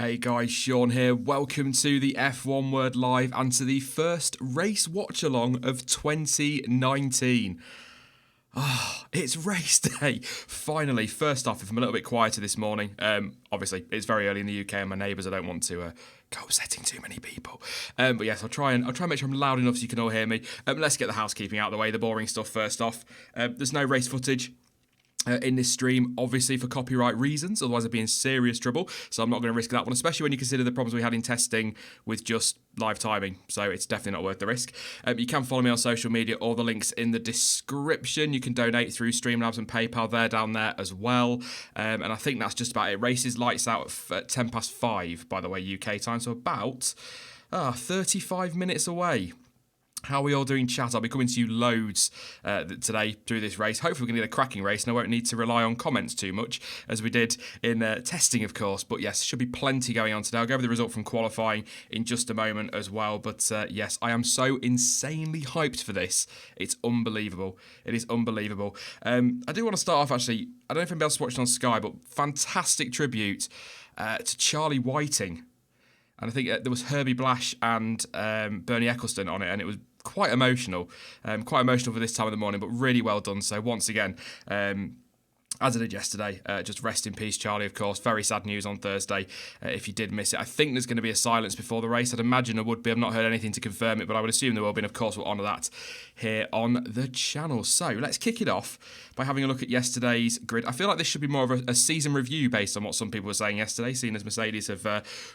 Hey guys, Sean here. Welcome to the F1 Word Live and to the first race watch along of 2019. It's race day. Finally, first off, if I'm a little bit quieter this morning, obviously it's very early in the UK and my neighbours, I don't want to go upsetting too many people. But yes, I'll try and make sure I'm loud enough so you can all hear me. Let's get the housekeeping out of the way, the boring stuff first off. There's no race footage in this stream, obviously for copyright reasons, otherwise I'd be in serious trouble, so I'm not going to risk that one, especially when you consider the problems we had in testing with just live timing, so it's definitely not worth the risk. You can follow me on social media, all the links in the description. You can donate through Streamlabs and PayPal, they're down there as well, and I think that's just about it. Races lights out at 5:10, by the way, UK time, so about 35 minutes away. How are we all doing, chat? I'll be coming to you loads today through this race. Hopefully we can get a cracking race and I won't need to rely on comments too much, as we did in testing, of course. But yes, should be plenty going on today. I'll go over the result from qualifying in just a moment as well. But yes, I am so insanely hyped for this. It's unbelievable. It is unbelievable. I do want to start off, actually, I don't know if anybody else watched on Sky, but fantastic tribute to Charlie Whiting. And I think there was Herbie Blash and Bernie Eccleston on it, and it was quite emotional for this time of the morning, but really well done. So once again, as I did yesterday. Just rest in peace, Charlie, of course. Very sad news on Thursday, if you did miss it. I think there's going to be a silence before the race. I'd imagine there would be. I've not heard anything to confirm it, but I would assume there will be, and of course we'll honour that here on the channel. So let's kick it off by having a look at yesterday's grid. I feel like this should be more of a season review based on what some people were saying yesterday, seeing as Mercedes have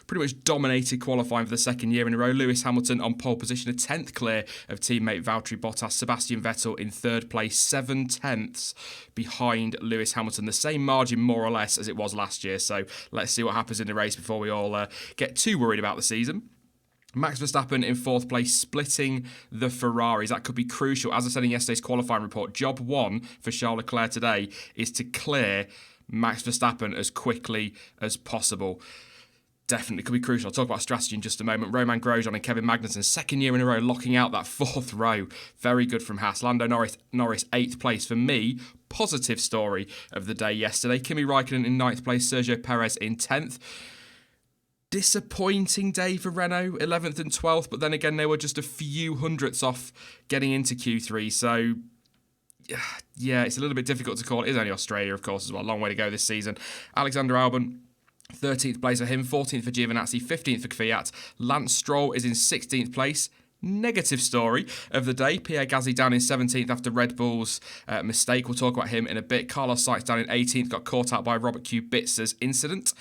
pretty much dominated qualifying for the second year in a row. Lewis Hamilton on pole position, a 10th clear of teammate Valtteri Bottas. Sebastian Vettel in third place, 7/10 behind Lewis Hamilton. The same margin, more or less, as it was last year. So let's see what happens in the race before we all get too worried about the season. Max Verstappen in fourth place, splitting the Ferraris. That could be crucial. As I said in yesterday's qualifying report, job one for Charles Leclerc today is to clear Max Verstappen as quickly as possible. Definitely could be crucial. I'll talk about strategy in just a moment. Romain Grosjean and Kevin Magnussen, second year in a row, locking out that fourth row. Very good from Haas. Lando Norris, eighth place. For me, positive story of the day yesterday. Kimi Raikkonen in ninth place, Sergio Perez in 10th. Disappointing day for Renault, 11th and 12th, but then again, they were just a few hundredths off getting into Q3, so yeah, it's a little bit difficult to call. It is only Australia, of course, as well. A long way to go this season. Alexander Albon, 13th place for him, 14th for Giovinazzi, 15th for Fiat. Lance Stroll is in 16th place. Negative story of the day. Pierre Gasly down in 17th after Red Bull's mistake. We'll talk about him in a bit. Carlos Sainz down in 18th, got caught out by Robert Kubica's incident.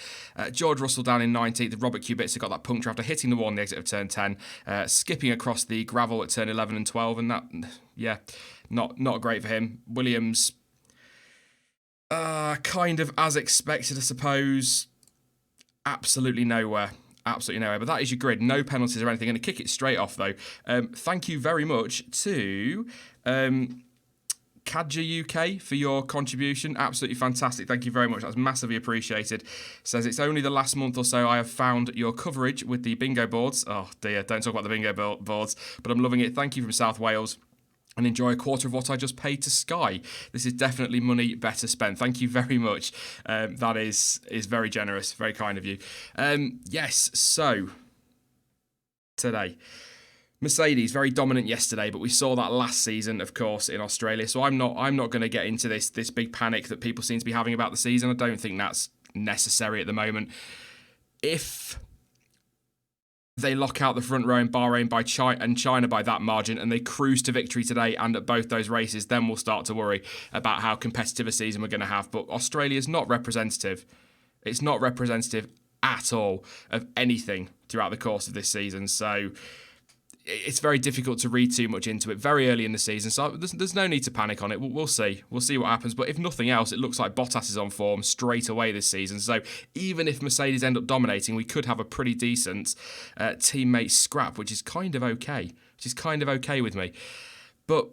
George Russell down in 19th. Robert Kubica got that puncture after hitting the wall on the exit of turn 10, skipping across the gravel at turn 11 and 12, and that, yeah, not great for him. Williams, kind of as expected, I suppose. Absolutely nowhere. Absolutely nowhere. But that is your grid. No penalties or anything. I'm going to kick it straight off, though. Thank you very much to Kadja UK for your contribution. Absolutely fantastic. Thank you very much. That's massively appreciated. Says, it's only the last month or so I have found your coverage with the bingo boards. Oh, dear. Don't talk about the bingo boards. But I'm loving it. Thank you from South Wales. And enjoy a quarter of what I just paid to Sky. This is definitely money better spent. Thank you very much. That is very generous, very kind of you. Yes, so today, Mercedes very dominant yesterday, but we saw that last season, of course, in Australia. So I'm not going to get into this big panic that people seem to be having about the season. I don't think that's necessary at the moment. If they lock out the front row in Bahrain and China by that margin, and they cruise to victory today and at both those races, then we'll start to worry about how competitive a season we're going to have. But Australia's not representative. It's not representative at all of anything throughout the course of this season. So it's very difficult to read too much into it very early in the season. So there's no need to panic on it. We'll see. We'll see what happens. But if nothing else, it looks like Bottas is on form straight away this season. So even if Mercedes end up dominating, we could have a pretty decent teammate scrap, which is kind of okay. Which is kind of okay with me. But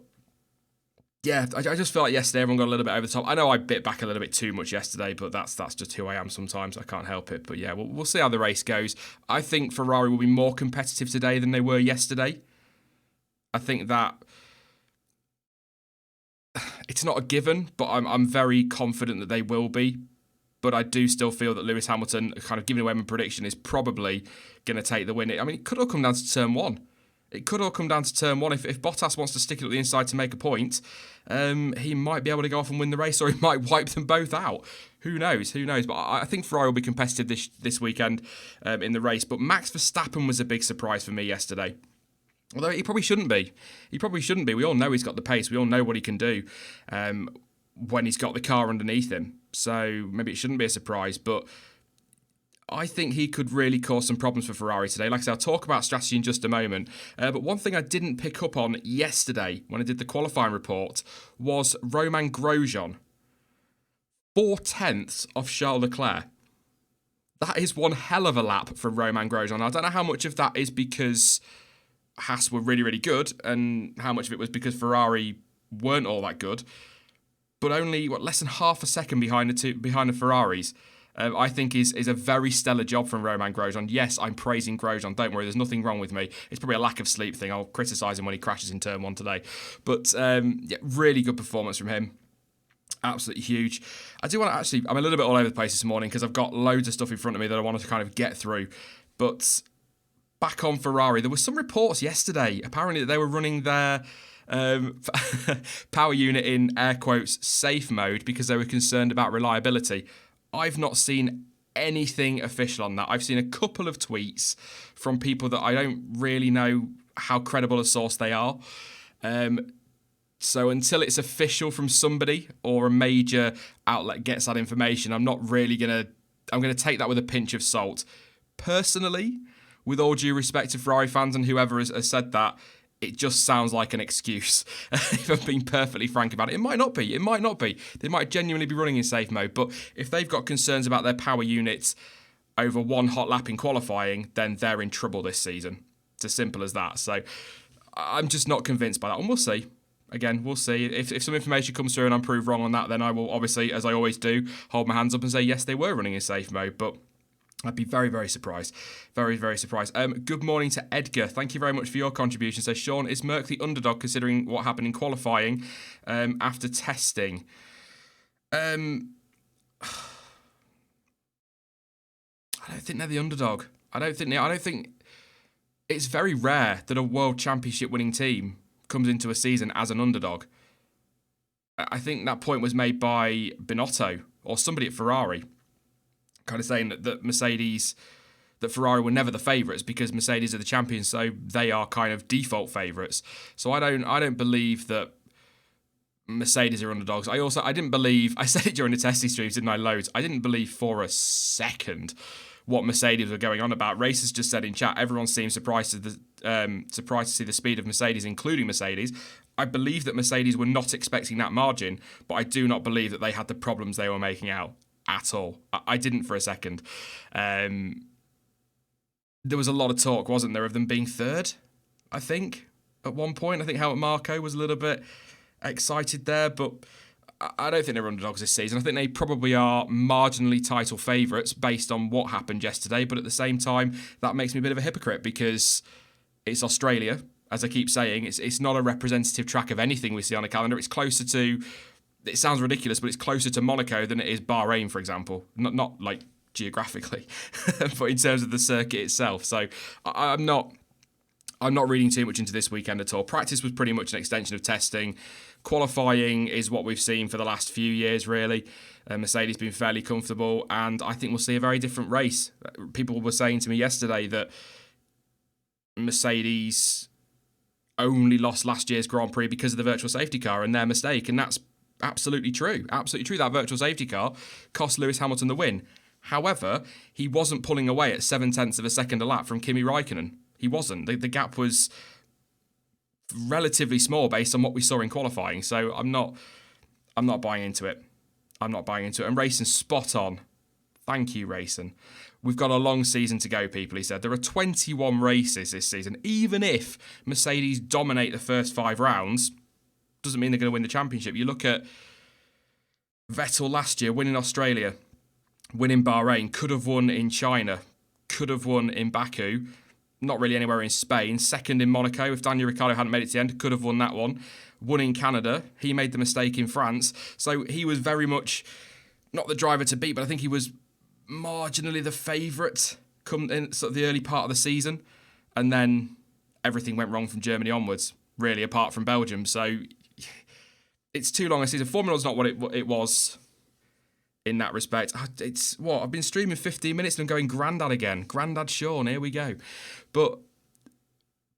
yeah, I just felt like yesterday everyone got a little bit over the top. I know I bit back a little bit too much yesterday, but that's just who I am sometimes. I can't help it. But yeah, we'll see how the race goes. I think Ferrari will be more competitive today than they were yesterday. I think that it's not a given, but I'm very confident that they will be. But I do still feel that Lewis Hamilton, kind of giving away my prediction, is probably going to take the win. I mean, it could all come down to turn one. It could all come down to turn one. If Bottas wants to stick it at the inside to make a point, he might be able to go off and win the race, or he might wipe them both out. Who knows? But I think Ferrari will be competitive this weekend in the race. But Max Verstappen was a big surprise for me yesterday. Although he probably shouldn't be. We all know he's got the pace. We all know what he can do when he's got the car underneath him. So maybe it shouldn't be a surprise. But I think he could really cause some problems for Ferrari today. Like I said, I'll talk about strategy in just a moment. But one thing I didn't pick up on yesterday when I did the qualifying report was Romain Grosjean. 4/10 of Charles Leclerc. That is one hell of a lap from Romain Grosjean. I don't know how much of that is because Haas were really, really good and how much of it was because Ferrari weren't all that good. But only, less than half a second behind the Ferraris. I think is a very stellar job from Romain Grosjean. Yes, I'm praising Grosjean. Don't worry, there's nothing wrong with me. It's probably a lack of sleep thing. I'll criticise him when he crashes in turn one today. But yeah, really good performance from him. Absolutely huge. I do want to I'm a little bit all over the place this morning because I've got loads of stuff in front of me that I wanted to kind of get through. But back on Ferrari, there were some reports yesterday, apparently, that they were running their Power unit in air quotes safe mode because they were concerned about reliability. I've not seen anything official on that. I've seen a couple of tweets from people that I don't really know how credible a source they are. So until it's official from somebody or a major outlet gets that information, I'm not really I'm going to take that with a pinch of salt. Personally, with all due respect to Ferrari fans and whoever has said that, it just sounds like an excuse. If I'm being perfectly frank about it. It might not be. It might not be. They might genuinely be running in safe mode. But if they've got concerns about their power units over one hot lap in qualifying, then they're in trouble this season. It's as simple as that. So I'm just not convinced by that. And we'll see. Again, we'll see. If some information comes through and I'm proved wrong on that, then I will obviously, as I always do, hold my hands up and say, yes, they were running in safe mode. But I'd be very, very surprised. Very, very surprised. Good morning to Edgar. Thank you very much for your contribution. So, Sean, is Merck the underdog considering what happened in qualifying after testing? I don't think they're the underdog. I don't think it's very rare that a world championship winning team comes into a season as an underdog. I think that point was made by Binotto or somebody at Ferrari, kind of saying that Ferrari were never the favourites because Mercedes are the champions, so they are kind of default favourites. So I don't believe that Mercedes are underdogs. I said it during the testing streams, didn't I, loads? I didn't believe for a second what Mercedes were going on about. Racers just said in chat, everyone seems surprised to see the speed of Mercedes, including Mercedes. I believe that Mercedes were not expecting that margin, but I do not believe that they had the problems they were making out at all. I didn't for a second. There was a lot of talk, wasn't there, of them being third, I think, at one point. I think Helmut Marko was a little bit excited there, but I don't think they're underdogs this season. I think they probably are marginally title favourites based on what happened yesterday, but at the same time, that makes me a bit of a hypocrite because it's Australia, as I keep saying. It's not a representative track of anything we see on a calendar. It's closer to, it sounds ridiculous, but it's closer to Monaco than it is Bahrain, for example. Not like geographically, but in terms of the circuit itself. So I'm not reading too much into this weekend at all. Practice was pretty much an extension of testing. Qualifying is what we've seen for the last few years, really. Mercedes been fairly comfortable, and I think we'll see a very different race. People were saying to me yesterday that Mercedes only lost last year's Grand Prix because of the virtual safety car and their mistake, and that's absolutely true. Absolutely true. That virtual safety car cost Lewis Hamilton the win. However, he wasn't pulling away at 0.7 of a second a lap from Kimi Räikkönen. He wasn't. The gap was relatively small based on what we saw in qualifying. So I'm not buying into it. I'm not buying into it. And Racing, spot on. Thank you, Racing. We've got a long season to go, people, he said. There are 21 races this season. Even if Mercedes dominate the first 5 rounds, doesn't mean they're going to win the championship. You look at Vettel last year, winning Australia, winning Bahrain, could have won in China, could have won in Baku, not really anywhere in Spain, second in Monaco. If Daniel Ricciardo hadn't made it to the end, could have won that one. Won in Canada. He made the mistake in France. So he was very much not the driver to beat, but I think he was marginally the favourite come in sort of the early part of the season. And then everything went wrong from Germany onwards, really, apart from Belgium. So it's too long a season. Formula's not what it was in that respect. It's what? I've been streaming 15 minutes and I'm going Grandad again. Grandad Sean, here we go. But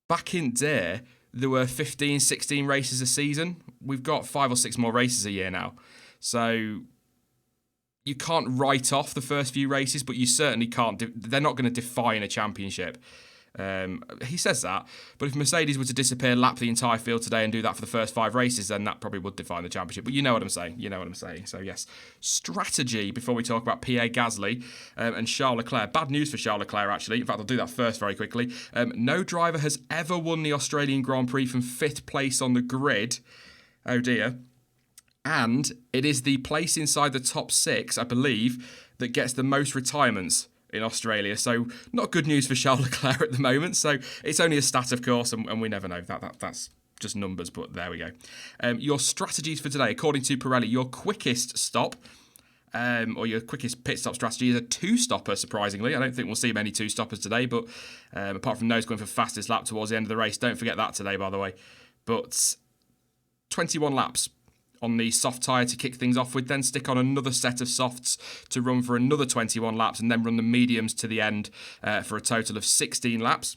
back in there were 15, 16 races a season. We've got 5 or 6 more races a year now. So you can't write off the first few races, but you certainly can't. They're not going to define a championship. He says that, but if Mercedes were to disappear, lap the entire field today and do that for the first 5 races, then that probably would define the championship. But you know what I'm saying. You know what I'm saying. So yes, strategy before we talk about Pierre Gasly and Charles Leclerc. Bad news for Charles Leclerc, actually. In fact, I'll do that first very quickly. No driver has ever won the Australian Grand Prix from 5th place on the grid. Oh dear. And it is the place inside the top 6, I believe, that gets the most retirements in Australia. So not good news for Charles Leclerc at the moment. So it's only a stat, of course, and we never know. That's just numbers, but there we go. Your strategies for today, according to Pirelli, your quickest stop, or your quickest pit stop strategy is a 2-stopper, surprisingly. I don't think we'll see many 2-stoppers today, but apart from those going for fastest lap towards the end of the race, don't forget that today, by the way. But 21 laps on the soft tyre to kick things off with, then stick on another set of softs to run for another 21 laps, and then run the mediums to the end for a total of 16 laps.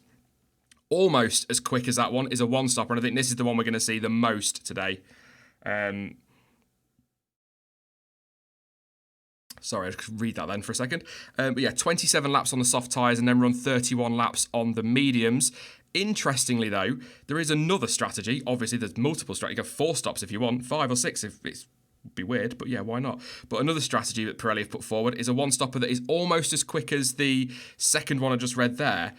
Almost as quick as that one is a one-stopper, and I think this is the one we're going to see the most today. Sorry, I could read that then for a second. But yeah, 27 laps on the soft tyres and then run 31 laps on the mediums. Interestingly, though, there is another strategy. Obviously, there's multiple strategies. You have 4 stops if you want, 5 or 6 if it's be weird, but yeah, why not? But another strategy that Pirelli have put forward is a one-stopper that is almost as quick as the second one I just read there,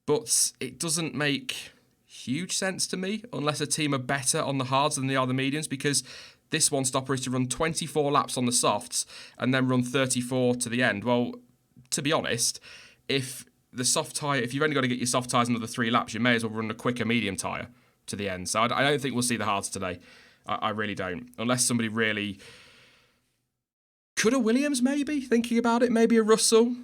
but it doesn't make huge sense to me unless a team are better on the hards than they are the mediums, because this one-stopper is to run 24 laps on the softs and then run 34 to the end. Well, to be honest, if you've only got to get your soft tyres another 3 laps, you may as well run a quicker medium tyre to the end. So I don't think we'll see the hards today. I really don't. Unless somebody really... Could a Williams maybe, thinking about it? Maybe a Russell?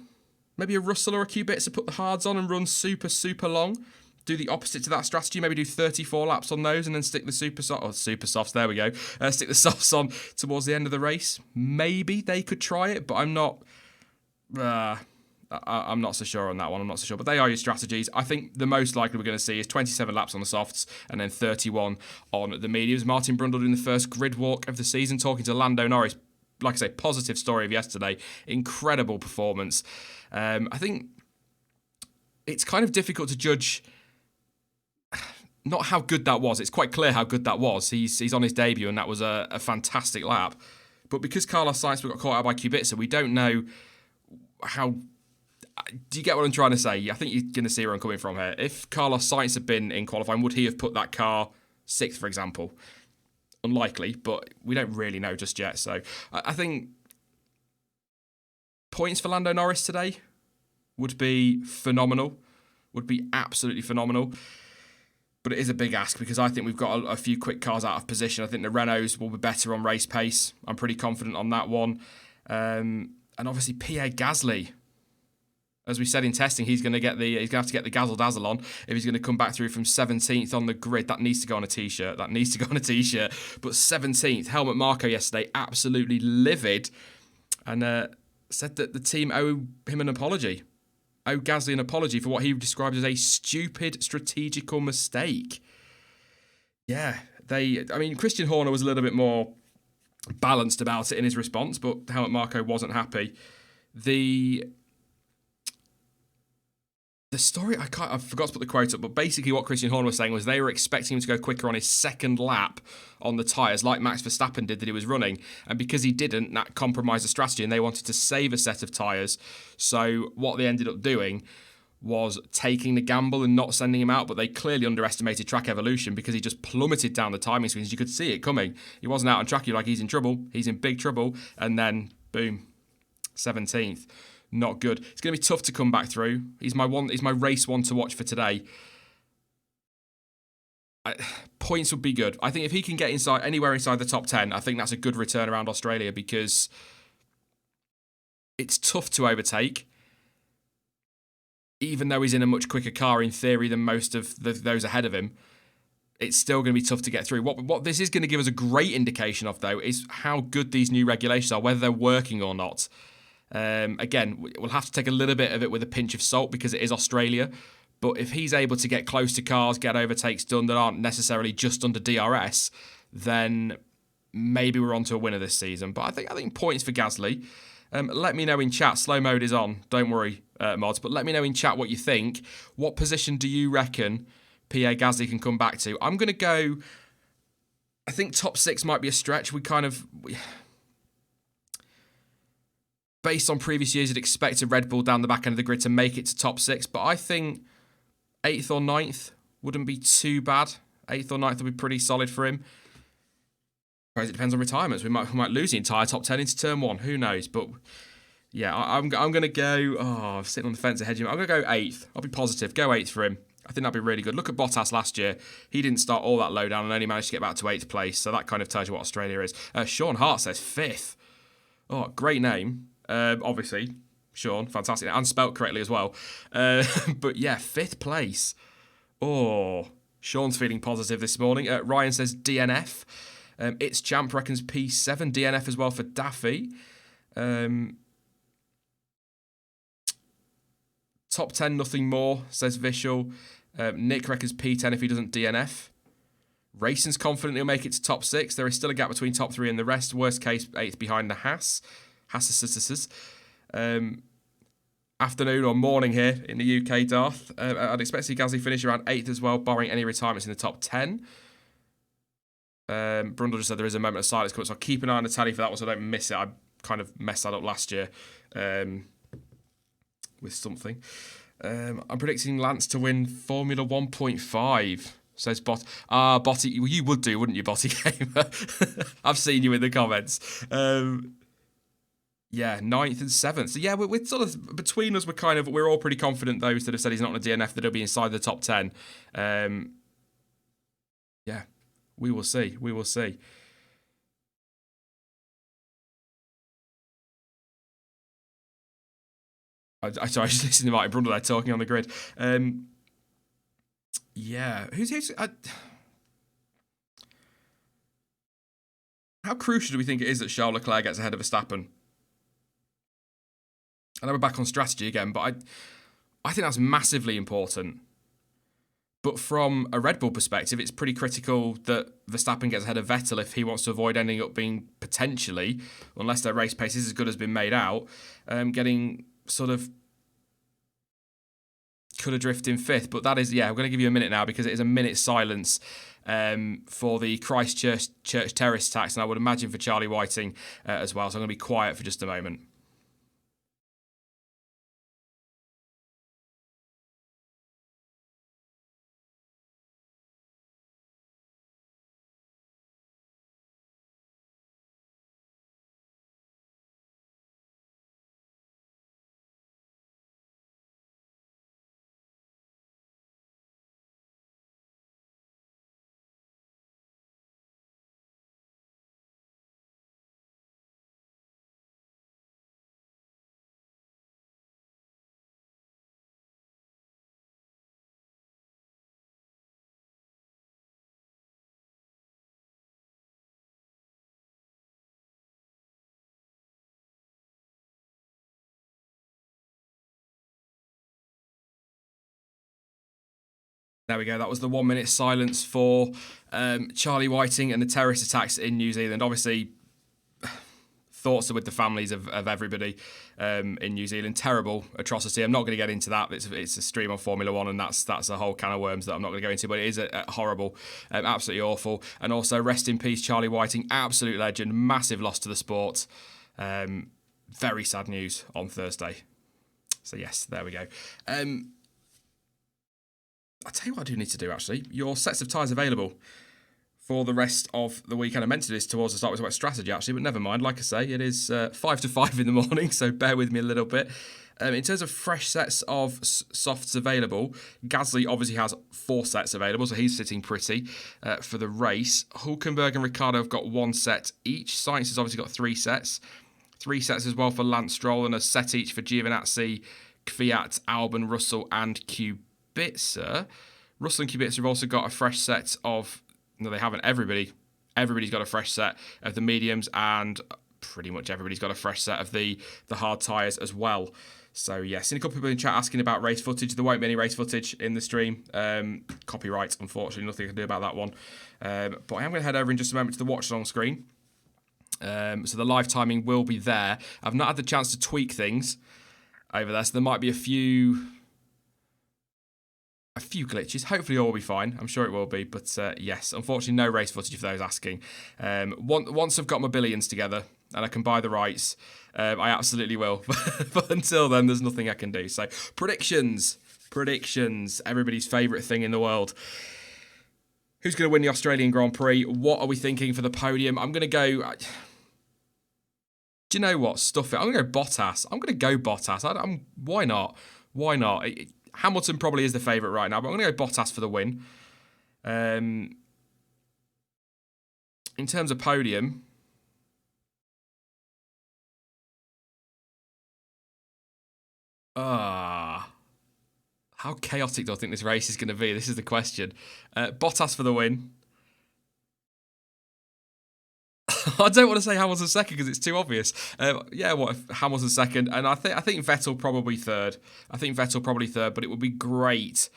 Maybe a Russell or a Kubica to put the hards on and run super, super long? Do the opposite to that strategy. Maybe do 34 laps on those and then stick the super softs, there we go. Stick the softs on towards the end of the race. Maybe they could try it, but I'm not... I'm not so sure on that one. I'm not so sure. But they are your strategies. I think the most likely we're going to see is 27 laps on the softs and then 31 on the mediums. Martin Brundle in the first grid walk of the season, talking to Lando Norris. Like I say, positive story of yesterday. Incredible performance. I think it's kind of difficult to judge not how good that was. It's quite clear how good that was. He's on his debut and that was a fantastic lap. But because Carlos Sainz got caught out by Kubica, we don't know how... Do you get what I'm trying to say? I think you're going to see where I'm coming from here. If Carlos Sainz had been in qualifying, would he have put that car 6th, for example? Unlikely, but we don't really know just yet. So I think points for Lando Norris today would be phenomenal, would be absolutely phenomenal. But it is a big ask because I think we've got a few quick cars out of position. I think the Renaults will be better on race pace. I'm pretty confident on that one. And obviously Pierre Gasly. As we said in testing, he's going to have to get the Gazzle Dazzle on if he's going to come back through from 17th on the grid. That needs to go on a t-shirt. But 17th, Helmut Marko yesterday, absolutely livid, and said that the team owe him an apology. Owe Gasly an apology for what he described as a stupid strategical mistake. Yeah, Christian Horner was a little bit more balanced about it in his response, but Helmut Marko wasn't happy. The story, I forgot to put the quote up, but basically what Christian Horner was saying was they were expecting him to go quicker on his second lap on the tyres, like Max Verstappen did that he was running, and because he didn't, that compromised the strategy, and they wanted to save a set of tyres. So what they ended up doing was taking the gamble and not sending him out, but they clearly underestimated track evolution because he just plummeted down the timing screens. You could see it coming. He wasn't out on track. You're like, he's in trouble. He's in big trouble. And then, boom, 17th. Not good. It's going to be tough to come back through. He's my race one to watch for today. Points would be good. I think if he can get anywhere inside the top 10, I think that's a good return around Australia because it's tough to overtake. Even though he's in a much quicker car in theory than most of those ahead of him, it's still going to be tough to get through. What this is going to give us a great indication of, though, is how good these new regulations are, whether they're working or not. Again, we'll have to take a little bit of it with a pinch of salt because it is Australia. But if he's able to get close to cars, get overtakes done that aren't necessarily just under DRS, then maybe we're on to a winner this season. But I think points for Gasly. Let me know in chat. Slow mode is on. Don't worry, mods. But let me know in chat what you think. What position do you reckon Pierre Gasly can come back to? I'm going to go... I think top 6 might be a stretch. Based on previous years, you'd expect a Red Bull down the back end of the grid to make it to top 6. But I think 8th or 9th wouldn't be too bad. 8th or 9th would be pretty solid for him. It depends on retirements. We might lose the entire top 10 into turn 1. Who knows? But yeah, I'm going to go... I'm sitting on the fence ahead of him. I'm going to go 8th. I'll be positive. Go 8th for him. I think that'd be really good. Look at Bottas last year. He didn't start all that low down and only managed to get back to 8th place. So that kind of tells you what Australia is. Sean Hart says 5th. Oh, great name. Obviously, Sean, fantastic. And spelt correctly as well. But yeah, 5th place. Oh, Sean's feeling positive this morning. Ryan says DNF. It's Champ reckons P7. DNF as well for Daffy. Top 10, nothing more, says Vishal. Nick reckons P10 if he doesn't DNF. Racing's confident he'll make it to top 6. There is still a gap between top 3 and the rest. Worst case, 8th behind the Haas. Afternoon or morning here in the UK, Darth. I'd expect to see Gasly finish around 8th as well, barring any retirements in the top 10. Brundle just said there is a moment of silence coming, so I'll keep an eye on the tally for that one so I don't miss it. I kind of messed that up last year with something. I'm predicting Lance to win Formula 1.5, says Botty. Well, you would do, wouldn't you, Botty Gamer? I've seen you in the comments. Yeah, 9th and 7th. So yeah, we're sort of, between us, we're all pretty confident, those that have said he's not on a DNF, that he'll be inside the top 10. Yeah, we will see. We will see. Sorry, I was just listening to Martin Brundle there talking on the grid. Yeah, how crucial do we think it is that Charles Leclerc gets ahead of Verstappen? I know we're back on strategy again, but I think that's massively important. But from a Red Bull perspective, it's pretty critical that Verstappen gets ahead of Vettel if he wants to avoid ending up being potentially, unless their race pace is as good as been made out, getting sort of could adrift in 5th. But that is, yeah, I'm going to give you a minute now because it is a minute silence for the Christchurch terrorist attacks, and I would imagine for Charlie Whiting as well. So I'm going to be quiet for just a moment. There we go. That was the 1 minute silence for Charlie Whiting and the terrorist attacks in New Zealand. Obviously, thoughts are with the families of everybody in New Zealand. Terrible atrocity. I'm not going to get into that. It's a stream on Formula One, and that's a whole can of worms that I'm not going to go into. But it is horrible, absolutely awful. And also, rest in peace, Charlie Whiting, absolute legend, massive loss to the sport. Very sad news on Thursday. So yes, there we go. I'll tell you what I do need to do, actually. Your sets of tyres available for the rest of the weekend. I meant to do this towards the start, it was about strategy, actually, but never mind. Like I say, it is 5 to 5 in the morning, so bear with me a little bit. In terms of fresh sets of softs available, Gasly obviously has 4 sets available, so he's sitting pretty for the race. Hülkenberg and Ricciardo have got 1 set each. Sainz has obviously got 3 sets. 3 sets as well for Lance Stroll, and a set each for Giovinazzi, Kvyat, Albon, Russell, and Kubica. Russell and Kubica have also got a fresh set of... No, they haven't. Everybody's got a fresh set of the mediums, and pretty much everybody's got a fresh set of the hard tyres as well. So, yeah, seen a couple of people in chat asking about race footage. There won't be any race footage in the stream. Copyright, unfortunately. Nothing I can do about that one. But I am going to head over in just a moment to the watch-along screen. So the live timing will be there. I've not had the chance to tweak things over there, so there might be a few glitches. Hopefully all will be fine. I'm sure it will be. But yes, unfortunately no race footage for those asking. Once I've got my billions together and I can buy the rights, I absolutely will. But until then, there's nothing I can do. So predictions. Everybody's favourite thing in the world. Who's going to win the Australian Grand Prix? What are we thinking for the podium? I'm going to go... Do you know what? Stuff it. I'm going to go Bottas. Why not? Why not? Hamilton probably is the favourite right now, but I'm going to go Bottas for the win. In terms of podium... How chaotic do I think this race is going to be? This is the question. Bottas for the win. I don't want to say Hamilton second because it's too obvious. Yeah, what if Hamilton second? And I think Vettel probably third. But it would be great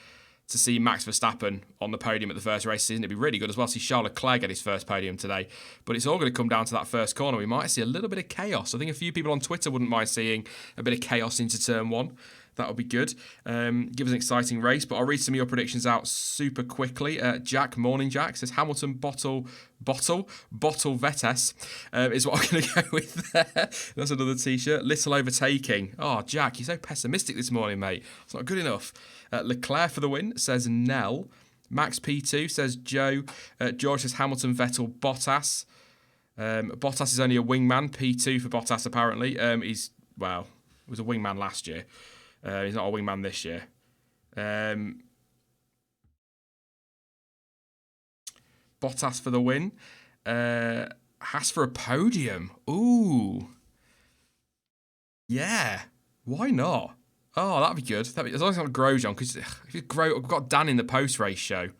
to see Max Verstappen on the podium at the first race of the season. It'd be really good as well to see Charles Leclerc get his first podium today. But it's all going to come down to that first corner. We might see a little bit of chaos. I think a few people on Twitter wouldn't mind seeing a bit of chaos into turn one. That would be good. Give us an exciting race. But I'll read some of your predictions out super quickly. Jack, morning Jack, says Hamilton bottle Vettel is what I'm going to go with there. That's another t-shirt. Little overtaking. Oh, Jack, you're so pessimistic this morning, mate. It's not good enough. Leclerc for the win, says Nell. Max P2 says Joe. George says Hamilton, Vettel, Bottas. Bottas is only a wingman. P2 for Bottas, apparently. He was a wingman last year. He's not a wingman this year. Bottas for the win. Haas for a podium. Ooh. Yeah. Why not? Oh, that'd be good. As long as it's not Grosjean, because I've got Dan in the post-race show.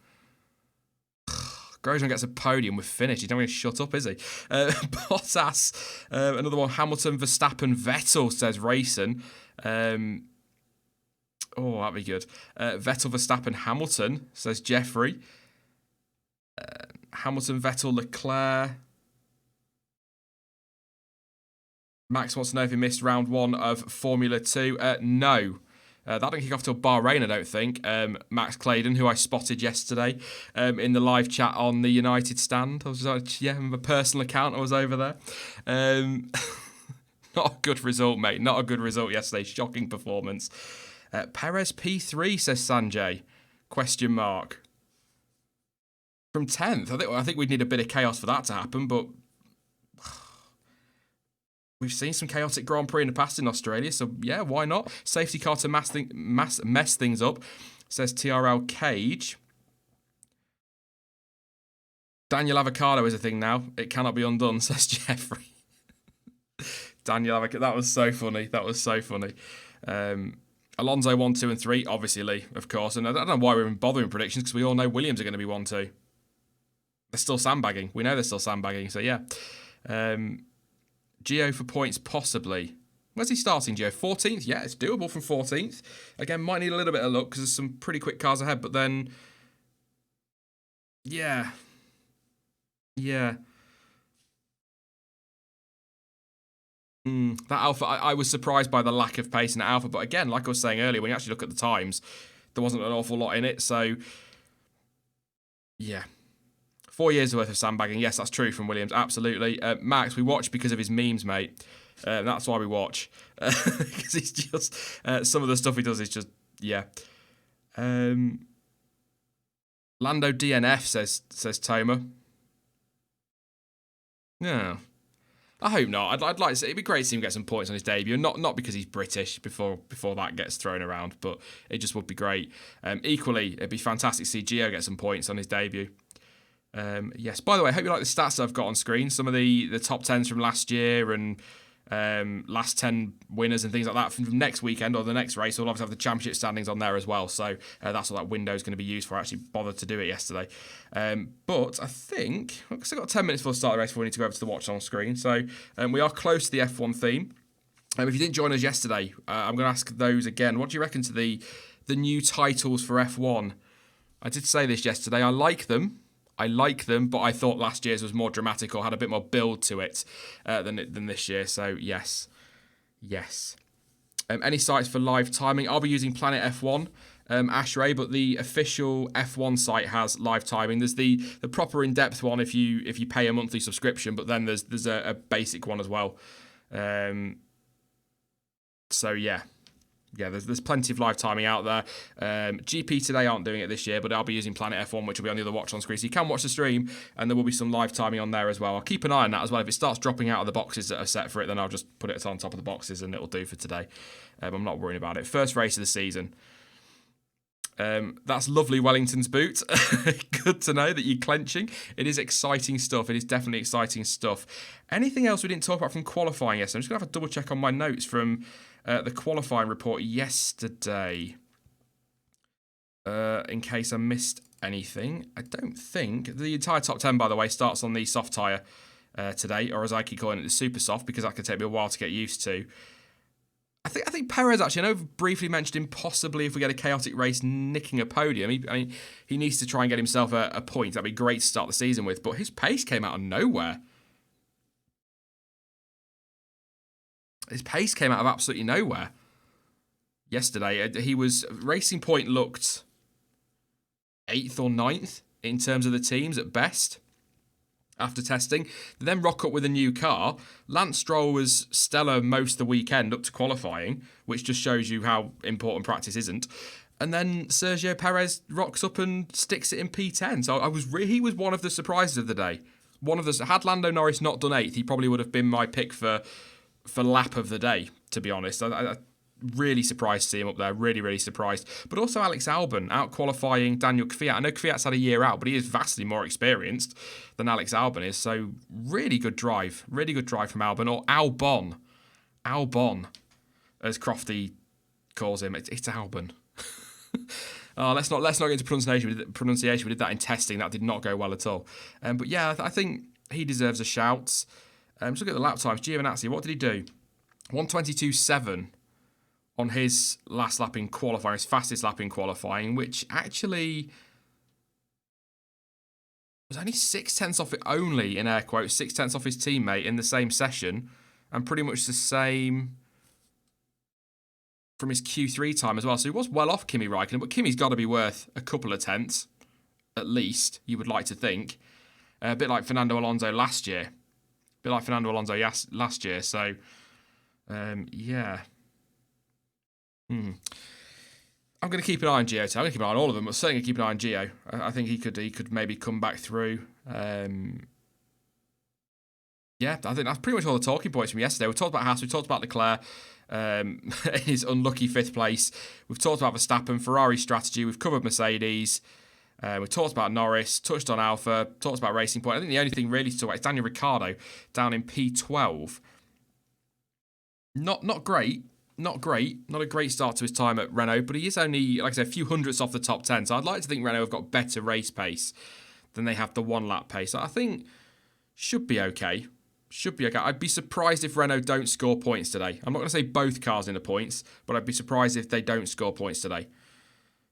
Grosjean gets a podium, we're finished. He's not going to shut up, is he? Bottas. Another one, Hamilton, Verstappen, Vettel, says Racing. Oh, that'd be good. Vettel, Verstappen, Hamilton, says Jeffrey. Hamilton, Vettel, Leclerc. Max wants to know if he missed round one of Formula 2. No. That didn't kick off till Bahrain, I don't think. Max Claydon, who I spotted yesterday in the live chat on the United stand. I was my personal account, I was over there. Not a good result, mate. Not a good result yesterday. Shocking performance. Perez P3, says Sanjay. Question mark. From 10th. I think we'd need a bit of chaos for that to happen, but we've seen some chaotic Grand Prix in the past in Australia, so yeah, why not? Safety car to mess things up, says TRL Cage. Daniel Avocado is a thing now. It cannot be undone, says Jeffrey. Daniel Avocado, that was so funny. Alonso 1, 2 and 3, obviously Lee, of course. And I don't know why we're even bothering predictions, because we all know Williams are going to be 1, 2. They're still sandbagging. We know they're still sandbagging, so yeah. Gio for points, possibly. Where's he starting, Gio? 14th? Yeah, it's doable from 14th. Again, might need a little bit of luck because there's some pretty quick cars ahead, but then... Yeah. That Alpha, I was surprised by the lack of pace in Alpha, but again, like I was saying earlier, when you actually look at the times, there wasn't an awful lot in it, so... Yeah. 4 years worth of sandbagging. Yes, that's true from Williams. Absolutely. Max, we watch because of his memes, mate. That's why we watch. Because he's just... some of the stuff he does is just... Yeah. Lando DNF, says Toma. Yeah. I hope not. I'd like to see... It'd be great to see him get some points on his debut. Not because he's British before that gets thrown around, but it just would be great. Equally, it'd be fantastic to see Gio get some points on his debut. Yes, by the way, I hope you like the stats that I've got on screen. Some of the top 10s from last year and last 10 winners and things like that from next weekend or the next race. We'll obviously have the championship standings on there as well. So that's what that window is going to be used for. I actually bothered to do it yesterday. But I think, because I've got 10 minutes before the start of the race before we need to go over to the watch on screen. So we are close to the F1 theme. If you didn't join us yesterday, I'm going to ask those again. What do you reckon to the new titles for F1? I did say this yesterday. I like them, but I thought last year's was more dramatic or had a bit more build to it than this year. So, yes. Any sites for live timing? I'll be using Planet F1, Ashray, but the official F1 site has live timing. There's the proper in-depth one if you pay a monthly subscription, but then there's a basic one as well. So, yeah. Yeah, there's plenty of live timing out there. GP Today aren't doing it this year, but I'll be using Planet F1, which will be on the other watch on screen. So you can watch the stream, and there will be some live timing on there as well. I'll keep an eye on that as well. If it starts dropping out of the boxes that are set for it, then I'll just put it on top of the boxes, and it'll do for today. I'm not worrying about it. First race of the season. That's lovely, Wellington's boot. Good to know that you're clenching. It is exciting stuff. It is definitely exciting stuff. Anything else we didn't talk about from qualifying yesterday? I'm just going to have a double check on my notes from... the qualifying report yesterday. in case I missed anything. I don't think. The entire top 10, by the way, starts on the soft tyre today, or as I keep calling it, the super soft, because that could take me a while to get used to. I think Perez, actually, I know I've briefly mentioned him possibly, if we get a chaotic race, nicking a podium. He needs to try and get himself a point. That'd be great to start the season with, but his pace came out of nowhere. His pace came out of absolutely nowhere. Yesterday, Racing Point looked 8th or 9th in terms of the teams at best after testing. They then rock up with a new car. Lance Stroll was stellar most of the weekend up to qualifying, which just shows you how important practice isn't. And then Sergio Perez rocks up and sticks it in P10. So he was one of the surprises of the day. Had Lando Norris not done 8th, he probably would have been my pick for lap of the day, to be honest. I really surprised to see him up there. Really, really surprised. But also Alex Albon out-qualifying Daniel Kvyat. I know Kvyat's had a year out, but he is vastly more experienced than Alex Albon is. So really good drive. Really good drive from Albon. Or Albon. Albon, as Crofty calls him. It's Albon. Let's not get into pronunciation. We did that in testing. That did not go well at all. But yeah, I think he deserves a shout. Just look at the lap times. Giovinazzi, what did he do? 1:22.7 on his last lap in qualifying, his fastest lap in qualifying, which actually was only 0.6 off it, only, in air quotes, 0.6 off his teammate in the same session, and pretty much the same from his Q3 time as well. So he was well off Kimi Räikkönen, but Kimi's got to be worth a couple of tenths, at least, you would like to think. A bit like Fernando Alonso last year. So, yeah. I'm going to keep an eye on Gio. I'm going to keep an eye on all of them, but certainly keep an eye on Gio. I think he could maybe come back through. Yeah, I think that's pretty much all the talking points from yesterday. We talked about Haas, we talked about Leclerc, his unlucky 5th place. We've talked about Verstappen, Ferrari strategy. We've covered Mercedes. We've talked about Norris, touched on Alpha, talked about Racing Point. I think the only thing really to talk about is Daniel Ricciardo down in P12. Not great. Not a great start to his time at Renault, but he is only, like I said, a few hundredths off the top 10. So I'd like to think Renault have got better race pace than they have the one-lap pace. I think should be okay. I'd be surprised if Renault don't score points today. I'm not going to say both cars in the points, but I'd be surprised if they don't score points today.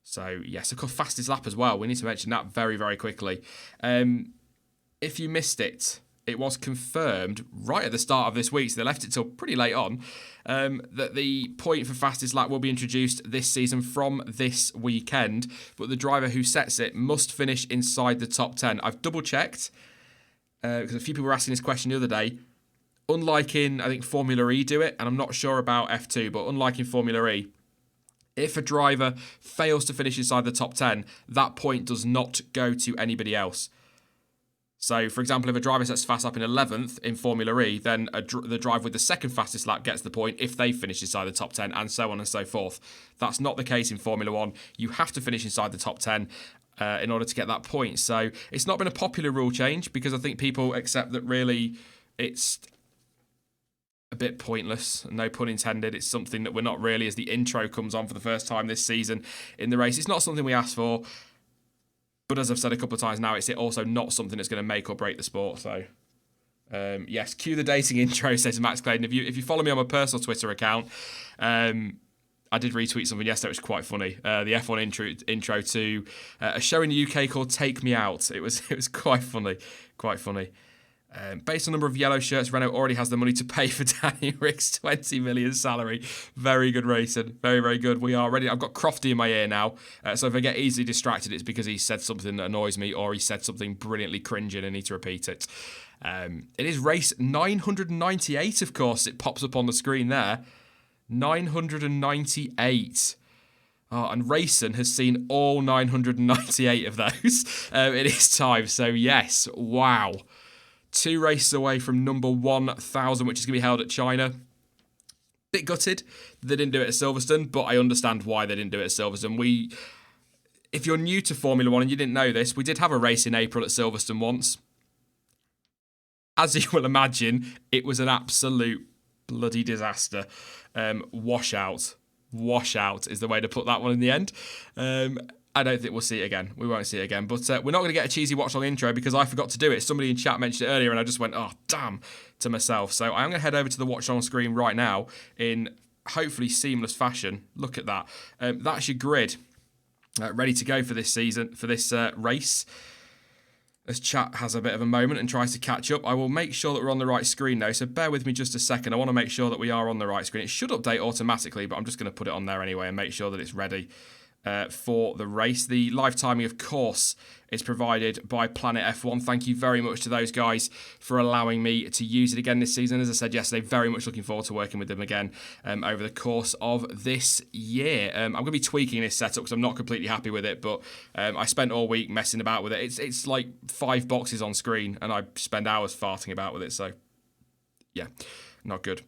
So, yes, of course, fastest lap as well. We need to mention that very, very quickly. If you missed it, it was confirmed right at the start of this week, so they left it till pretty late on, that the point for fastest lap will be introduced this season from this weekend, but the driver who sets it must finish inside the top 10. I've double-checked, because a few people were asking this question the other day. Unlike in, I think, Formula E do it, and I'm not sure about F2, but unlike in Formula E, if a driver fails to finish inside the top 10, that point does not go to anybody else. So, for example, if a driver sets fast up in 11th in Formula E, then the driver with the second fastest lap gets the point if they finish inside the top 10, and so on and so forth. That's not the case in Formula 1. You have to finish inside the top 10 in order to get that point. So, it's not been a popular rule change, because I think people accept that really it's a bit pointless, no pun intended. It's something that we're not really, as the intro comes on for the first time this season in the race. It's not something we asked for. But as I've said a couple of times now, it's also not something that's going to make or break the sport. So, yes, cue the dating intro, says Max Clayton. If you follow me on my personal Twitter account, I did retweet something yesterday, which was quite funny. The F1 intro to a show in the UK called Take Me Out. It was quite funny, Based on the number of yellow shirts, Renault already has the money to pay for Danny Rick's 20 million salary. Very good racing. Very, very good. We are ready. I've got Crofty in my ear now. So if I get easily distracted, it's because he said something that annoys me, or he said something brilliantly cringing and I need to repeat it. It is race 998, of course. It pops up on the screen there. 998. And Racing has seen all 998 of those in his time. So, yes, wow. 2 races away from number 1,000, which is going to be held at China. Bit gutted they didn't do it at Silverstone, but I understand why they didn't do it at Silverstone. If you're new to Formula 1 and you didn't know this, we did have a race in April at Silverstone once. As you will imagine, it was an absolute bloody disaster. Washout is the way to put that one in the end. I don't think we'll see it again. We won't see it again. But we're not going to get a cheesy watch-along intro because I forgot to do it. Somebody in chat mentioned it earlier and I just went, oh, damn, to myself. So I'm going to head over to the watch-along screen right now in hopefully seamless fashion. Look at that. That's your grid ready to go for this season, for this race. As chat has a bit of a moment and tries to catch up, I will make sure that we're on the right screen now. So bear with me just a second. I want to make sure that we are on the right screen. It should update automatically, but I'm just going to put it on there anyway and make sure that it's ready for the race. The live timing, of course, is provided by Planet F1. Thank you very much to those guys for allowing me to use it again this season. As I said yesterday, very much looking forward to working with them again over the course of this year. I'm going to be tweaking this setup because I'm not completely happy with it, but I spent all week messing about with it. It's like 5 boxes on screen, and I spend hours farting about with it, so yeah, not good.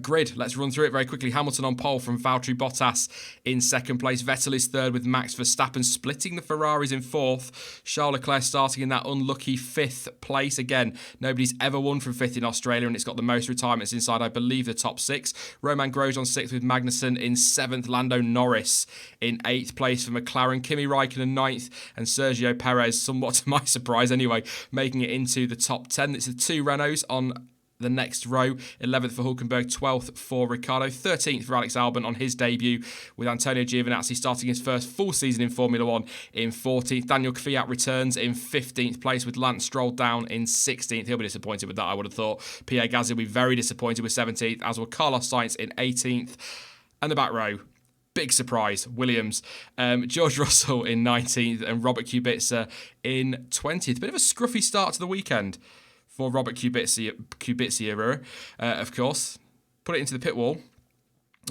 Grid, let's run through it very quickly. Hamilton on pole from Valtteri Bottas in second place. Vettel is third with Max Verstappen splitting the Ferraris in fourth. Charles Leclerc starting in that unlucky fifth place. Again, nobody's ever won from fifth in Australia and it's got the most retirements inside, I believe, the top 6. Romain Grosjean sixth with Magnussen in seventh. Lando Norris in eighth place for McLaren. Kimi Raikkonen ninth and Sergio Perez, somewhat to my surprise anyway, making it into the top 10. It's the 2 Renaults on the next row. 11th for Hülkenberg, 12th for Ricciardo, 13th for Alex Albon on his debut, with Antonio Giovinazzi starting his first full season in Formula 1 in 14th. Daniel Kvyat returns in 15th place with Lance Stroll down in 16th. He'll be disappointed with that, I would have thought. Pierre Gasly will be very disappointed with 17th, as will Carlos Sainz in 18th. And the back row, big surprise, Williams. George Russell in 19th and Robert Kubica in 20th. Bit of a scruffy start to the weekend for Robert Kubica, of course. Put it into the pit wall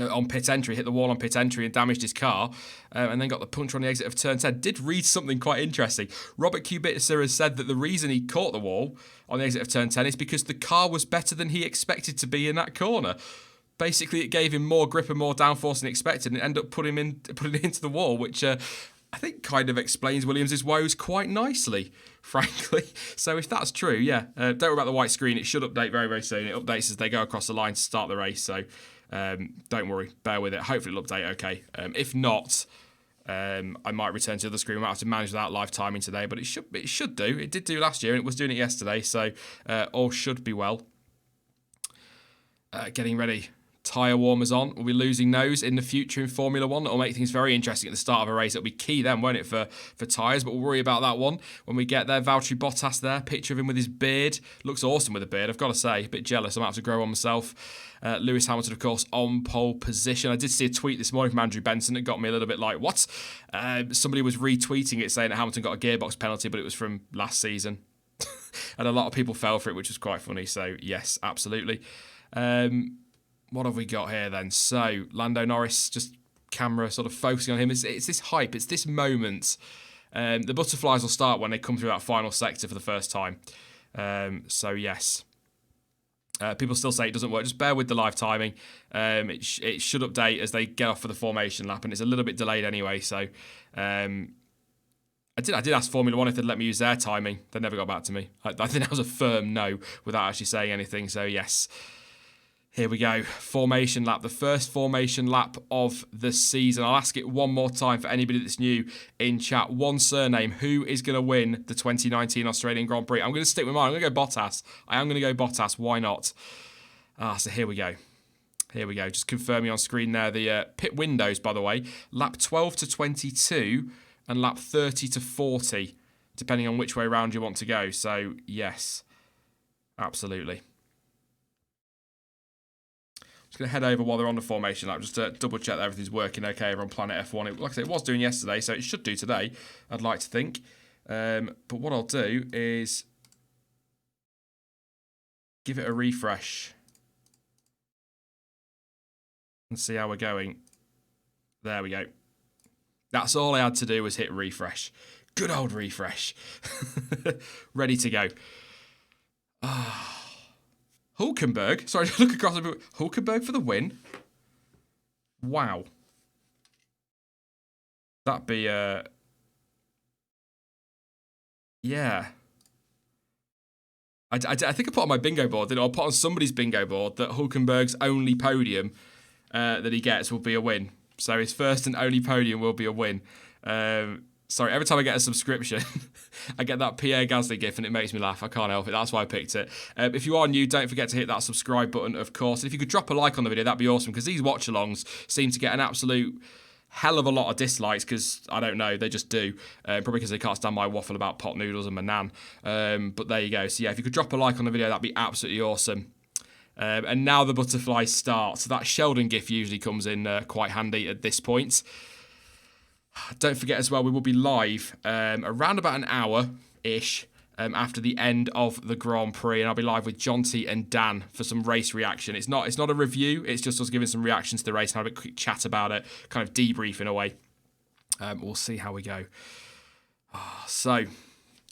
on pit entry, hit the wall on pit entry and damaged his car, and then got the puncture on the exit of turn 10. Did read something quite interesting. Robert Kubica has said that the reason he caught the wall on the exit of turn 10 is because the car was better than he expected to be in that corner. Basically, it gave him more grip and more downforce than expected and ended up putting it into the wall, which I think kind of explains Williams' woes quite nicely, frankly. So if that's true, yeah, don't worry about the white screen. It should update very, very soon. It updates as they go across the line to start the race. So don't worry, bear with it. Hopefully it'll update okay. If not, I might return to the screen. We might have to manage that live timing today, but it should do. It did do last year, and it was doing it yesterday. So all should be well. Getting ready. Tyre warmers on. We'll be losing those in the future in Formula 1. That'll make things very interesting at the start of a race. It'll be key then, won't it, for tyres? But we'll worry about that one when we get there. Valtteri Bottas there. Picture of him with his beard. Looks awesome with a beard, I've got to say. A bit jealous. I might have to grow one myself. Lewis Hamilton, of course, on pole position. I did see a tweet this morning from Andrew Benson. It got me a little bit like, what? Somebody was retweeting it saying that Hamilton got a gearbox penalty, but it was from last season. And a lot of people fell for it, which was quite funny. So, yes, absolutely. What have we got here then? So, Lando Norris, just camera sort of focusing on him. It's this hype, it's this moment. The butterflies will start when they come through that final sector for the first time. So, yes. People still say it doesn't work. Just bear with the live timing. It should update as they get off for the formation lap, and it's a little bit delayed anyway. So, I did ask Formula 1 if they'd let me use their timing. They never got back to me. I think that was a firm no without actually saying anything. So, yes. Here we go. Formation lap. The first formation lap of the season. I'll ask it one more time for anybody that's new in chat. One surname. Who is going to win the 2019 Australian Grand Prix? I'm going to stick with mine. I'm going to go Bottas. I am going to go Bottas. Why not? So here we go. Here we go. Just confirming on screen there the pit windows, by the way. Lap 12 to 22 and lap 30 to 40, depending on which way round you want to go. So, yes. Absolutely. Just going to head over while they're on the formation lap, just to double check that everything's working okay over on Planet F1. Like I said, it was doing yesterday, so it should do today, I'd like to think. But what I'll do is give it a refresh and see how we're going. There we go. That's all I had to do was hit refresh. Good old refresh. Ready to go. Hülkenberg. Sorry, look across. Hülkenberg for the win. Wow. That'd be, yeah. I think I put on my bingo board, didn't I? I'll put on somebody's bingo board that Hülkenberg's only podium that he gets will be a win. So his first and only podium will be a win. Sorry, every time I get a subscription, I get that Pierre Gasly gif and it makes me laugh. I can't help it. That's why I picked it. If you are new, don't forget to hit that subscribe button, of course. And if you could drop a like on the video, that'd be awesome, because these watch-alongs seem to get an absolute hell of a lot of dislikes, because, I don't know, they just do. Probably because they can't stand my waffle about pot noodles and my nan. But there you go. So yeah, if you could drop a like on the video, that'd be absolutely awesome. And now the butterflies start. So that Sheldon gif usually comes in quite handy at this point. Don't forget as well, we will be live around about an hour-ish after the end of the Grand Prix, and I'll be live with Jonty and Dan for some race reaction. It's not a review, it's just us giving some reactions to the race and have a quick chat about it, kind of debrief in a way. We'll see how we go. So,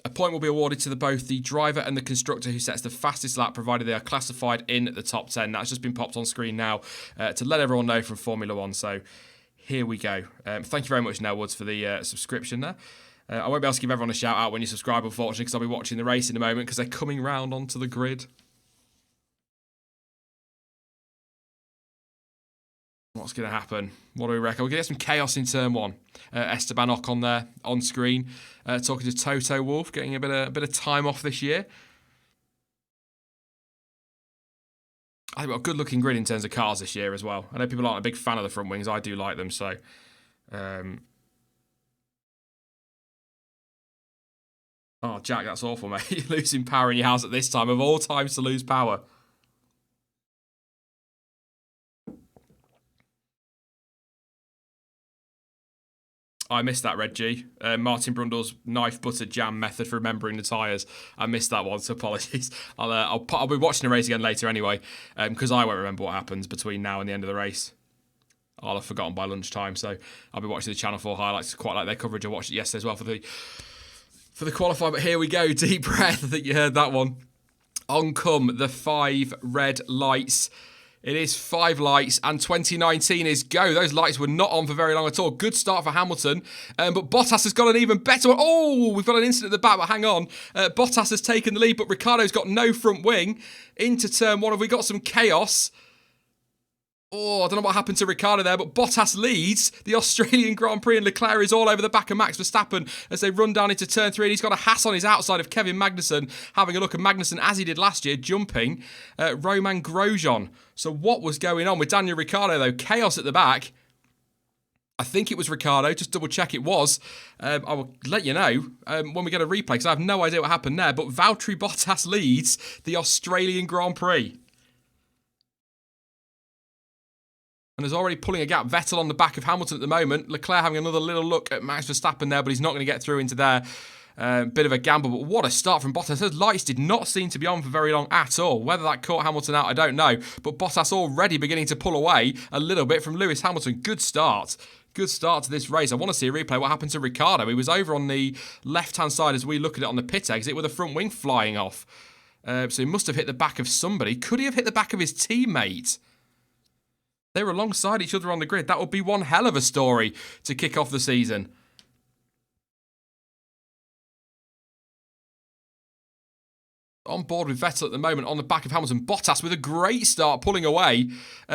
a point will be awarded to both the driver and the constructor who sets the fastest lap, provided they are classified in the top 10. That's just been popped on screen now to let everyone know from Formula 1. So, here we go. Thank you very much, Nell Woods, for the subscription there. I won't be able to give everyone a shout out when you subscribe, unfortunately, because I'll be watching the race in a moment, because they're coming round onto the grid. What's going to happen? What do we reckon? We're going to get some chaos in turn one. Esteban Ocon there on screen, talking to Toto Wolff, getting a bit of time off this year. I think we've got a good-looking grid in terms of cars this year as well. I know people aren't a big fan of the front wings. I do like them, so... Oh, Jack, that's awful, mate. You're losing power in your house at this time. Of all times to lose power. I missed that, Red G. Martin Brundle's knife butter jam method for remembering the tyres. I missed that one, so apologies. I'll be watching the race again later anyway, because I won't remember what happens between now and the end of the race. I'll have forgotten by lunchtime, so I'll be watching the Channel 4 highlights. Quite like their coverage. I watched it yesterday as well for the qualifier, but here we go. Deep breath. I think you heard that one. On come the 5 red lights. It is 5 lights, and 2019 is go. Those lights were not on for very long at all. Good start for Hamilton, but Bottas has got an even better one. Oh, we've got an incident at the back, but hang on. Bottas has taken the lead, but Ricciardo's got no front wing. Into turn 1, have we got some chaos? Oh, I don't know what happened to Ricciardo there, but Bottas leads the Australian Grand Prix, and Leclerc is all over the back of Max Verstappen as they run down into turn 3, and he's got a Haas on his outside of Kevin Magnussen, having a look at Magnussen, as he did last year, jumping Romain Grosjean. So what was going on with Daniel Ricciardo, though? Chaos at the back. I think it was Ricciardo, just double check it was. I will let you know when we get a replay, because I have no idea what happened there, but Valtteri Bottas leads the Australian Grand Prix. And is already pulling a gap. Vettel on the back of Hamilton at the moment. Leclerc having another little look at Max Verstappen there, but he's not going to get through into there. Bit of a gamble, but what a start from Bottas. Those lights did not seem to be on for very long at all. Whether that caught Hamilton out, I don't know. But Bottas already beginning to pull away a little bit from Lewis Hamilton. Good start. Good start to this race. I want to see a replay. What happened to Ricciardo? He was over on the left-hand side as we look at it on the pit exit with a front wing flying off. So he must have hit the back of somebody. Could he have hit the back of his teammate? They were alongside each other on the grid. That would be one hell of a story to kick off the season. On board with Vettel at the moment on the back of Hamilton. Bottas with a great start pulling away.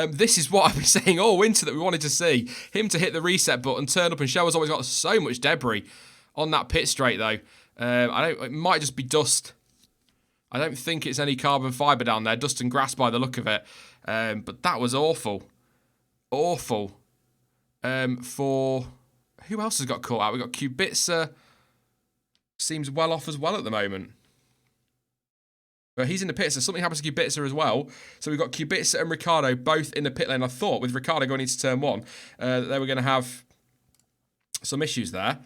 This is what I've been saying all winter that we wanted to see. Him to hit the reset button, turn up and show us. Always got so much debris on that pit straight though. It might just be dust. I don't think it's any carbon fibre down there. Dust and grass by the look of it. But that was awful. Awful. For who else has got caught out? We've got Kubica. Seems well off as well at the moment. But he's in the pits, so something happens to Kubica as well. So we've got Kubica and Ricciardo both in the pit lane. I thought with Ricciardo going into turn 1, they were going to have some issues there.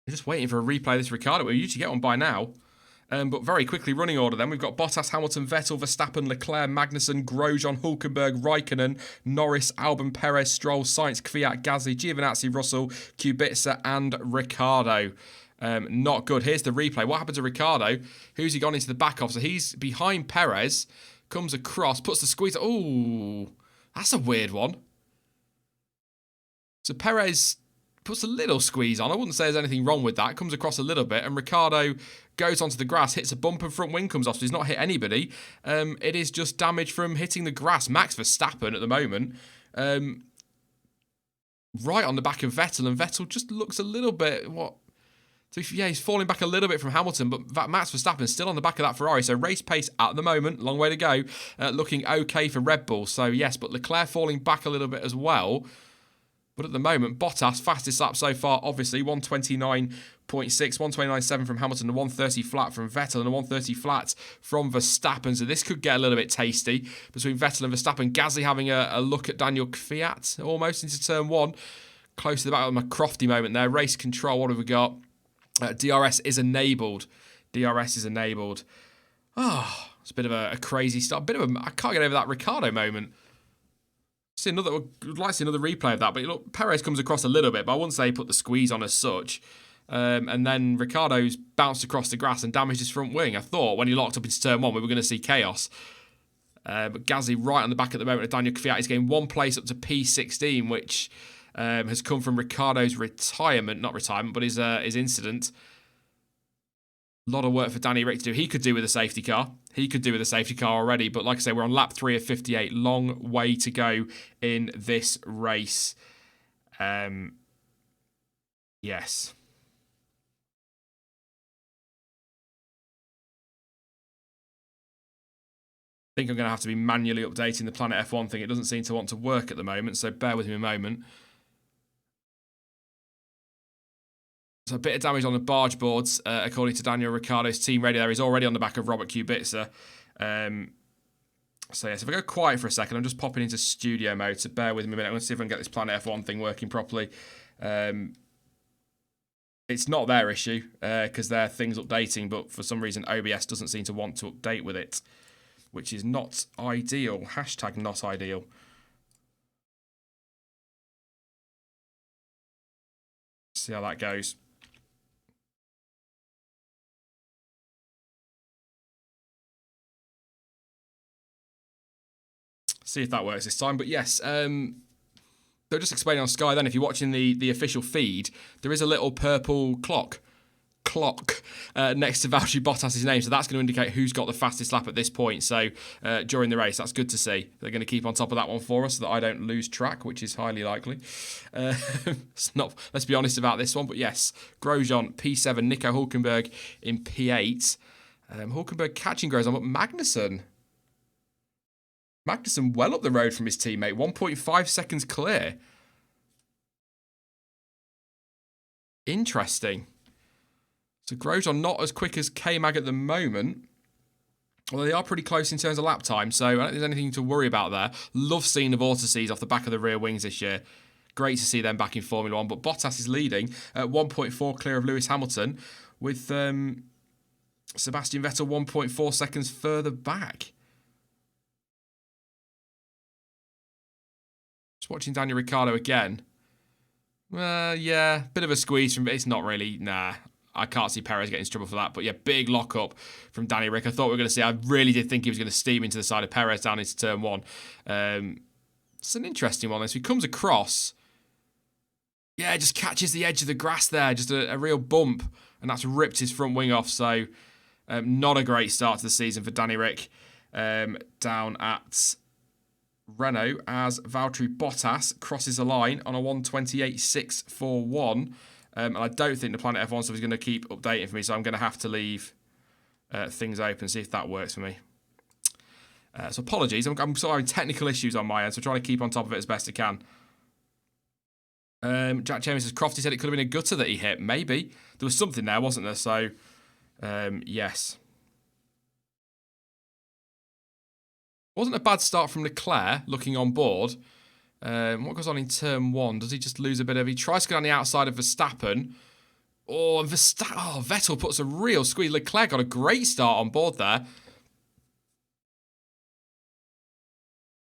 I'm just waiting for a replay of this Ricciardo. We usually get one by now. But very quickly, running order then. We've got Bottas, Hamilton, Vettel, Verstappen, Leclerc, Magnussen, Grosjean, Hülkenberg, Raikkonen, Norris, Albon, Perez, Stroll, Sainz, Kvyat, Gasly, Giovinazzi, Russell, Kubica and Ricciardo. Not good. Here's the replay. What happened to Ricciardo? Who's he gone into the back of? So he's behind Perez, comes across, puts the squeeze. Ooh, that's a weird one. So Perez puts a little squeeze on. I wouldn't say there's anything wrong with that. Comes across a little bit, and Ricciardo goes onto the grass, hits a bump, and front wing comes off. So he's not hit anybody. It is just damage from hitting the grass. Max Verstappen at the moment, right on the back of Vettel, and Vettel just looks a little bit So yeah, he's falling back a little bit from Hamilton, but Max Verstappen still on the back of that Ferrari. So race pace at the moment, long way to go, looking okay for Red Bull. So yes, but Leclerc falling back a little bit as well. But at the moment, Bottas, fastest lap so far, obviously, 129.6, 129.7 from Hamilton, a 130 flat from Vettel, and a 130 flat from Verstappen. So this could get a little bit tasty between Vettel and Verstappen. Gasly having a look at Daniel Kvyat almost into turn one. Close to the back of my Crofty moment there. Race control, what have we got? DRS is enabled. DRS is enabled. Oh, it's a bit of a crazy start. I can't get over that Ricciardo moment. I'd like to see another replay of that, but look, Perez comes across a little bit, but I wouldn't say he put the squeeze on as such. And then Ricciardo's bounced across the grass and damaged his front wing. I thought when he locked up into turn one, we were going to see chaos. But Gasly right on the back at the moment of Daniel Kvyat is getting one place up to P16, which has come from Ricciardo's not retirement, but his incident. A lot of work for Danny Rick to do. He could do with a safety car. Already. But like I say, we're on lap 3 of 58. Long way to go in this race. Yes. I think I'm going to have to be manually updating the Planet F1 thing. It doesn't seem to want to work at the moment, so bear with me a moment. So a bit of damage on the barge boards, according to Daniel Ricciardo's team radio there. He's already on the back of Robert Kubica. So yes, if I go quiet for a second, I'm just popping into studio mode, so bear with me a minute. I'm going to see if I can get this Planet F1 thing working properly. It's not their issue, because their thing's updating, but for some reason OBS doesn't seem to want to update with it, which is not ideal. Hashtag not ideal. See how that goes. See if that works this time. But yes, so just explaining on Sky then, if you're watching the official feed, there is a little purple clock next to Valtteri Bottas' name. So that's going to indicate who's got the fastest lap at this point. So during the race, that's good to see. They're going to keep on top of that one for us so that I don't lose track, which is highly likely. Let's be honest about this one. But yes, Grosjean, P7, Nico Hülkenberg in P8. Hülkenberg catching Grosjean, but Magnussen well up the road from his teammate, 1.5 seconds clear. Interesting. So Grosjean not as quick as K-Mag at the moment. Although they are pretty close in terms of lap time, so I don't think there's anything to worry about there. Love seeing the vortices off the back of the rear wings this year. Great to see them back in Formula 1. But Bottas is leading at 1.4 clear of Lewis Hamilton, with Sebastian Vettel 1.4 seconds further back. Just watching Daniel Ricciardo again. Yeah, bit of a squeeze from, it's not really, nah. I can't see Perez getting into trouble for that. But yeah, big lock-up from Danny Rick. I thought we were going to see, I really did think he was going to steam into the side of Perez down into turn one. It's an interesting one. So he comes across. Yeah, just catches the edge of the grass there. Just a real bump. And that's ripped his front wing off. So not a great start to the season for Danny Rick down at Renault as Valtteri Bottas crosses the line on a 1:28.641. And I don't think the Planet F1 stuff is going to keep updating for me, so I'm going to have to leave things open, see if that works for me. So apologies, I'm sort of having technical issues on my end, so I'm trying to keep on top of it as best I can. Jack James says, Crofty said it could have been a gutter that he hit. Maybe. There was something there, wasn't there? So, yes. Wasn't a bad start from Leclerc, looking on board. What goes on in turn one? Does he just lose a bit of... He tries to go on the outside of Verstappen. Oh, and Vettel puts a real squeeze. Leclerc got a great start on board there.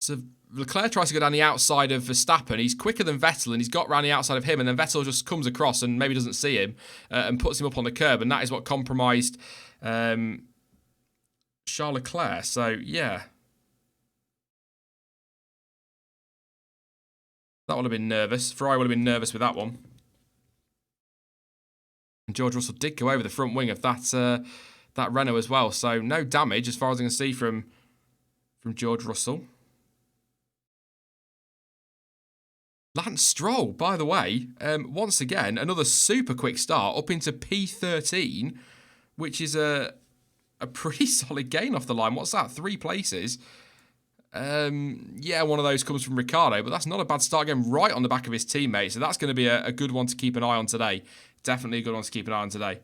So Leclerc tries to go down the outside of Verstappen. He's quicker than Vettel, and he's got round the outside of him, and then Vettel just comes across and maybe doesn't see him and puts him up on the curb, and that is what compromised Charles Leclerc. So, yeah. That would have been nervous. Ferrari would have been nervous with that one. And George Russell did go over the front wing of that Renault as well. So no damage as far as I can see from George Russell. Lance Stroll, by the way, once again, another super quick start up into P13, which is a pretty solid gain off the line. What's that? 3 places. Yeah, one of those comes from Ricciardo, but that's not a bad start again, right on the back of his teammate. So that's going to be a good one to keep an eye on today. Definitely a good one to keep an eye on today.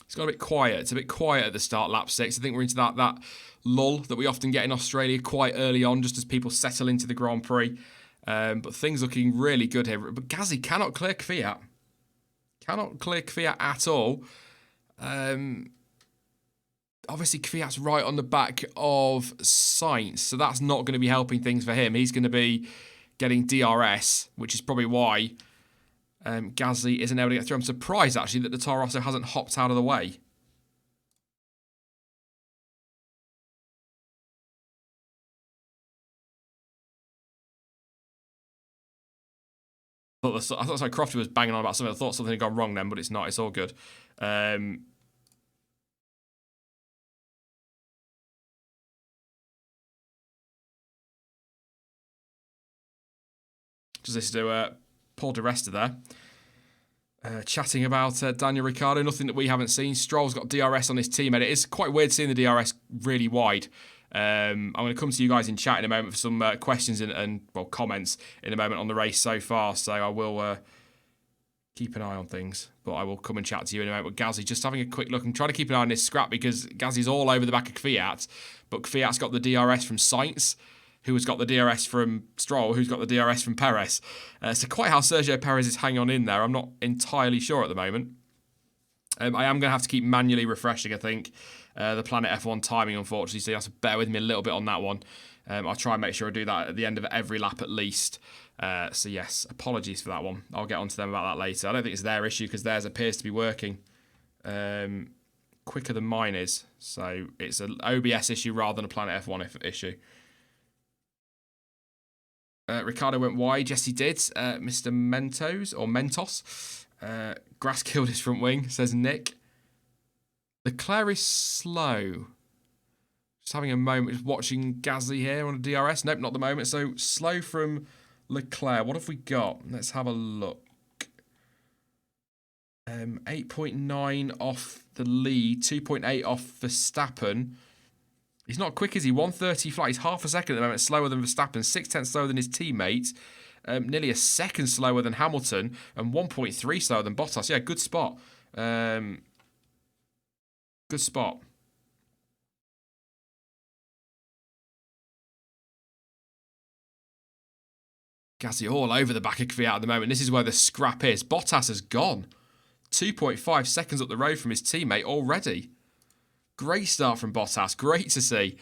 It's got a bit quiet. It's a bit quiet at the start, lap 6. I think we're into that lull that we often get in Australia quite early on, just as people settle into the Grand Prix. But things looking really good here. But Gasly cannot clear Kvyat. Cannot clear Kvyat at all. Obviously, Kvyat's right on the back of Sainz, so that's not going to be helping things for him. He's going to be getting DRS, which is probably why Gasly isn't able to get through. I'm surprised, actually, that the Toro Rosso hasn't hopped out of the way. I thought Crofty was banging on about something. I thought something had gone wrong then, but it's not. It's all good. Just listen to Paul Di Resta there. Chatting about Daniel Ricciardo, nothing that we haven't seen. Stroll's got DRS on his teammate. It is quite weird seeing the DRS really wide. I'm going to come to you guys in chat in a moment for some questions and comments in a moment on the race so far. So I will keep an eye on things, but I will come and chat to you in a moment. But Gasly, just having a quick look and trying to keep an eye on this scrap because Gasly's all over the back of Kvyat, but Kvyat's got the DRS from Sainz, who has got the DRS from Stroll, who's got the DRS from Perez. So quite how Sergio Perez is hanging on in there, I'm not entirely sure at the moment. I am going to have to keep manually refreshing, I think, the Planet F1 timing, unfortunately, so you have to bear with me a little bit on that one. I'll try and make sure I do that at the end of every lap at least. So yes, apologies for that one. I'll get on to them about that later. I don't think it's their issue because theirs appears to be working quicker than mine is. So it's an OBS issue rather than a Planet F1 issue. Ricciardo went wide. Yes, he did. Mr. Mentos. Grass killed his front wing, says Nick. Leclerc is slow. Just having a moment, just watching Gasly here on a DRS. Nope, not the moment. So slow from Leclerc. What have we got? Let's have a look. 8.9 off the lead. 2.8 off Verstappen. He's not quick, is he? 130 flat. He's half a second at the moment slower than Verstappen. 0.6 slower than his teammate. Nearly a second slower than Hamilton. And 1.3 slower than Bottas. Yeah, good spot. Good spot. Gasly all over the back of Kvyat at the moment. This is where the scrap is. Bottas has gone. 2.5 seconds up the road from his teammate already. Great start from Bottas. Great to see.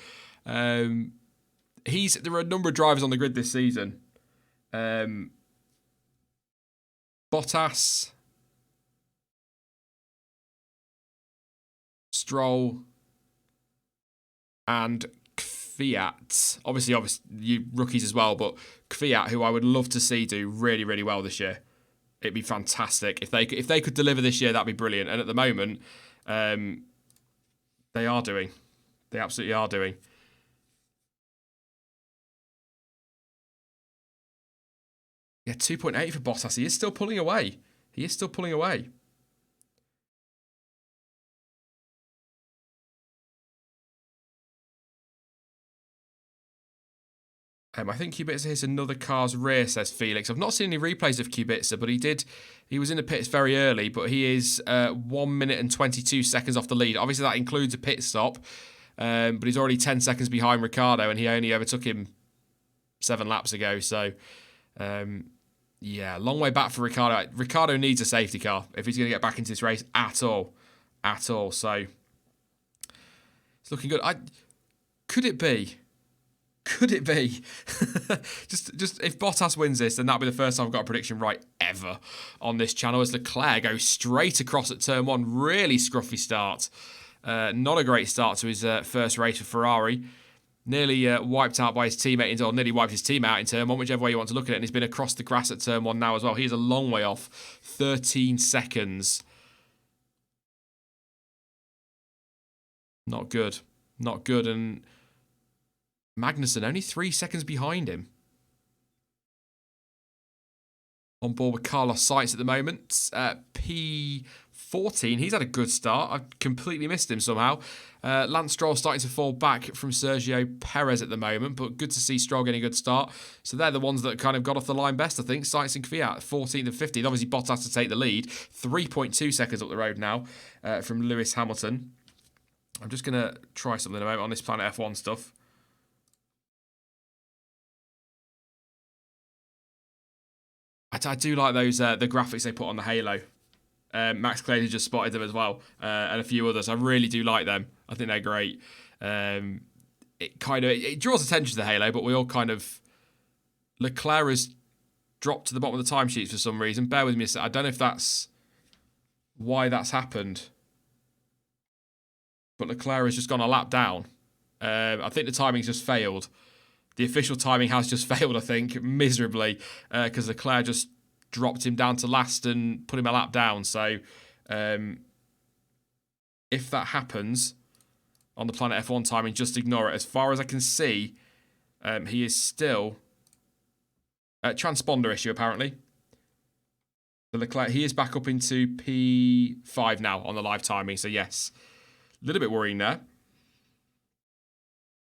There are a number of drivers on the grid this season. Bottas, Stroll, and Kvyat. Obviously, you rookies as well, but Kvyat, who I would love to see do really, really well this year. It'd be fantastic if they could deliver this year. That'd be brilliant. And at the moment, they are doing. They absolutely are doing. Yeah, 2.8 for Bottas. He is still pulling away. He is still pulling away. I think Kubica hits another car's rear, says Felix. I've not seen any replays of Kubica, but he was in the pits very early, but he is 1 minute and 22 seconds off the lead. Obviously, that includes a pit stop, but he's already 10 seconds behind Ricciardo, and he only overtook him 7 laps ago. So, yeah, long way back for Ricciardo. Ricciardo needs a safety car if he's going to get back into this race at all. At all. So, it's looking good. Could it be? Could it be? just if Bottas wins this, then that'll be the first time I've got a prediction right ever on this channel as Leclerc goes straight across at turn 1. Really scruffy start. Not a great start to his first race for Ferrari. Nearly wiped out by his teammate, or nearly wiped his team out in turn one, whichever way you want to look at it. And he's been across the grass at turn one now as well. He's a long way off. 13 seconds. Not good. Not good. And Magnussen only 3 seconds behind him. On board with Carlos Sainz at the moment. P14. He's had a good start. I completely missed him somehow. Lance Stroll starting to fall back from Sergio Perez at the moment, but good to see Stroll getting a good start. So they're the ones that kind of got off the line best, I think. Sainz and Kvyat, 14th and 15th. Obviously, Bottas to take the lead. 3.2 seconds up the road now from Lewis Hamilton. I'm just going to try something a moment on this Planet F1 stuff. I do like those the graphics they put on the Halo. Max Clayton just spotted them as well, and a few others. I really do like them. I think they're great. It draws attention to the Halo, but we all kind of... Leclerc has dropped to the bottom of the timesheets for some reason. Bear with me a sec. I don't know if that's why that's happened, but Leclerc has just gone a lap down. I think the timing's just failed. The official timing has just failed, I think, miserably, because Leclerc just dropped him down to last and put him a lap down. So if that happens on the Planet F1 timing, just ignore it. As far as I can see, he is still... transponder issue, apparently. The Leclerc, he is back up into P5 now on the live timing, so yes. A little bit worrying there.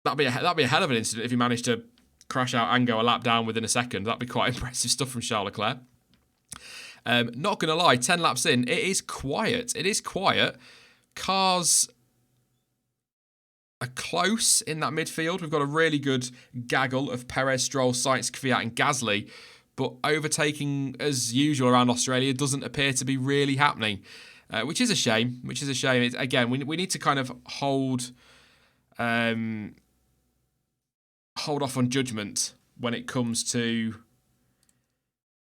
That'd be a hell of an incident if he managed to crash out and go a lap down within a second. That'd be quite impressive stuff from Charles Leclerc. Not going to lie, 10 laps in, it is quiet. It is quiet. Cars are close in that midfield. We've got a really good gaggle of Perez, Stroll, Sainz, Kvyat and Gasly. But overtaking, as usual around Australia, doesn't appear to be really happening. Which is a shame. Again, we need to kind of hold off on judgment when it comes to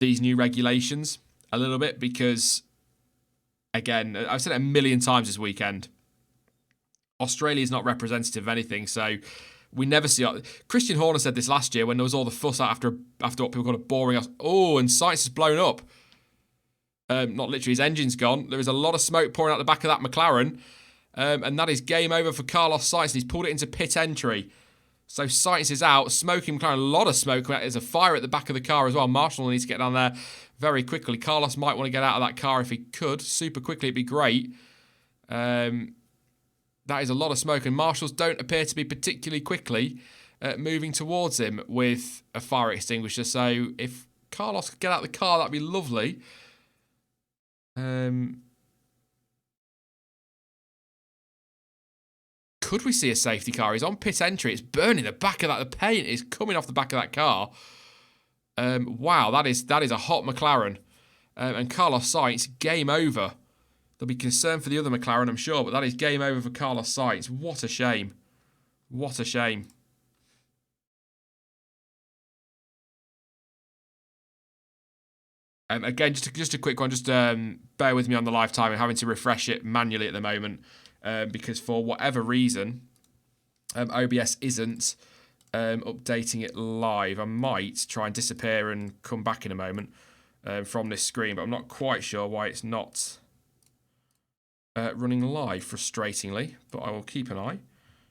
these new regulations a little bit, because, again, I've said it a million times this weekend, Australia is not representative of anything, so we never see... Christian Horner said this last year when there was all the fuss out after what people called a boring... Oh, and Sainz has blown up. Not literally, his engine's gone. There is a lot of smoke pouring out the back of that McLaren, and that is game over for Carlos Sainz, and he's pulled it into pit entry. So Sainz is out, smoking McLaren, a lot of smoke. There's a fire at the back of the car as well. Marshall needs to get down there very quickly. Carlos might want to get out of that car if he could. Super quickly, it'd be great. That is a lot of smoke, and Marshals don't appear to be particularly quickly moving towards him with a fire extinguisher. So if Carlos could get out of the car, that'd be lovely. Could we see a safety car? He's on pit entry. It's burning the back of that. The paint is coming off the back of that car. Wow, that is a hot McLaren. And Carlos Sainz, game over. There'll be concern for the other McLaren, I'm sure, but that is game over for Carlos Sainz. What a shame. What a shame. Again, just a quick one. Just bear with me on the live time. I'm having to refresh it manually at the moment because for whatever reason, OBS isn't updating it live. I might try and disappear and come back in a moment from this screen, but I'm not quite sure why it's not running live, frustratingly. But I will keep an eye,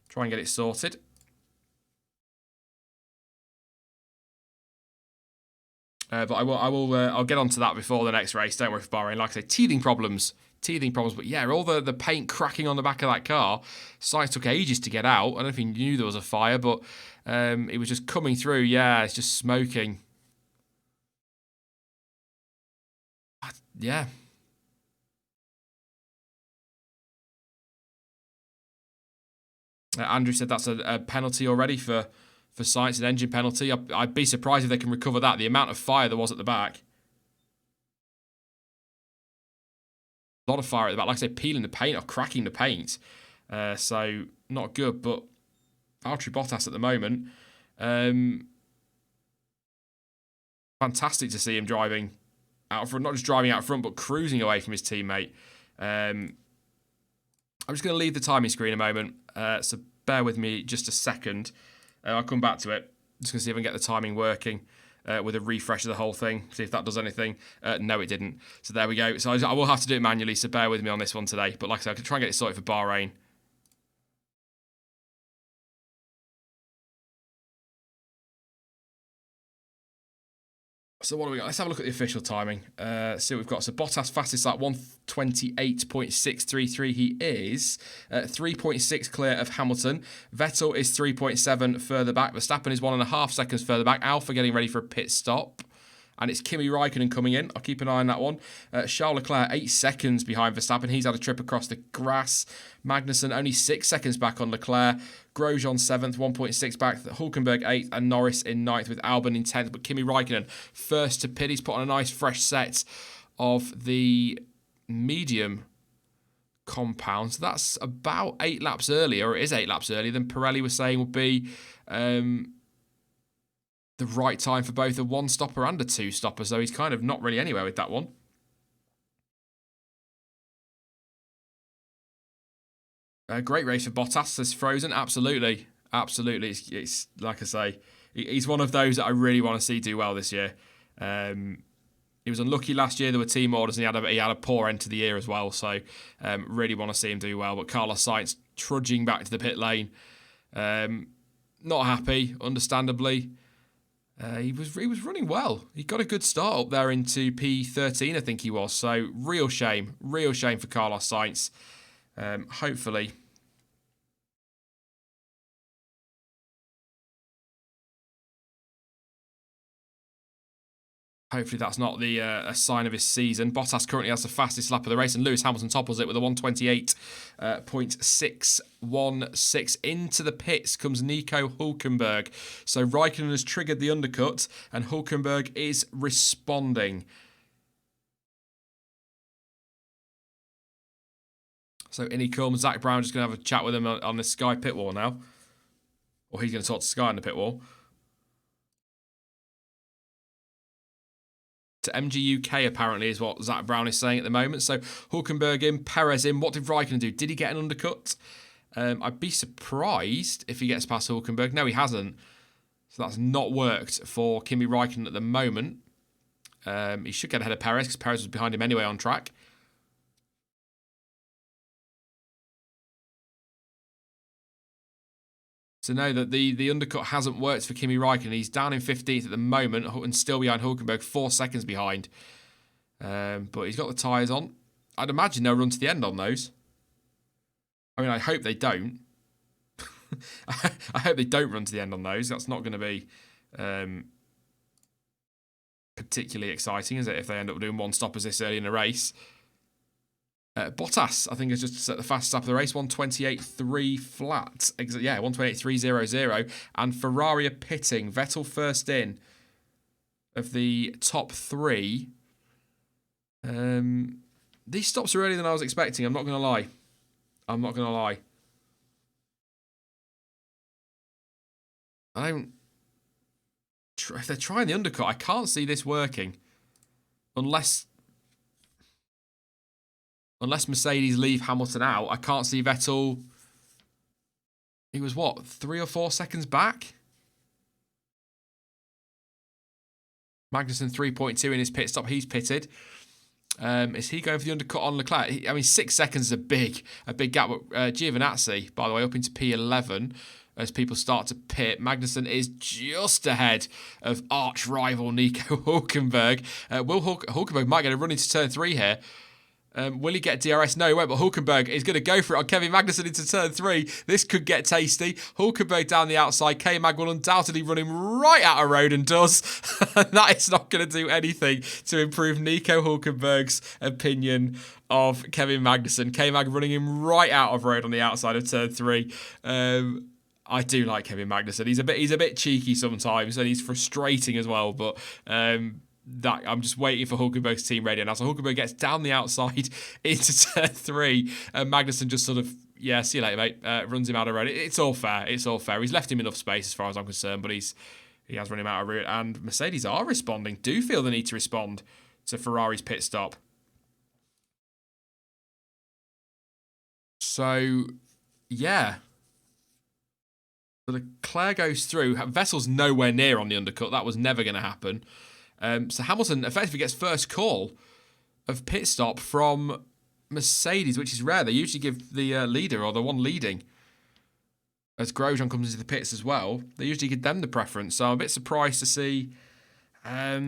try and get it sorted. But I'll get onto that before the next race. Don't worry for Bahrain. Like I say, teething problems. But yeah, all the paint cracking on the back of that car. Sainz took ages to get out. I don't know if he knew there was a fire, but it was just coming through. Yeah, it's just smoking. Yeah. Andrew said that's a penalty already for Sainz, an engine penalty. I'd be surprised if they can recover that. The amount of fire there was at the back. A lot of fire at the back. Like I say, peeling the paint or cracking the paint. So, not good. But Valtteri Bottas at the moment. Fantastic to see him driving out front. Not just driving out front, but cruising away from his teammate. I'm just going to leave the timing screen a moment, so bear with me just a second. I'll come back to it. Just going to see if I can get the timing working with a refresh of the whole thing, see if that does anything. No, it didn't. So there we go. So I will have to do it manually, so bear with me on this one today. But like I said, I can try and get it sorted for Bahrain. So what do we got? Let's have a look at the official timing. See what we've got. So Bottas fastest lap 1:28.633. He is 3.6 clear of Hamilton. Vettel is 3.7 further back. Verstappen is 1.5 seconds further back. Alpha getting ready for a pit stop. And it's Kimi Raikkonen coming in. I'll keep an eye on that one. Charles Leclerc, 8 seconds behind Verstappen. He's had a trip across the grass. Magnussen, only 6 seconds back on Leclerc. Grosjean, 7th, 1.6 back. Hulkenberg, 8th. And Norris in 9th with Albon in 10th. But Kimi Raikkonen, first to pit. He's put on a nice fresh set of the medium compound. So that's about 8 laps earlier, or it is 8 laps earlier than Pirelli was saying would be the right time for both a one-stopper and a two-stopper, so he's kind of not really anywhere with that one. Great race for Bottas. This Frozen, absolutely. Absolutely. It's like I say, he's one of those that I really want to see do well this year. He was unlucky last year. There were team orders, and he had a poor end to the year as well, so really want to see him do well. But Carlos Sainz trudging back to the pit lane. Not happy, understandably. He was running well. He got a good start up there into P13, I think he was. So real shame for Carlos Sainz. Hopefully that's not a sign of his season. Bottas currently has the fastest lap of the race, and Lewis Hamilton topples it with a 1:28.616. Into the pits comes Nico Hulkenberg. So Raikkonen has triggered the undercut, and Hulkenberg is responding. So in he comes. Zach Brown just going to have a chat with him on the Sky pit wall now. Or he's going to talk to Sky on the pit wall. To MG UK, apparently, is what Zach Brown is saying at the moment. So Hulkenberg in, Perez in. What did Raikkonen do? Did he get an undercut? I'd be surprised if he gets past Hulkenberg. No, he hasn't. So that's not worked for Kimi Raikkonen at the moment. He should get ahead of Perez because Perez was behind him anyway on track. So know that the undercut hasn't worked for Kimi Raikkonen. He's down in 15th at the moment and still behind Hulkenberg, 4 seconds behind. But he's got the tyres on. I'd imagine they'll run to the end on those. I mean, I hope they don't. I hope they don't run to the end on those. That's not going to be particularly exciting, is it, if they end up doing one stoppers this early in the race? Bottas, I think, has just set the fastest lap of the race, 1:28.3 flat. Yeah, 1:28.300. And Ferrari are pitting. Vettel first in of the top 3. These stops are earlier than I was expecting. I'm not going to lie. If they're trying the undercut, I can't see this working. Unless Mercedes leave Hamilton out, I can't see Vettel. He was, 3 or 4 seconds back? Magnussen 3.2 in his pit stop. He's pitted. Is he going for the undercut on Leclerc? 6 seconds is a big gap. Giovinazzi, by the way, up into P11 as people start to pit. Magnussen is just ahead of arch rival Nico Hulkenberg. Hulkenberg might get a run into turn 3 here. Will he get DRS? No, he won't, but Hulkenberg is going to go for it on Kevin Magnussen into turn 3. This could get tasty. Hulkenberg down the outside. K-Mag will undoubtedly run him right out of road and does. That is not going to do anything to improve Nico Hulkenberg's opinion of Kevin Magnussen. K-Mag running him right out of road on the outside of turn 3. I do like Kevin Magnussen. He's a bit cheeky sometimes, and he's frustrating as well, but that I'm just waiting for Hulkenberg's team ready. And as Hulkenberg gets down the outside into turn 3, Magnussen just sort of, see you later, mate, runs him out of road. It's all fair. He's left him enough space as far as I'm concerned, but he has run him out of road. And Mercedes are responding, do feel the need to respond to Ferrari's pit stop. So, yeah. So Leclerc goes through. Vettel's nowhere near on the undercut. That was never going to happen. So Hamilton effectively gets first call of pit stop from Mercedes, which is rare. They usually give the leader or the one leading. As Grosjean comes into the pits as well, they usually give them the preference. So I'm a bit surprised to see. I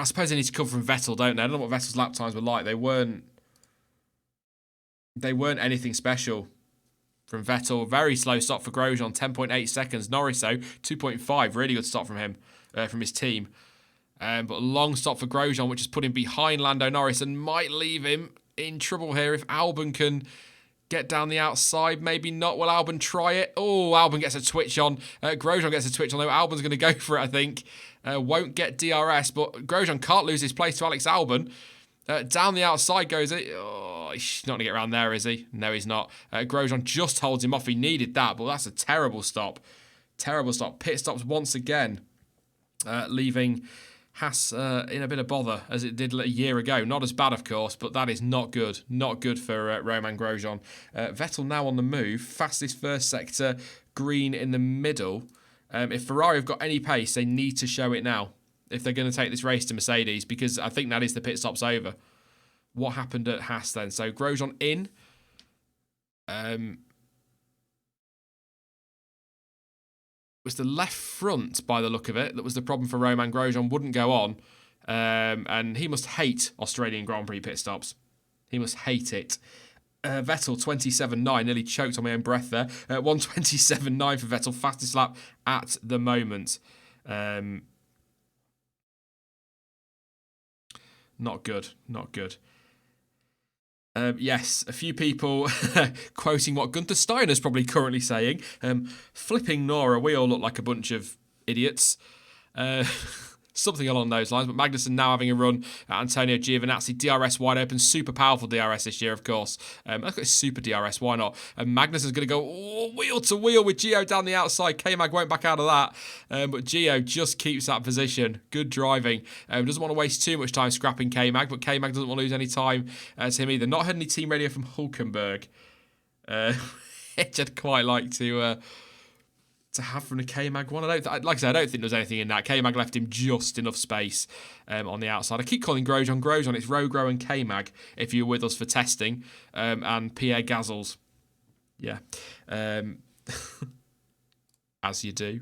suppose they need to cover from Vettel, don't they? I don't know what Vettel's lap times were like. They weren't anything special from Vettel. Very slow stop for Grosjean, 10.8 seconds. Norris, though, 2.5. Really good stop from him, from his team. But a long stop for Grosjean, which has put him behind Lando Norris and might leave him in trouble here if Albon can get down the outside. Maybe not. Will Albon try it? Oh, Albon gets a twitch on. Grosjean gets a twitch on, though. Albon's going to go for it, I think. Won't get DRS, but Grosjean can't lose his place to Alex Albon. Down the outside goes it. Oh, he's not going to get around there, is he? No, he's not. Grosjean just holds him off. He needed that, but that's a terrible stop. Terrible stop. Pit stops once again, leaving Haas in a bit of bother, as it did a year ago. Not as bad, of course, but that is not good. Not good for Romain Grosjean. Vettel now on the move. Fastest first sector, green in the middle. If Ferrari have got any pace, they need to show it now if they're going to take this race to Mercedes, because I think that is the pit stop's over. What happened at Haas then? So Grosjean in. Was the left front, by the look of it, that was the problem for Romain Grosjean. Wouldn't go on. And he must hate Australian Grand Prix pit stops. He must hate it. Vettel, 27.9. Nearly choked on my own breath there. 1:27.9 for Vettel. Fastest lap at the moment. Not good. Not good. Yes, a few people quoting what Gunther Steiner's probably currently saying. Flipping Nora, we all look like a bunch of idiots. Something along those lines. But Magnussen now having a run at Antonio Giovinazzi. DRS wide open. Super powerful DRS this year, of course. Look at super DRS. Why not? And Magnussen's going to go wheel to wheel with Gio down the outside. K-Mag won't back out of that. But Gio just keeps that position. Good driving. Doesn't want to waste too much time scrapping K-Mag. But K-Mag doesn't want to lose any time to him either. Not heard any team radio from Hulkenberg. Which I'd quite like to have from the K-Mag one. Like I said, I don't think there's anything in that. K-Mag left him just enough space on the outside. I keep calling Grosjean. It's Rogro and K-Mag if you're with us for testing. And Pierre Gasly's. Yeah. As you do.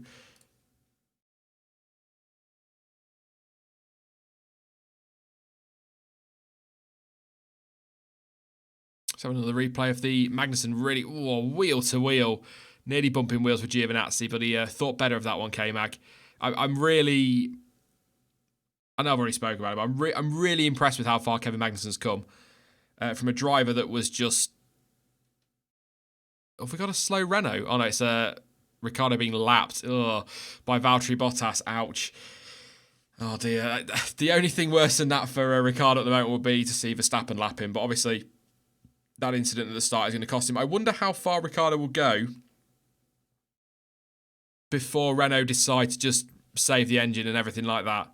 So another replay of the Magnussen really wheel to wheel. Nearly bumping wheels with Giovinazzi, but he thought better of that one, K-Mag. I'm really... I know I've already spoken about it, but I'm really impressed with how far Kevin Magnussen's come. From a driver that was just... Oh, have we got a slow Renault? Oh no, it's Ricciardo being lapped by Valtteri Bottas. Ouch. Oh dear. The only thing worse than that for Ricciardo at the moment would be to see Verstappen lap him, but obviously that incident at the start is going to cost him. I wonder how far Ricciardo will go before Renault decide to just save the engine and everything like that.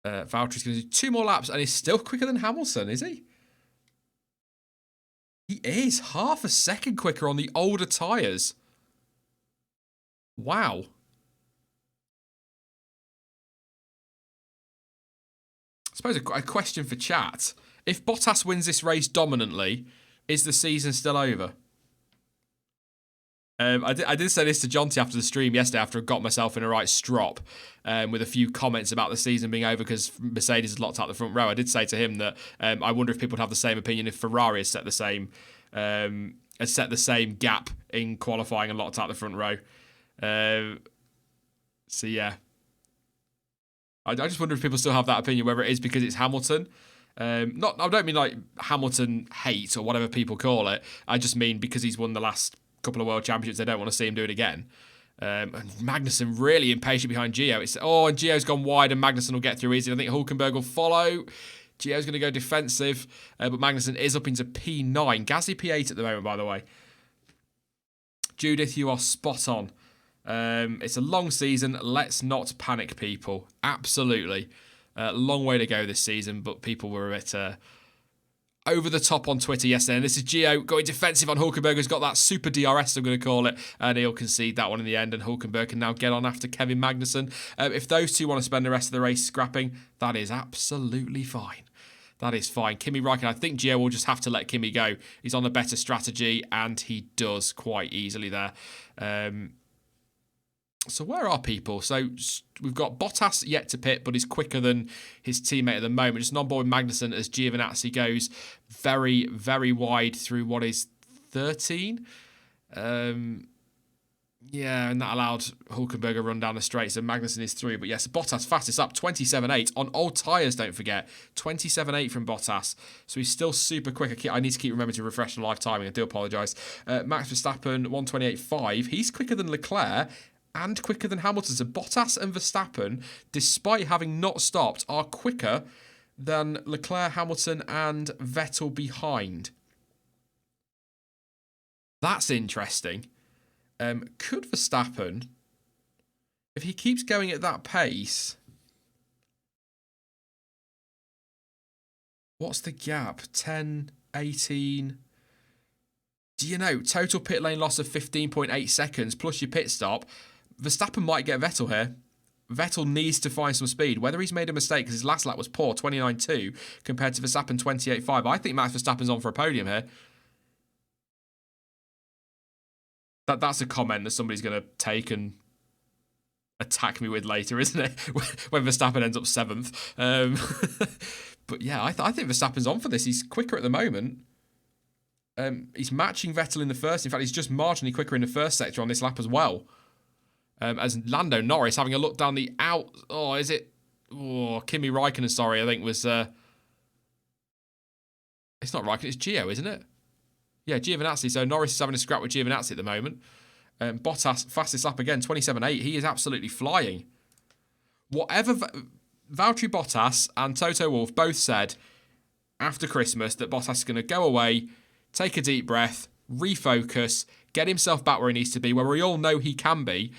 Valtteri's going to do 2 more laps and he's still quicker than Hamilton, is he? He is. Half a second quicker on the older tyres. Wow. I suppose a question for chat. If Bottas wins this race dominantly, is the season still over? I did say this to Jonty after the stream yesterday, after I got myself in a right strop, with a few comments about the season being over because Mercedes had locked out the front row. I did say to him that I wonder if people would have the same opinion if Ferrari has set the same gap in qualifying and locked out the front row. So yeah, I just wonder if people still have that opinion, whether it is because it's Hamilton. I don't mean like Hamilton hate or whatever people call it. I just mean because he's won the last couple of world championships, they don't want to see him do it again. And Magnussen really impatient behind Gio. And Gio's gone wide and Magnussen will get through easy. I think Hulkenberg will follow. Gio's going to go defensive, but Magnussen is up into P9. Gasly P8 at the moment, by the way. Judith, you are spot on. It's a long season. Let's not panic, people. Absolutely. Long way to go this season, but people were a bit over the top on Twitter yesterday. And this is Gio going defensive on Hulkenberg, who's got that super DRS, I'm going to call it. And he'll concede that one in the end. And Hulkenberg can now get on after Kevin Magnussen. If those two want to spend the rest of the race scrapping, that is absolutely fine. That is fine. Kimi Räikkönen, I think Gio will just have to let Kimi go. He's on a better strategy, and he does quite easily there. So where are people? So we've got Bottas yet to pit, but he's quicker than his teammate at the moment. Just on board with Magnussen as Giovinazzi goes very, very wide through what is 13. Yeah, and that allowed Hulkenberg a run down the straight, so Magnussen is through. But yes, Bottas fastest up, 27.8 on old tyres, don't forget. 27.8 from Bottas. So he's still super quick. I need to keep remembering to refresh the live timing. I do apologise. Max Verstappen, 128.5. He's quicker than Leclerc and quicker than Hamilton. So Bottas and Verstappen, despite having not stopped, are quicker than Leclerc, Hamilton and Vettel behind. That's interesting. Could Verstappen, if he keeps going at that pace, what's the gap? 10, 18. Do you know, total pit lane loss of 15.8 seconds plus your pit stop. Verstappen might get Vettel here. Vettel needs to find some speed. Whether he's made a mistake because his last lap was poor, 29.2, compared to Verstappen, 28.5. I think Max Verstappen's on for a podium here. That's a comment that somebody's going to take and attack me with later, isn't it? When Verstappen ends up 7th. But yeah, I think Verstappen's on for this. He's quicker at the moment. He's matching Vettel in the first. In fact, he's just marginally quicker in the first sector on this lap as well. As Lando Norris having a look down the out. Oh, is it? Oh, Kimi Räikkönen, sorry, I think was... It's not Räikkönen, it's Gio, isn't it? Yeah, Giovinazzi. So Norris is having a scrap with Giovinazzi at the moment. Bottas, fastest lap again, 27.8. He is absolutely flying. Whatever... Valtteri Bottas and Toto Wolff both said after Christmas that Bottas is going to go away, take a deep breath, refocus, get himself back where he needs to be, where we all know he can be.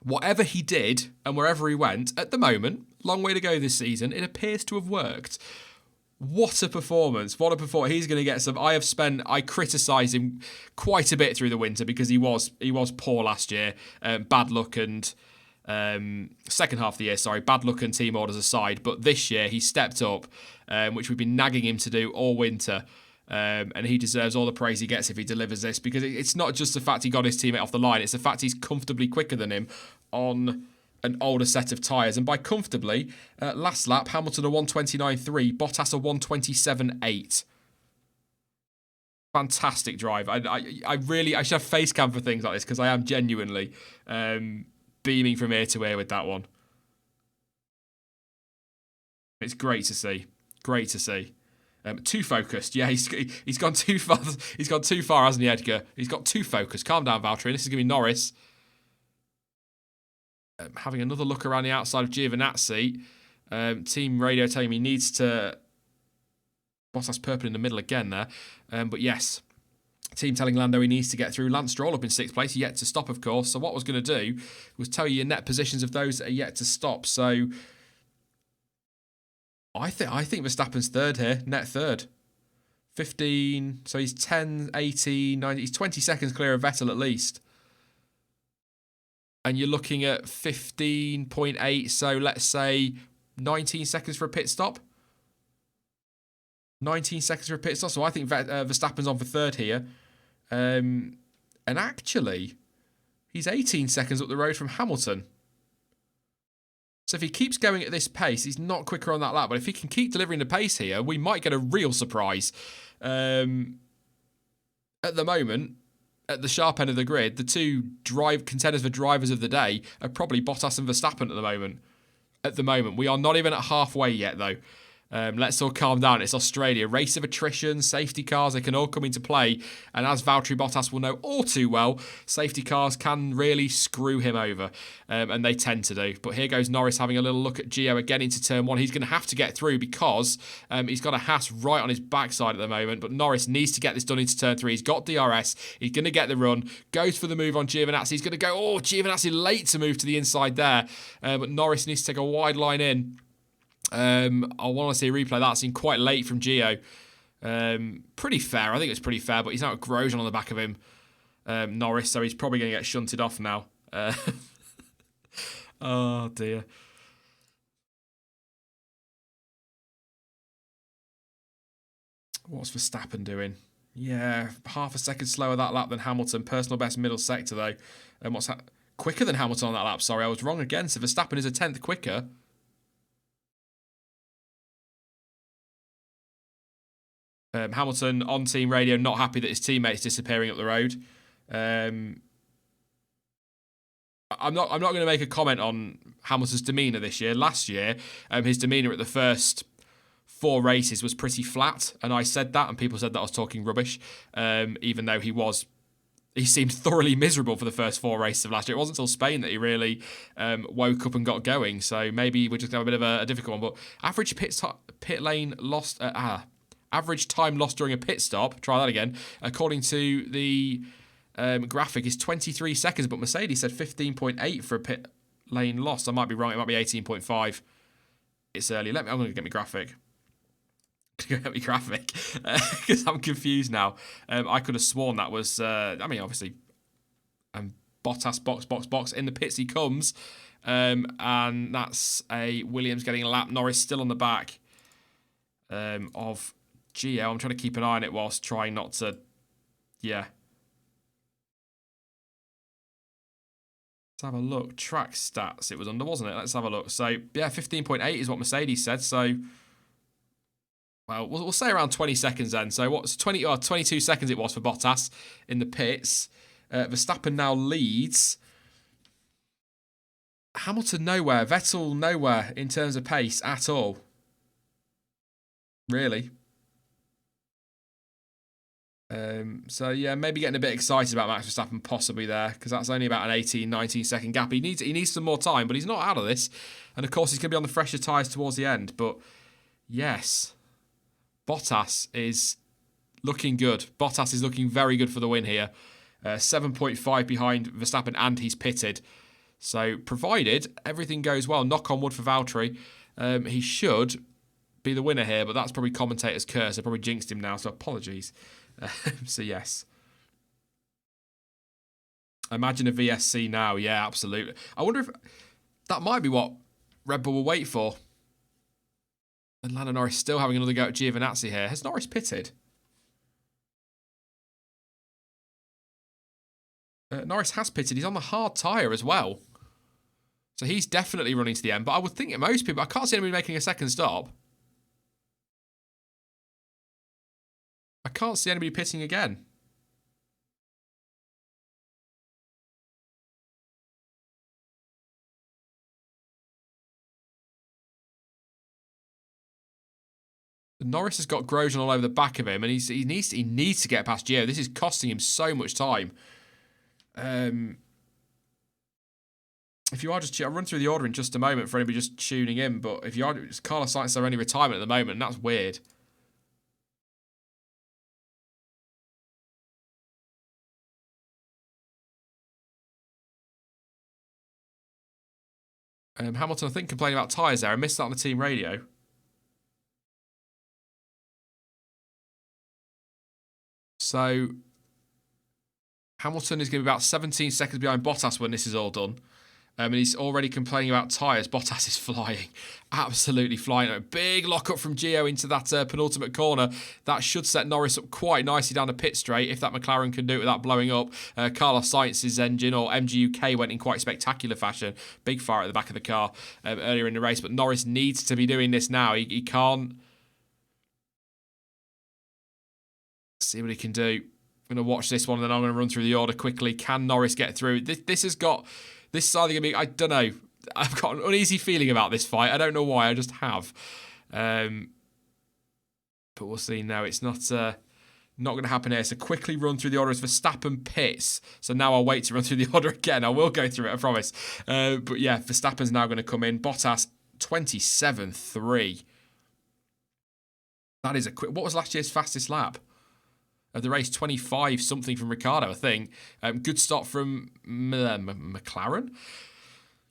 Whatever he did and wherever he went, at the moment, long way to go this season, it appears to have worked. What a performance. What a performance. He's going to get some... I criticised him quite a bit through the winter because he was poor last year. Bad luck and... second half of the year, sorry. Bad luck and team orders aside. But this year, he stepped up, which we've been nagging him to do all winter. And he deserves all the praise he gets if he delivers this, because it's not just the fact he got his teammate off the line, it's the fact he's comfortably quicker than him on an older set of tyres. And by comfortably, last lap, Hamilton a 129.3, Bottas a 127.8. Fantastic drive. I should have face cam for things like this, because I am genuinely beaming from ear to ear with that one. It's great to see. Great to see. Too focused. Yeah, he's gone too far. He's gone too far, hasn't he, Edgar? He's got too focused. Calm down, Valtteri. This is going to be Norris. Having another look around the outside of Giovinazzi. Team radio telling me he needs to... Bottas purple in the middle again there. But yes, team telling Lando he needs to get through. Lance Stroll up in 6th place, yet to stop, of course. So what I was going to do was tell you your net positions of those that are yet to stop. So... I think Verstappen's third here, net third. 15, so he's 10, 18, 19, he's 20 seconds clear of Vettel at least. And you're looking at 15.8, so let's say 19 seconds for a pit stop. 19 seconds for a pit stop, so I think Verstappen's on for third here. And actually, he's 18 seconds up the road from Hamilton. So if he keeps going at this pace, he's not quicker on that lap. But if he can keep delivering the pace here, we might get a real surprise. At the moment, at the sharp end of the grid, the two contenders for drivers of the day are probably Bottas and Verstappen at the moment. We are not even at halfway yet, though. Let's all calm down. It's Australia. Race of attrition, safety cars, they can all come into play. And as Valtteri Bottas will know all too well, safety cars can really screw him over. And they tend to do. But here goes Norris having a little look at Gio again into turn one. He's going to have to get through because he's got a Haas right on his backside at the moment. But Norris needs to get this done into turn three. He's got DRS. He's going to get the run. Goes for the move on Giovinazzi. He's going to go, oh, Giovinazzi late to move to the inside there. But Norris needs to take a wide line in. I want to see a replay. That seemed quite late from Gio. Pretty fair. I think it's pretty fair, but he's now got Grosjean on the back of him, Norris, so he's probably going to get shunted off now. Oh, dear. What's Verstappen doing? Yeah, half a second slower that lap than Hamilton. Personal best middle sector, though. What's that? Quicker than Hamilton on that lap. Sorry, I was wrong again. So Verstappen is a 10th quicker. Hamilton on team radio, not happy that his teammate's disappearing up the road. I'm not going to make a comment on Hamilton's demeanour this year. Last year, his demeanour at the first 4 races was pretty flat, and I said that, and people said that I was talking rubbish, even though he seemed thoroughly miserable for the first 4 races of last year. It wasn't until Spain that he really woke up and got going, so maybe we're just going to have a bit of a difficult one. But average pit lane lost... average time lost during a pit stop, try that again, according to the graphic, is 23 seconds, but Mercedes said 15.8 for a pit lane loss. I might be wrong, it might be 18.5. It's early. I'm going to get my graphic. Because I'm confused now. I could have sworn that was, obviously, Bottas, box, in the pits he comes, and that's a Williams getting a lap. Norris still on the back of Gio. I'm trying to keep an eye on it whilst trying not to, Let's have a look. Track stats, it was under, wasn't it? Let's have a look. So, yeah, 15.8 is what Mercedes said. So, well, we'll say around 20 seconds then. So, what's 22 seconds it was for Bottas in the pits. Verstappen now leads. Hamilton nowhere. Vettel nowhere in terms of pace at all. Really. So, yeah, maybe getting a bit excited about Max Verstappen possibly there, because that's only about an 18, 19 second gap. He needs some more time, but he's not out of this. And, of course, he's going to be on the fresher tyres towards the end. But, yes, Bottas is looking good. Bottas is looking very good for the win here. 7.5 behind Verstappen, and he's pitted. So, provided everything goes well, knock on wood for Valtteri, he should be the winner here, but that's probably commentator's curse. I probably jinxed him now, so apologies. So, yes. Imagine a VSC now. Yeah, absolutely. I wonder if that might be what Red Bull will wait for. And Lando Norris still having another go at Giovinazzi here. Has Norris pitted? Norris has pitted. He's on the hard tyre as well. So he's definitely running to the end. But I would think that most people... I can't see anybody making a second stop. I can't see anybody pitting again. Norris has got Grosjean all over the back of him, and he needs to get past Gio. This is costing him so much time. If you are just... I'll run through the order in just a moment for anybody just tuning in, but if you are... Carlos Sainz is only retirement at the moment, and that's weird. Hamilton, I think, complaining about tyres there. I missed that on the team radio. So, Hamilton is going to be about 17 seconds behind Bottas when this is all done. And he's already complaining about tyres. Bottas is flying. Absolutely flying. A big lock-up from Gio into that penultimate corner. That should set Norris up quite nicely down the pit straight, if that McLaren can do it without blowing up. Carlos Sainz's engine, or MGUK, went in quite spectacular fashion. Big fire at the back of the car earlier in the race. But Norris needs to be doing this now. He can't... See what he can do. I'm going to watch this one, and then I'm going to run through the order quickly. Can Norris get through? This is either going to be... I don't know. I've got an uneasy feeling about this fight. I don't know why. I just have. But we'll see. No, it's not going to happen here. So quickly run through the order as Verstappen pits. So now I'll wait to run through the order again. I will go through it, I promise. But yeah, Verstappen's now going to come in. Bottas, 27.3. That is a quick... What was last year's fastest lap of the race? 25 something from Ricciardo, I think. Good stop from McLaren.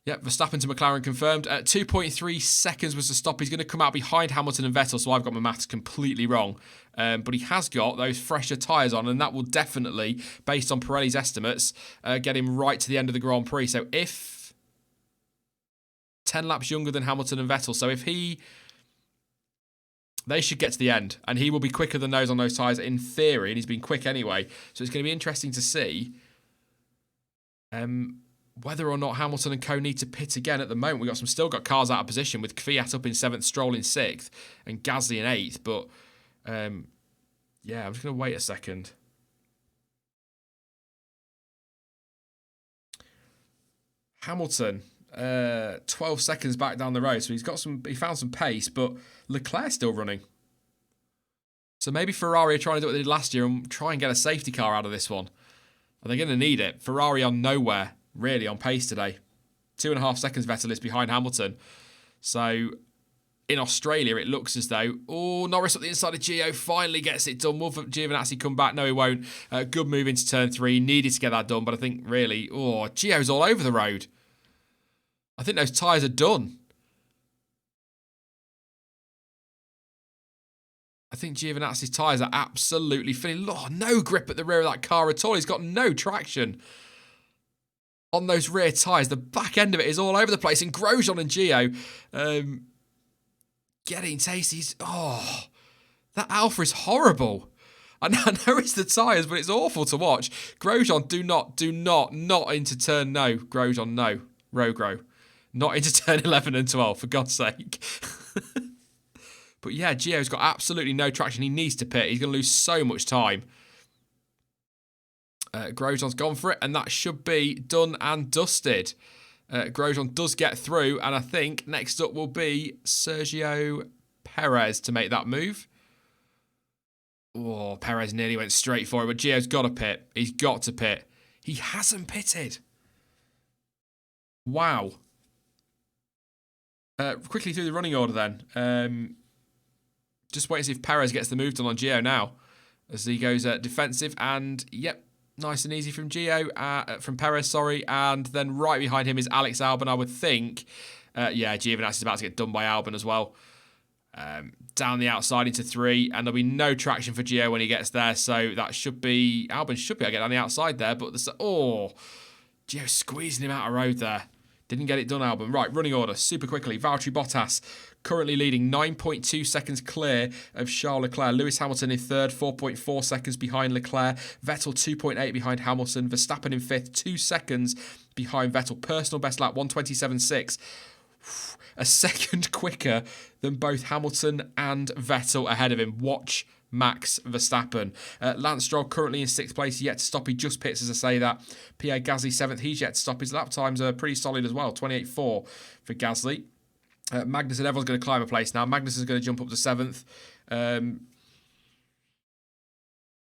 Yep, Verstappen to McLaren confirmed. 2.3 seconds was the stop. He's going to come out behind Hamilton and Vettel, so I've got my maths completely wrong. But he has got those fresher tyres on, and that will definitely, based on Pirelli's estimates, get him right to the end of the Grand Prix. So if 10 laps younger than Hamilton and Vettel, so if he... They should get to the end, and he will be quicker than those on those tyres in theory, and he's been quick anyway. So it's going to be interesting to see... whether or not Hamilton and co need to pit again. At the moment, we've still got cars out of position with Kvyat up in 7th, Stroll in 6th, and Gasly in 8th. But, yeah, I'm just going to wait a second. Hamilton, 12 seconds back down the road, so he found some pace, but Leclerc's still running. So maybe Ferrari are trying to do what they did last year and try and get a safety car out of this one. Are they going to need it? Ferrari on nowhere. Really on pace today. 2.5 seconds Vettel is behind Hamilton. So in Australia it looks as though, Norris up the inside of Gio finally gets it done. Will Giovinazzi come back? No, he won't. Good move into turn 3. Needed to get that done, but I think really, Gio's all over the road. I think those tyres are done. I think Giovinazzi's tyres are absolutely finished. No grip at the rear of that car at all. He's got no traction on those rear tyres. The back end of it is all over the place. And Grosjean and Gio getting tasty. That Alpha is horrible. I know it's the tyres, but it's awful to watch. Grosjean, do not into turn... No, Grosjean, no. Rogro. Not into turn 11 and 12, for God's sake. But yeah, Gio's got absolutely no traction. He needs to pit. He's going to lose so much time. Grosjean's gone for it, and that should be done and dusted. Grosjean does get through, and I think next up will be Sergio Perez to make that move. Perez nearly went straight for it, but Gio's got to pit. He's got to pit. He hasn't pitted. Wow. Quickly through the running order then. Just wait and see if Perez gets the move done on Gio now. As he goes defensive, and yep. Nice and easy from from Perez, sorry. And then right behind him is Alex Albon, I would think. Giovinazzi's about to get done by Albon as well. Down the outside into 3, and there'll be no traction for Gio when he gets there. So that should be... Albon should be able to get down the outside there, but... Gio squeezing him out of road there. Didn't get it done, Albon. Right, running order, super quickly. Valtteri Bottas currently leading 9.2 seconds clear of Charles Leclerc. Lewis Hamilton in 3rd, 4.4 seconds behind Leclerc. Vettel 2.8 behind Hamilton. Verstappen in 5th, 2 seconds behind Vettel. Personal best lap, 1:27.6. A second quicker than both Hamilton and Vettel ahead of him. Watch Max Verstappen. Lance Stroll currently in 6th place, yet to stop. He just pits as I say that. Pierre Gasly 7th, he's yet to stop. His lap times are pretty solid as well, 28.4 for Gasly. Magnus and everyone's going to climb a place now. Magnus is going to jump up to 7th.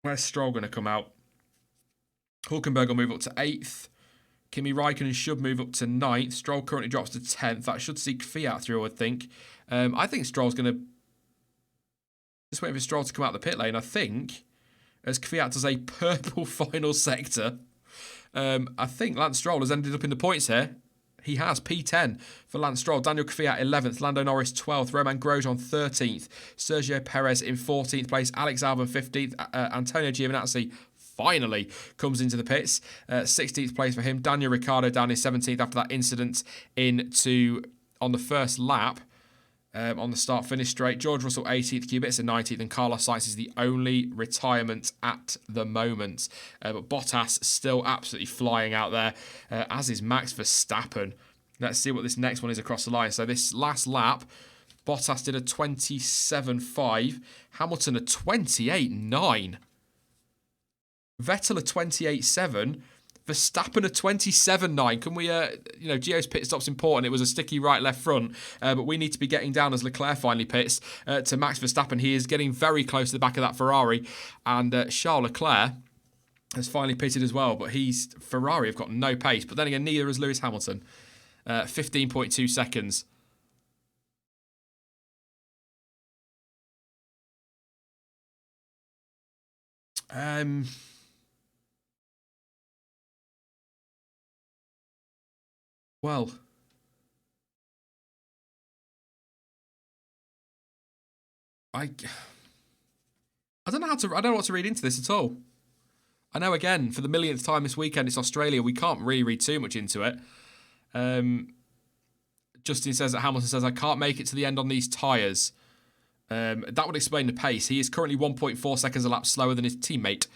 Where's Stroll going to come out? Hulkenberg will move up to 8th. Kimi Raikkonen should move up to 9th. Stroll currently drops to 10th. That should see Kvyat through, I would think. I think Stroll's going to... Just waiting for Stroll to come out the pit lane, I think, as Kvyat does a purple final sector. I think Lance Stroll has ended up in the points here. He has, P10 for Lance Stroll. Daniel Kvyat 11th, Lando Norris 12th, Romain Grosjean 13th, Sergio Perez in 14th place, Alex Albon 15th, Antonio Giovinazzi finally comes into the pits. 16th place for him, Daniel Ricciardo down in 17th after that incident on the first lap. On the start-finish straight. George Russell 18th, Kubica 19th, and Carlos Sainz is the only retirement at the moment. But Bottas still absolutely flying out there, as is Max Verstappen. Let's see what this next one is across the line. So this last lap, Bottas did a 27.5, Hamilton a 28.9. Vettel a 28.7, Verstappen a 27.9. Can we, Gio's pit stop's important. It was a sticky right, left front. But we need to be getting down as Leclerc finally pits to Max Verstappen. He is getting very close to the back of that Ferrari. And Charles Leclerc has finally pitted as well. But Ferrari have got no pace. But then again, neither has Lewis Hamilton. 15.2 seconds. Well, I don't know I don't know what to read into this at all. I know, again, for the millionth time this weekend, it's Australia. We can't really read too much into it. Justin says that Hamilton says, I can't make it to the end on these tyres. That would explain the pace. He is currently 1.4 seconds a lap slower than his teammate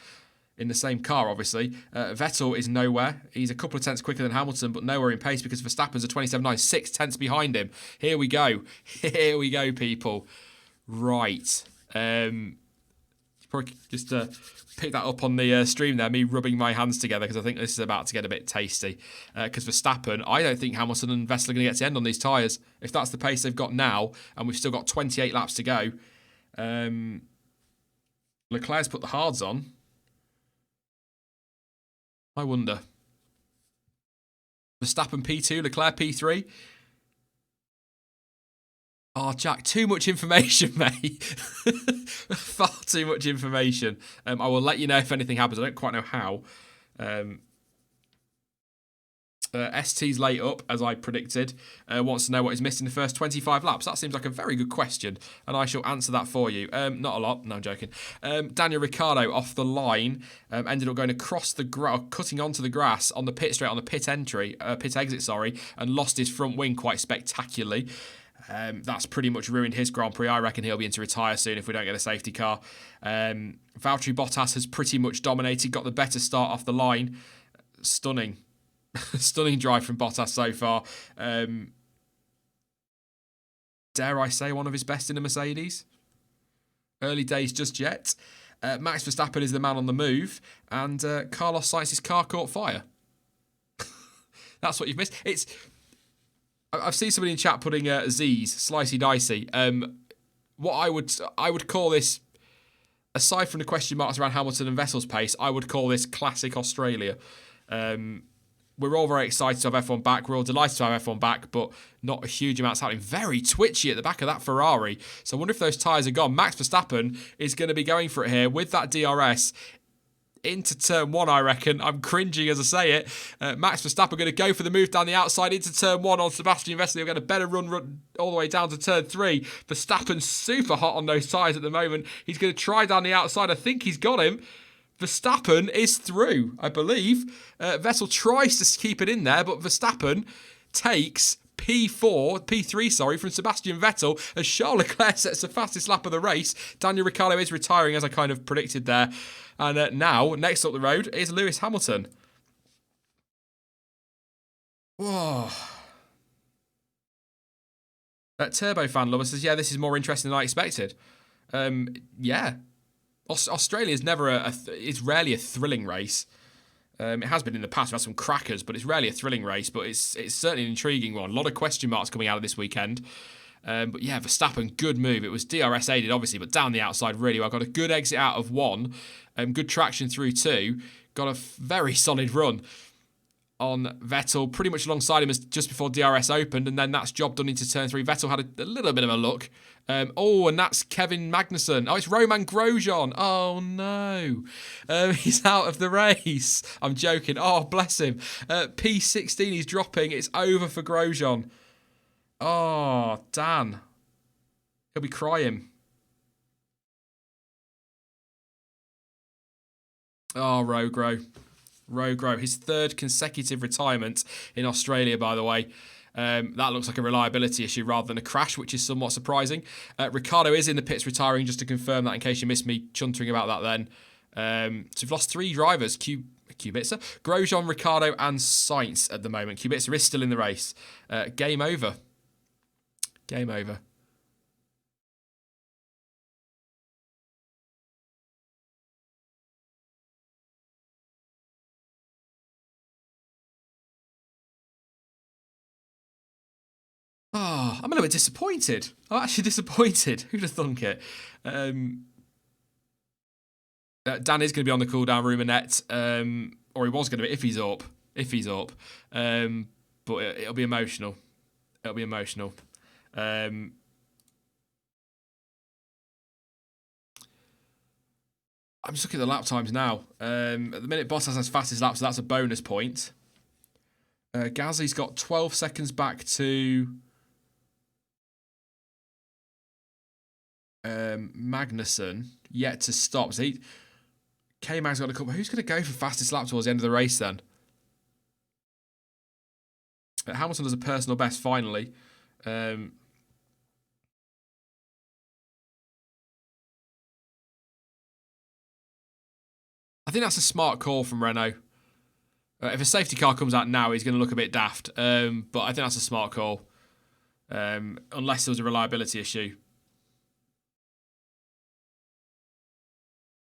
in the same car, obviously. Vettel is nowhere. He's a couple of tenths quicker than Hamilton, but nowhere in pace because Verstappen's a 27.9, 6 tenths behind him. Here we go. Here we go, people. Right. Probably just pick that up on the stream there, me rubbing my hands together, because I think this is about to get a bit tasty. Because Verstappen, I don't think Hamilton and Vettel are going to get to end on these tyres. If that's the pace they've got now, and we've still got 28 laps to go, Leclerc's put the hards on. I wonder. Verstappen P2, Leclerc P3. Oh, Jack, too much information, mate. Far too much information. I will let you know if anything happens. I don't quite know how. ST's late up, as I predicted. Wants to know what is missed in the first 25 laps. That seems like a very good question, and I shall answer that for you. Not a lot. No, I'm joking. Daniel Ricciardo off the line. Ended up going across the cutting onto the grass on the pit straight on the pit exit, and lost his front wing quite spectacularly. That's pretty much ruined his Grand Prix. I reckon he'll be in to retire soon if we don't get a safety car. Valtteri Bottas has pretty much dominated, got the better start off the line. Stunning. Stunning drive from Bottas so far. Dare I say one of his best in a Mercedes? Early days just yet. Max Verstappen is the man on the move, and Carlos Sainz's car caught fire. That's what you've missed. I've seen somebody in chat putting Z's, slicey dicey. What I would call this, aside from the question marks around Hamilton and Vettel's pace, I would call this classic Australia. We're all very excited to have F1 back. We're all delighted to have F1 back, but not a huge amount's happening. Very twitchy at the back of that Ferrari. So I wonder if those tyres are gone. Max Verstappen is going to be going for it here with that DRS. Into turn one, I reckon. I'm cringing as I say it. Max Verstappen going to go for the move down the outside into turn one on Sebastian Vettel. He'll get a better run all the way down to turn three. Verstappen's super hot on those tyres at the moment. He's going to try down the outside. I think he's got him. Verstappen is through, I believe. Vettel tries to keep it in there, but Verstappen takes P3 from Sebastian Vettel as Charles Leclerc sets the fastest lap of the race. Daniel Ricciardo is retiring, as I kind of predicted there. And now, next up the road is Lewis Hamilton. Whoa. Turbo Fan Lover says, yeah, this is more interesting than I expected. Yeah. Australia's it's rarely a thrilling race. It has been in the past. We've had some crackers, but it's rarely a thrilling race. But it's certainly an intriguing one. A lot of question marks coming out of this weekend. But yeah, Verstappen, good move. It was DRS aided, obviously, but down the outside really well. Got a good exit out of one. Good traction through two. Got a very solid run on Vettel, pretty much alongside him as just before DRS opened, and then that's job done into turn three. Vettel had a little bit of a look. And that's Kevin Magnussen. Oh, it's Roman Grosjean. Oh, no. He's out of the race. I'm joking. Oh, bless him. P16, he's dropping. It's over for Grosjean. Oh, Dan. He'll be crying. Oh, Rogro. His third consecutive retirement in Australia, by the way. That looks like a reliability issue rather than a crash, which is somewhat surprising. Ricciardo is in the pits retiring, just to confirm that in case you missed me chuntering about that then. So we've lost three drivers. Kubica, Grosjean, Ricciardo and Sainz at the moment. Kubica is still in the race. Game over. Game over. Oh, I'm a little bit disappointed. I'm actually disappointed. Who'd have thunk it? Dan is going to be on the cooldown rumournette, or he was going to be if he's up. But it'll be emotional. It'll be emotional. I'm just looking at the lap times now. At the minute, Bottas has fastest lap, so that's a bonus point. Gasly's got 12 seconds back to Magnussen, yet to stop. So K-Mag's got a couple. Who's going to go for fastest lap towards the end of the race then? Hamilton does a personal best finally. I think that's a smart call from Renault. If a safety car comes out now, he's going to look a bit daft. But I think that's a smart call. Unless there was a reliability issue.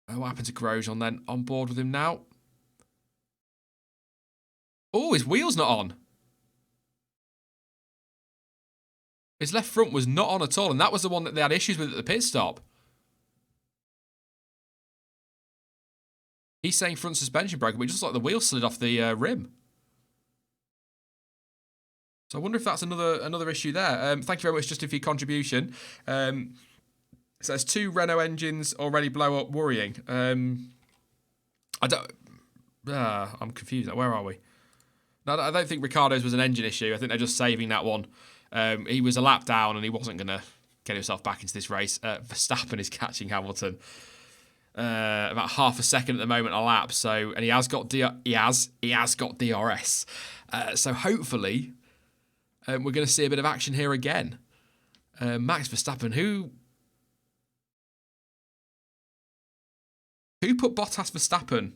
What happened to Grosjean then? On board with him now. Oh, his wheel's not on. His left front was not on at all, and that was the one that they had issues with at the pit stop. He's saying front suspension broken, but it just like the wheel slid off the rim. So I wonder if that's another issue there. Thank you very much, Justin, for your contribution. So there's 2 Renault engines already blow up, worrying. I'm confused. Where are we? No, I don't think Ricciardo's was an engine issue. I think they're just saving that one. He was a lap down and he wasn't going to get himself back into this race. Verstappen is catching Hamilton. About half a second at the moment a lap. So, and he has got DRS. So hopefully, we're going to see a bit of action here again. Max Verstappen, who put Bottas, Verstappen,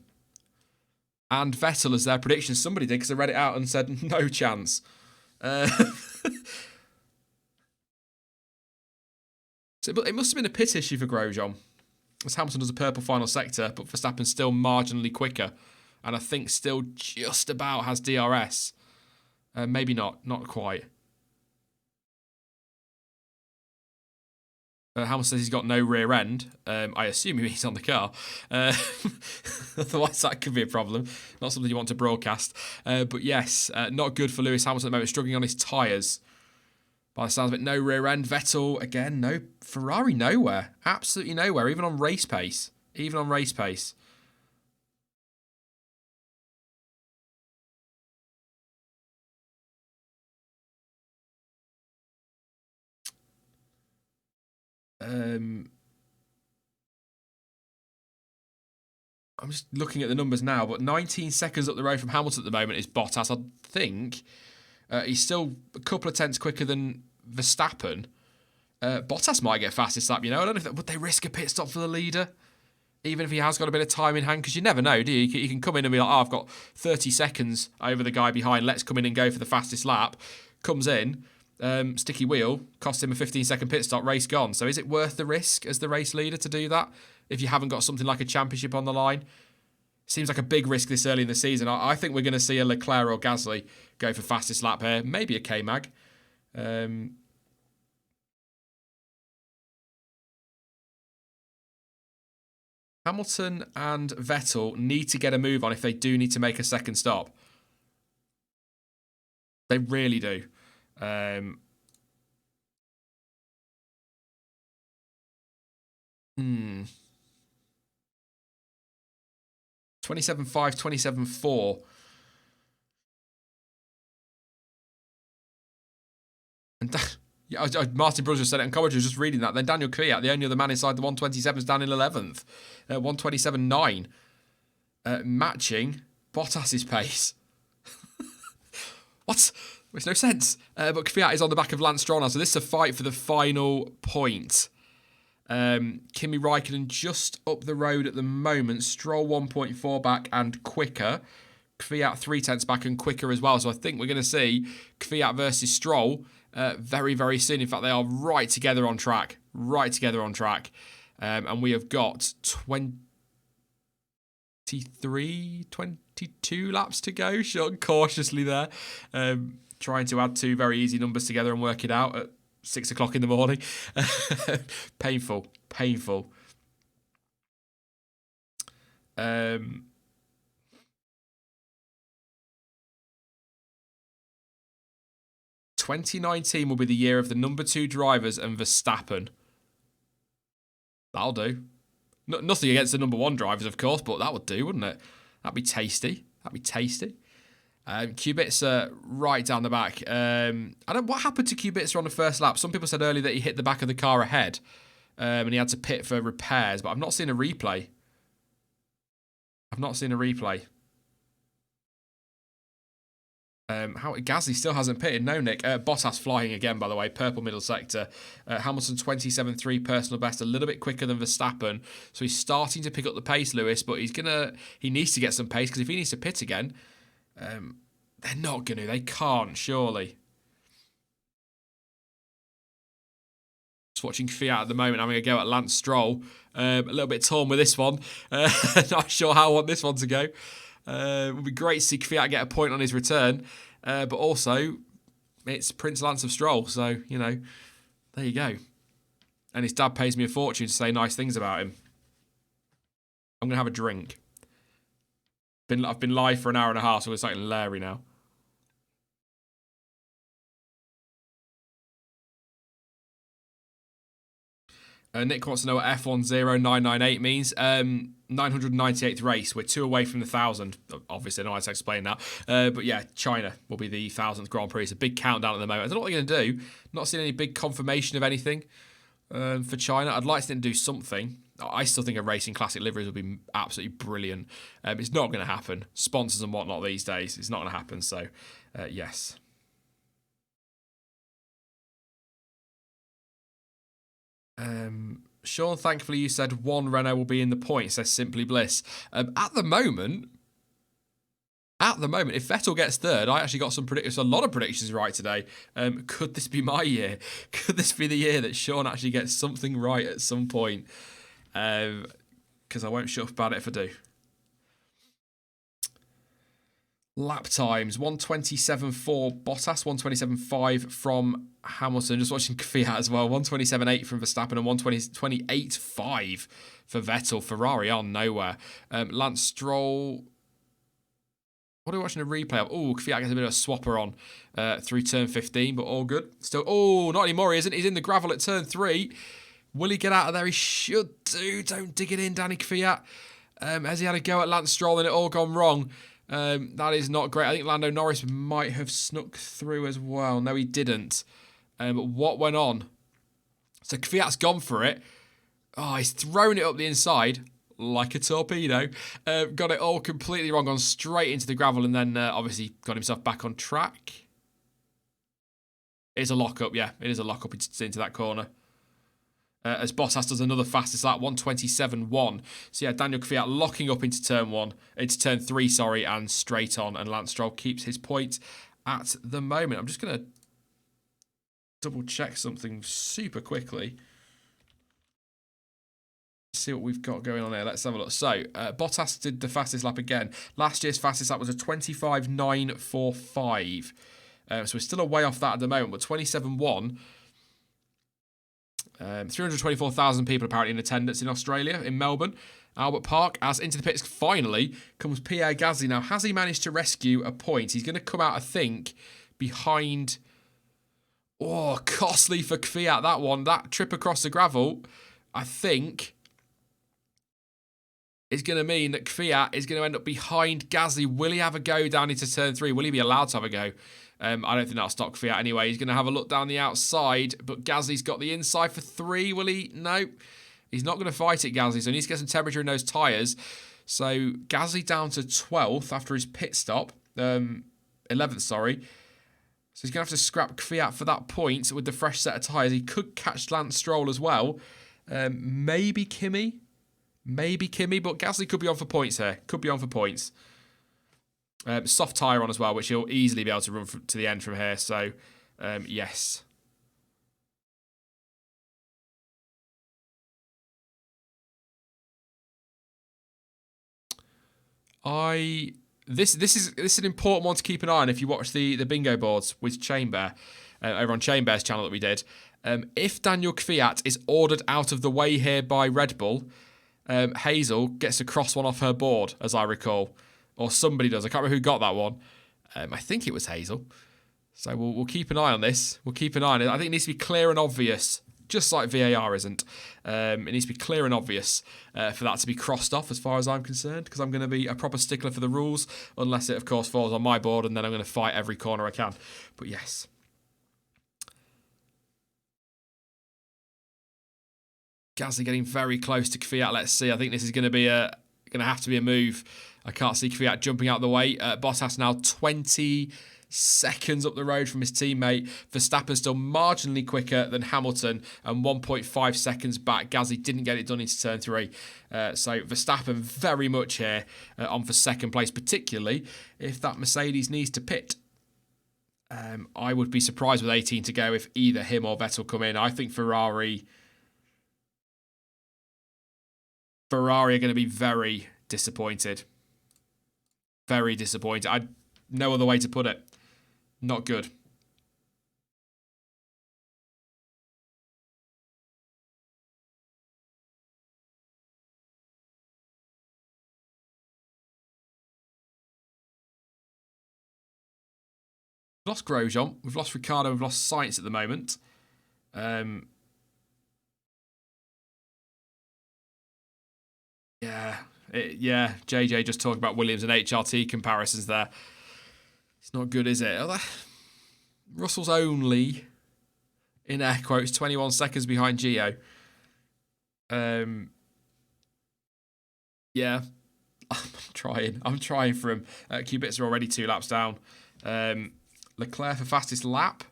and Vettel as their prediction? Somebody did, because I read it out and said no chance. So it must have been a pit issue for Grosjean, as Hamilton does a purple final sector, but Verstappen's still marginally quicker, and I think still just about has DRS. Maybe not quite. Hamilton says he's got no rear end. I assume he's on the car. Otherwise, that could be a problem. Not something you want to broadcast. But yes, not good for Lewis Hamilton at the moment, struggling on his tyres. By the sounds of it, no rear end. Vettel, again, no. Ferrari, nowhere. Absolutely nowhere, even on race pace. I'm just looking at the numbers now, but 19 seconds up the road from Hamilton at the moment is Bottas. I think he's still a couple of tenths quicker than Verstappen. Bottas might get fastest lap, I don't know if would they risk a pit stop for the leader, even if he has got a bit of time in hand, because you never know, do you? You can come in and be like, I've got 30 seconds over the guy behind, let's come in and go for the fastest lap. Comes in, sticky wheel, costs him a 15-second pit stop, race gone. So is it worth the risk as the race leader to do that if you haven't got something like a championship on the line? Seems like a big risk this early in the season. I think we're going to see a Leclerc or Gasly go for fastest lap here. Maybe a K-Mag. Hamilton and Vettel need to get a move on if they do need to make a second stop. They really do. 27.5, 27.4. And Martin Brother said it in commentary, just reading that. Then Daniel Kvyat, the only other man inside the 127s, down in 11th. 127.9. Matching Bottas's pace. What? Makes no sense. But Kvyat is on the back of Lance Stroll now, so this is a fight for the final point. Kimi Raikkonen just up the road at the moment. Stroll 1.4 back and quicker. Kvyat 3 tenths back and quicker as well. So I think we're going to see Kvyat versus Stroll very, very soon. In fact, they are right together on track. And we have got 22 laps to go. Shot cautiously there. trying to add two very easy numbers together and work it out at 6 o'clock in the morning. Painful. 2019 will be the year of the number 2 drivers and Verstappen. That'll do. Nothing against the number 1 drivers, of course, but that would do, wouldn't it? That'd be tasty. Kubica right down the back. What happened to Kubica on the first lap? Some people said earlier that he hit the back of the car ahead, and he had to pit for repairs, but I've not seen a replay. Gasly still hasn't pitted. No, Nick. Bottas flying again, by the way. Purple middle sector. Hamilton 27.3 personal best, a little bit quicker than Verstappen. So he's starting to pick up the pace, Lewis, but he needs to get some pace, because if he needs to pit again, they're not going to. They can't, surely. Just watching Fiat at the moment, having a go at Lance Stroll. A little bit torn with this one. Not sure how I want this one to go. It would be great to see Fiat get a point on his return. But also, it's Prince Lance of Stroll. So, there you go. And his dad pays me a fortune to say nice things about him. I'm going to have a drink. I've been live for an hour and a half, so it's like Larry now. Nick wants to know what F10998 means. 998th race. We're 2 away from the 1,000. Obviously, I don't know how to explain that. But yeah, China will be the 1,000th Grand Prix. It's a big countdown at the moment. I don't know what they're going to do. Not seeing any big confirmation of anything for China. I'd like to do something. I still think a racing classic liveries would be absolutely brilliant. It's not going to happen. Sponsors and whatnot these days. It's not going to happen. So, yes. Sean, thankfully you said 1 Renault will be in the point, says Simply Bliss. At the moment, if Vettel gets 3rd, I actually got a lot of predictions right today. Could this be my year? Could this be the year that Sean actually gets something right at some point? Because I won't shut up about it if I do. Lap times, 1:27.4 Bottas, 1:27.5 from Hamilton. Just watching Fiat as well, 1:27.8 from Verstappen and 1:28.5 for Vettel. Ferrari are nowhere. Lance Stroll, what are we watching a replay of? Oh, Fiat gets a bit of a swapper on through turn 15, but all good. Still, not anymore, he isn't. He's in the gravel at turn 3. Will he get out of there? He should do. Don't dig it in, Danny Fiat. Has he had a go at Lance Stroll and it all gone wrong? That is not great. I think Lando Norris might have snuck through as well. No, he didn't. But what went on? So Fiat's gone for it. Oh, he's thrown it up the inside like a torpedo. Got it all completely wrong. Gone straight into the gravel and then obviously got himself back on track. It's a lock-up, yeah. It is a lock-up into that corner. As Bottas does another fastest lap, 1:27.1. So yeah, Daniel Kvyat locking up into turn 3, and straight on. And Lance Stroll keeps his point at the moment. I'm just going to double check something super quickly. See what we've got going on here. Let's have a look. So Bottas did the fastest lap again. Last year's fastest lap was a 25.945. So we're still a way off that at the moment, but 27.1. 324,000 people apparently in attendance in Australia, in Melbourne, Albert Park. As into the pits finally comes Pierre Gasly. Now, has he managed to rescue a point? He's going to come out, I think, behind... Oh, costly for Kvyat, that one. That trip across the gravel, I think, is going to mean that Kvyat is going to end up behind Gasly. Will he have a go down into turn 3? Will he be allowed to have a go? I don't think that'll stop Kvyat anyway. He's going to have a look down the outside, but Gasly's got the inside for 3. Will he? No. He's not going to fight it, Gasly, so he needs to get some temperature in those tyres. So Gasly down to 12th after his pit stop. 11th, sorry. So he's going to have to scrap Kvyat for that point with the fresh set of tyres. He could catch Lance Stroll as well. Maybe Kimi, but Gasly could be on for points here. Could be on for points. Soft tyre on as well, which he'll easily be able to run to the end from here. So, yes. I This is an important one to keep an eye on if you watch the bingo boards with Chainbear over on Chainbear's channel that we did. If Daniel Kvyat is ordered out of the way here by Red Bull, Hazel gets to cross one off her board, as I recall. Or somebody does. I can't remember who got that one. I think it was Hazel. So we'll keep an eye on this. We'll keep an eye on it. I think it needs to be clear and obvious, just like VAR isn't. It needs to be clear and obvious for that to be crossed off as far as I'm concerned, because I'm going to be a proper stickler for the rules, unless it, of course, falls on my board, and then I'm going to fight every corner I can. But yes. Gasly getting very close to Kvyat. Let's see. I think this is going to have to be a move. I can't see Kvyat jumping out of the way. Bottas now 20 seconds up the road from his teammate. Verstappen still marginally quicker than Hamilton and 1.5 seconds back. Gasly didn't get it done into turn 3. So Verstappen very much here on for second place, particularly if that Mercedes needs to pit. I would be surprised with 18 to go if either him or Vettel come in. I think Ferrari are going to be very disappointed. Very disappointed. No other way to put it. Not good. We've lost Grosjean. We've lost Ricciardo. We've lost Sainz at the moment. Yeah, JJ just talking about Williams and HRT comparisons there. It's not good, is it? Russell's only, in air quotes, 21 seconds behind Gio. Yeah, I'm trying for him. Kubica are already 2 laps down. Leclerc for fastest lap.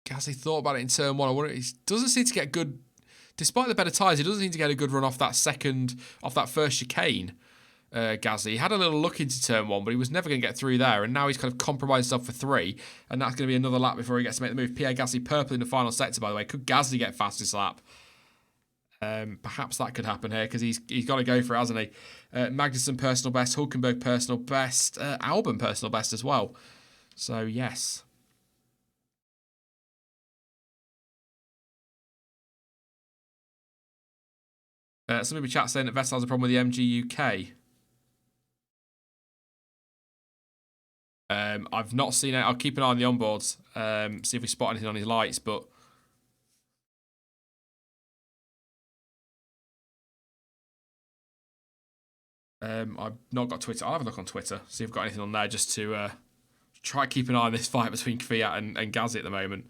Gasly thought about it in turn 1. He doesn't seem to get good, despite the better tyres, he doesn't seem to get a good run off that first chicane. Gasly, he had a little look into turn 1, but he was never going to get through there, and now he's kind of compromised himself for 3, and that's going to be another lap before he gets to make the move. Pierre Gasly purple in the final sector, by the way. Could Gasly get fastest lap? Perhaps that could happen here, because he's got to go for it, hasn't he? Magnussen personal best, Hulkenberg personal best, Albon personal best as well. So, yes. Somebody in the chat saying that Vettel has a problem with the MG UK. I've not seen it. I'll keep an eye on the onboards, see if we spot anything on his lights, but I've not got Twitter. I'll have a look on Twitter, see if I've got anything on there, just to try to keep an eye on this fight between Kvyat and Gasly at the moment.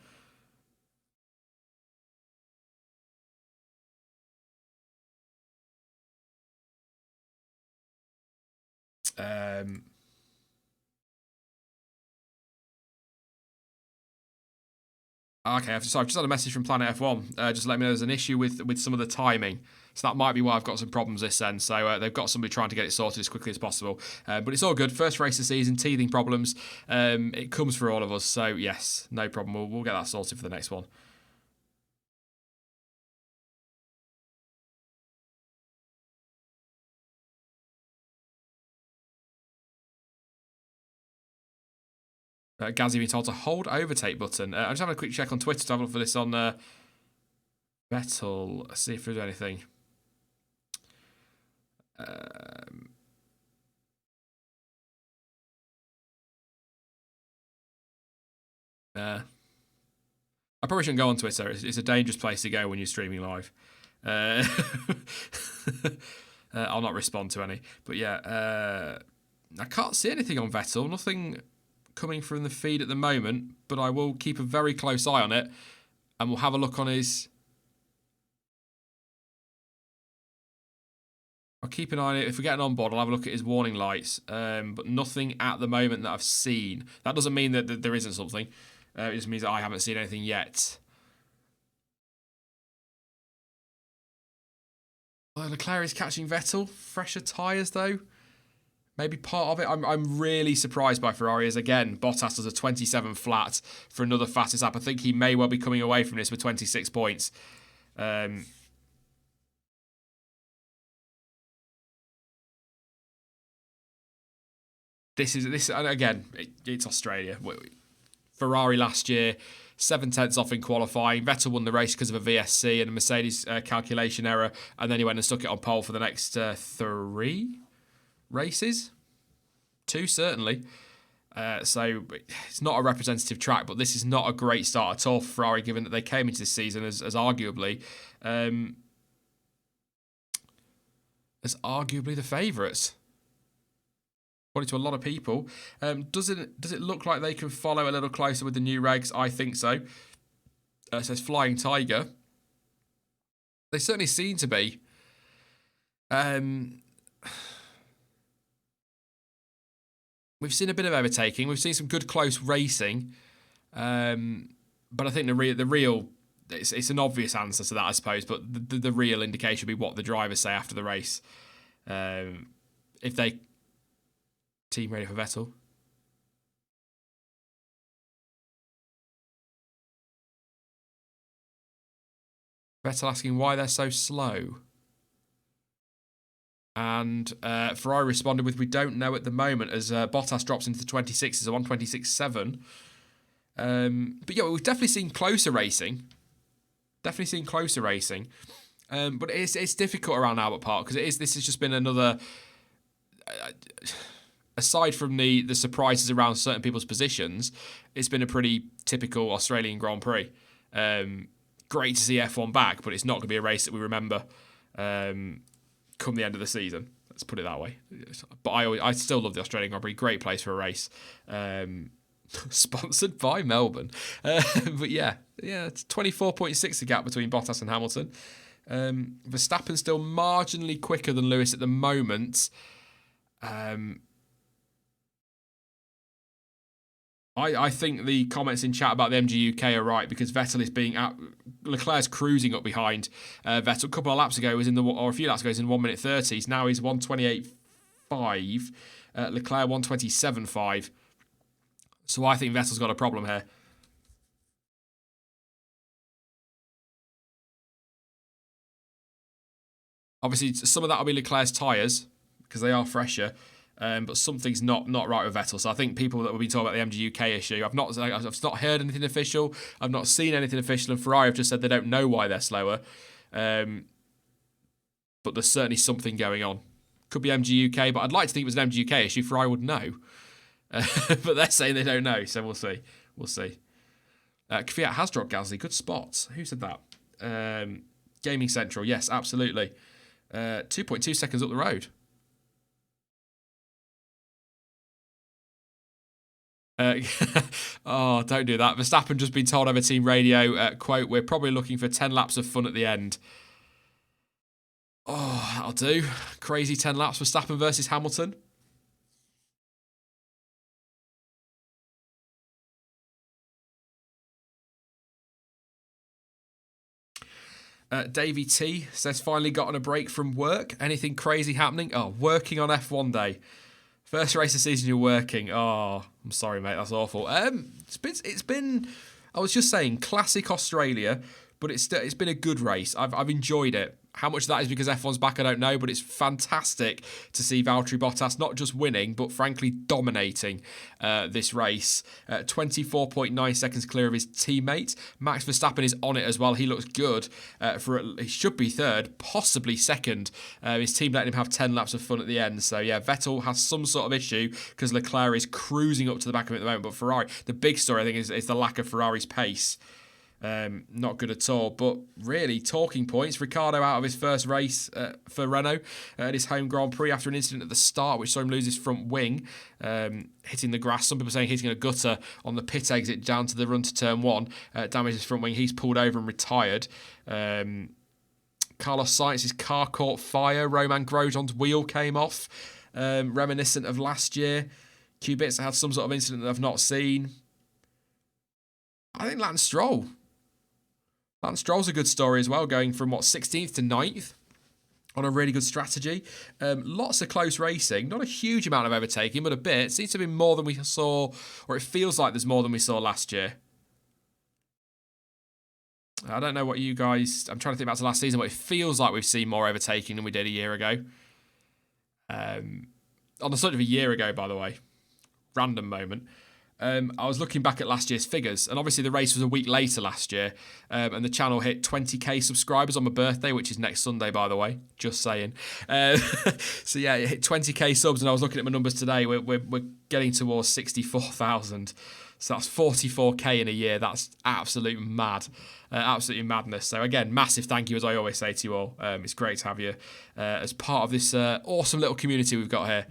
Okay, I've just had a message from Planet F1. Just let me know there's an issue with some of the timing. So that might be why I've got some problems this end. So they've got somebody trying to get it sorted as quickly as possible. But it's all good. First race of the season, teething problems. It comes for all of us. So yes, no problem. We'll get that sorted for the next one. Gasly being told to hold overtake button. I'm just having a quick check on Twitter to have a look for this on Vettel. Let's see if there's anything. I probably shouldn't go on Twitter. It's a dangerous place to go when you're streaming live. I'll not respond to any. But yeah, I can't see anything on Vettel. Nothing coming from the feed at the moment, but I will keep a very close eye on it, and we'll have a look on his... I'll keep an eye on it. If we get an onboard, I'll have a look at his warning lights, but nothing at the moment that I've seen. That doesn't mean that there isn't something. It just means that I haven't seen anything yet. Leclerc is catching Vettel. Fresher tyres, though. Maybe part of it. I'm really surprised by Ferrari as, again, Bottas has a 27 flat for another fastest lap. I think he may well be coming away from this with 26 points. and again, it's Australia. Ferrari last year, 7/10 off in qualifying. Vettel won the race because of a VSC and a Mercedes calculation error, and then he went and stuck it on pole for the next 3 races. 2 certainly. So it's not a representative track, but this is not a great start at all for Ferrari, given that they came into this season as arguably the favourites. According to a lot of people. Does it look like they can follow a little closer with the new regs? I think so. It says Flying Tiger. They certainly seem to be. We've seen a bit of overtaking. We've seen some good close racing. But I think the real it's an obvious answer to that, I suppose. But the real indication would be what the drivers say after the race. If they team ready for Vettel. Vettel asking why they're so slow. And Ferrari responded with, we don't know at the moment, as Bottas drops into the 26s, so on 26.7. But yeah, we've definitely seen closer racing. But it's difficult around Albert Park, because this has just been another... aside from the surprises around certain people's positions, it's been a pretty typical Australian Grand Prix. Great to see F1 back, but it's not going to be a race that we remember come the end of the season. Let's put it that way. But I still love the Australian Grand Prix. Great place for a race. Sponsored by Melbourne. But yeah, it's 24.6 the gap between Bottas and Hamilton. Verstappen still marginally quicker than Lewis at the moment. I think the comments in chat about the MG UK are right, because Vettel is being Leclerc's cruising up behind Vettel. A couple of laps ago was a few laps ago was in 1 minute 30s. Now he's 1:28.5. Leclerc 1:27.5. So I think Vettel's got a problem here. Obviously, some of that will be Leclerc's tyres, because they are fresher. But something's not right with Vettel. So I think people that will be talking about the MG UK issue, I've not heard anything official. I've not seen anything official. And Ferrari have just said they don't know why they're slower. But there's certainly something going on. Could be MG UK, but I'd like to think it was an MG UK issue. Ferrari would know. But they're saying they don't know, so we'll see. Kvyat has dropped Gasly. Good spots. Who said that? Gaming Central. Yes, absolutely. 2.2 seconds up the road. Oh, don't do that. Verstappen just been told over team radio, quote, we're probably looking for 10 laps of fun at the end. Oh, that'll do. Crazy 10 laps. Verstappen versus Hamilton. Davey T says, finally got on a break from work. Anything crazy happening? Oh, working on F1 day. First race of the season, you're working. Oh, I'm sorry, mate. That's awful. It's been. I was just saying, classic Australia, but it's been a good race. I've enjoyed it. How much of that is because F1's back, I don't know, but it's fantastic to see Valtteri Bottas not just winning, but frankly dominating this race. 24.9 seconds clear of his teammate. Max Verstappen is on it as well. He looks good. He should be third, possibly second. His team letting him have 10 laps of fun at the end. So yeah, Vettel has some sort of issue because Leclerc is cruising up to the back of it at the moment. But Ferrari, the big story I think is the lack of Ferrari's pace. Not good at all. But really, talking points. Ricciardo out of his first race for Renault at his home Grand Prix after an incident at the start, which saw him lose his front wing, hitting the grass. Some people saying hitting a gutter on the pit exit down to the run to turn 1, damaged his front wing. He's pulled over and retired. Carlos Sainz's car caught fire. Romain Grosjean's wheel came off, reminiscent of last year. Kubica had some sort of incident that I've not seen. I think Lance Stroll's a good story as well, going from 16th to 9th on a really good strategy. Lots of close racing, not a huge amount of overtaking, but a bit. It seems to be more than we saw, or it feels like there's more than we saw last year. I don't know what you guys... I'm trying to think back to last season, but it feels like we've seen more overtaking than we did a year ago. On the sort of a year ago, by the way. random moment. I was looking back at last year's figures, and obviously the race was a week later last year, and the channel hit 20k subscribers on my birthday, which is next Sunday, by the way. Just saying. So yeah, it hit 20k subs, and I was looking at my numbers today. We're getting towards 64,000. So that's 44k in a year. That's absolute mad. Absolutely madness. So again, massive thank you, as I always say to you all. It's great to have you as part of this awesome little community we've got here.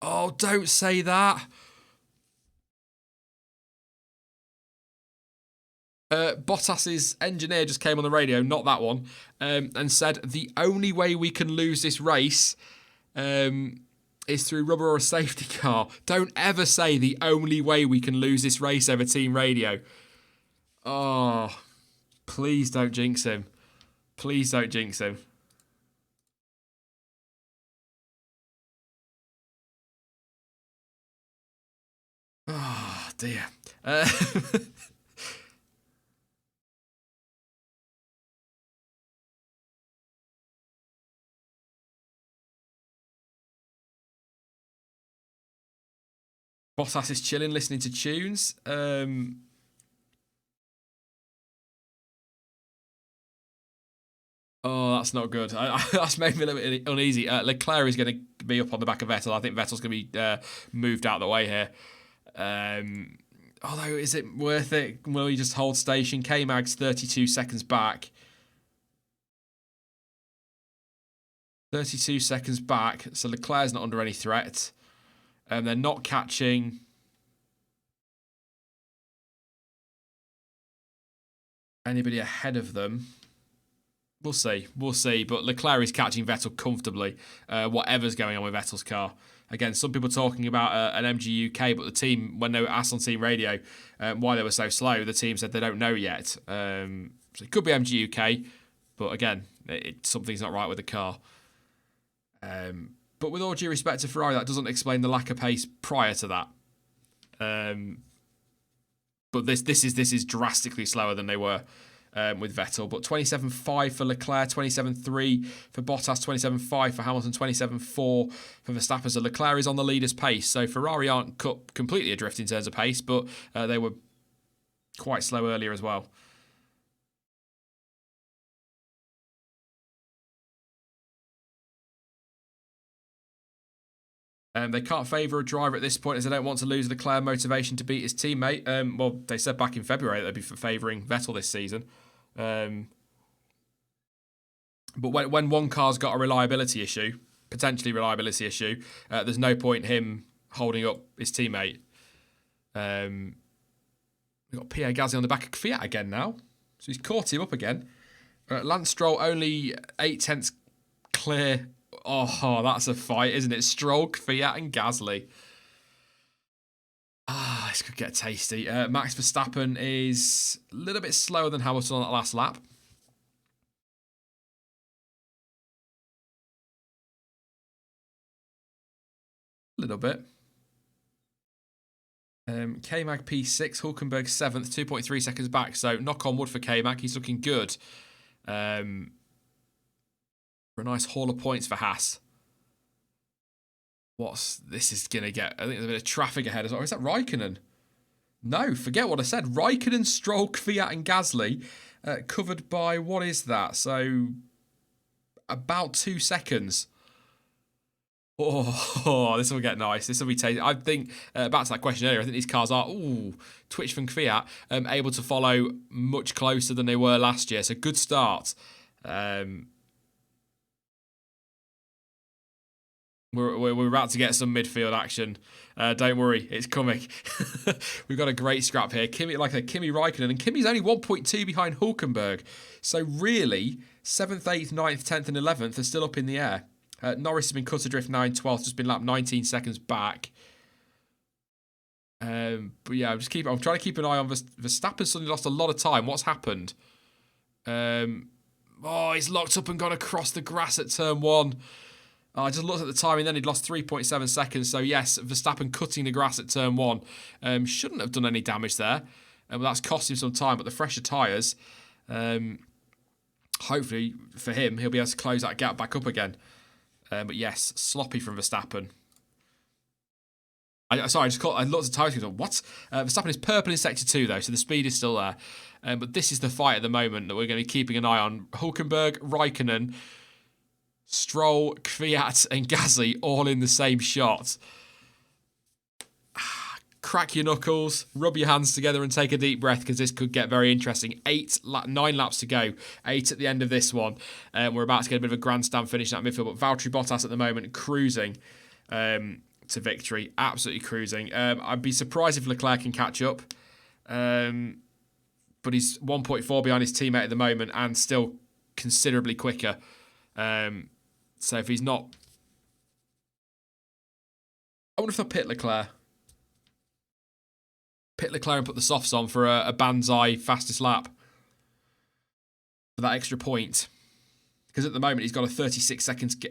Oh, don't say that. Bottas's engineer just came on the radio, not that one, and said the only way we can lose this race is through rubber or a safety car. Don't ever say the only way we can lose this race over team radio. Oh, please don't jinx him. Please don't jinx him. Oh, dear. Bottas is chilling, listening to tunes. Oh, that's not good. That's made me a little bit uneasy. Leclerc is going to be up on the back of Vettel. I think Vettel's going to be moved out of the way here. Although, is it worth it? Will he just hold station? K-Mag's 32 seconds back. 32 seconds back. So Leclerc's not under any threat. They're not catching anybody ahead of them. We'll see. We'll see. But Leclerc is catching Vettel comfortably, whatever's going on with Vettel's car. Again, some people talking about an MG UK, but the team, when they were asked on team radio why they were so slow, the team said they don't know yet. So it could be MG UK, but again, something's not right with the car. But with all due respect to Ferrari, that doesn't explain the lack of pace prior to that. But this is drastically slower than they were with Vettel. But 27.5 for Leclerc, 27.3 for Bottas, 27.5 for Hamilton, 27.4 for Verstappen. So Leclerc is on the leader's pace. So Ferrari aren't cut completely adrift in terms of pace, but they were quite slow earlier as well. They can't favour a driver at this point as they don't want to lose Leclerc motivation to beat his teammate. Well, they said back in February they'd be favouring Vettel this season. But when one car's got a reliability issue, potentially reliability issue, there's no point him holding up his teammate. We've got Pierre Gasly on the back of Fiat again now. So he's caught him up again. Lance Stroll only 8/10 clear. Oh, that's a fight, isn't it? Stroll, Fiat and Gasly. This could get tasty. Max Verstappen is a little bit slower than Hamilton on that last lap. A little bit. K-Mag P6, Hulkenberg 7th, 2.3 seconds back. So knock on wood for K-Mag. He's looking good. For a nice haul of points for Haas. This is going to get... I think there's a bit of traffic ahead as well. Is that Raikkonen? No, forget what I said. Raikkonen, Stroll, Fiat and Gasly covered by... What is that? So, about 2 seconds. Oh, this will get nice. This will be tasty. I think, back to that question earlier, I think these cars are, Twitch from Fiat, able to follow much closer than they were last year. So, good start. We're about to get some midfield action. Don't worry, it's coming. We've got a great scrap here. Kimi Raikkonen, and Kimi's only 1.2 behind Hulkenberg. So really, 7th, 8th, 9th, 10th and 11th are still up in the air. Norris has been cut adrift now in 12th, just been lapped 19 seconds back. But yeah, I'm trying to keep an eye on Verstappen. Suddenly lost a lot of time. What's happened? He's locked up and gone across the grass at turn 1. I just looked at the timing then, he'd lost 3.7 seconds. So yes, Verstappen cutting the grass at turn 1 shouldn't have done any damage there. That's cost him some time, but the fresher tyres, hopefully for him, he'll be able to close that gap back up again. But yes, sloppy from Verstappen. I just caught. I looked at the tires. What? Verstappen is purple in sector 2 though, so the speed is still there. But this is the fight at the moment that we're going to be keeping an eye on. Hülkenberg, Raikkonen, Stroll, Kvyat, and Gasly all in the same shot. Crack your knuckles, rub your hands together, and take a deep breath because this could get very interesting. 9 laps to go. 8 at the end of this one. We're about to get a bit of a grandstand finish in that midfield, but Valtteri Bottas at the moment cruising. To victory, absolutely cruising. I'd be surprised if Leclerc can catch up, but he's 1.4 behind his teammate at the moment and still considerably quicker. So if he's not, I wonder if they'll pit Leclerc and put the softs on for a Banzai fastest lap for that extra point, because at the moment he's got a 36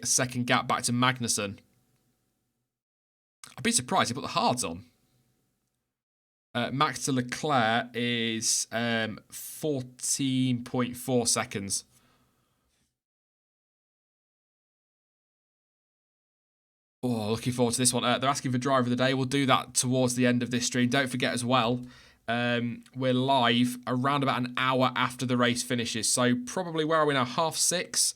second gap back to Magnussen. I'd be surprised if he put the hards on. Max to Leclerc is 14.4 seconds. Oh, looking forward to this one. They're asking for driver of the day. We'll do that towards the end of this stream. Don't forget as well, we're live around about an hour after the race finishes. So probably, where are we now? 6:30.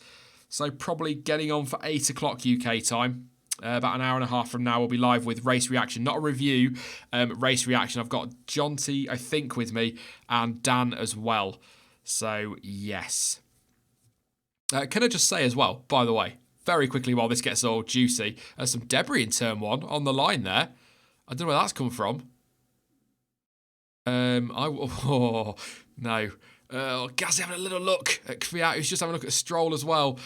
So probably getting on for 8 o'clock UK time. About an hour and a half from now, we'll be live with race reaction, not a review, race reaction. I've got Jonty, I think, with me, and Dan as well. So, yes. Can I just say as well, by the way, very quickly while this gets all juicy, some debris in turn 1 on the line there. I don't know where that's come from. No. Gaz having a little look at Kvyat, who's just having a look at Stroll as well.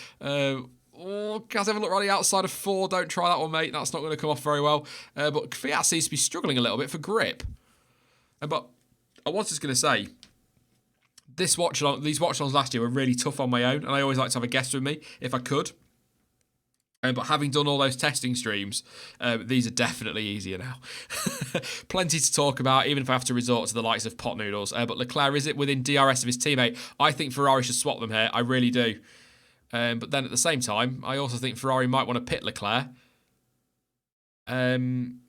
Gaz having a look right outside of 4. Don't try that one, mate. That's not going to come off very well. But Kvyat seems to be struggling a little bit for grip. But I was just going to say, these watch-alongs last year were really tough on my own, and I always like to have a guest with me if I could. But having done all those testing streams, these are definitely easier now. Plenty to talk about, even if I have to resort to the likes of pot noodles. But Leclerc, is it within DRS of his teammate? I think Ferrari should swap them here. I really do. But then at the same time, I also think Ferrari might want to pit Leclerc, put on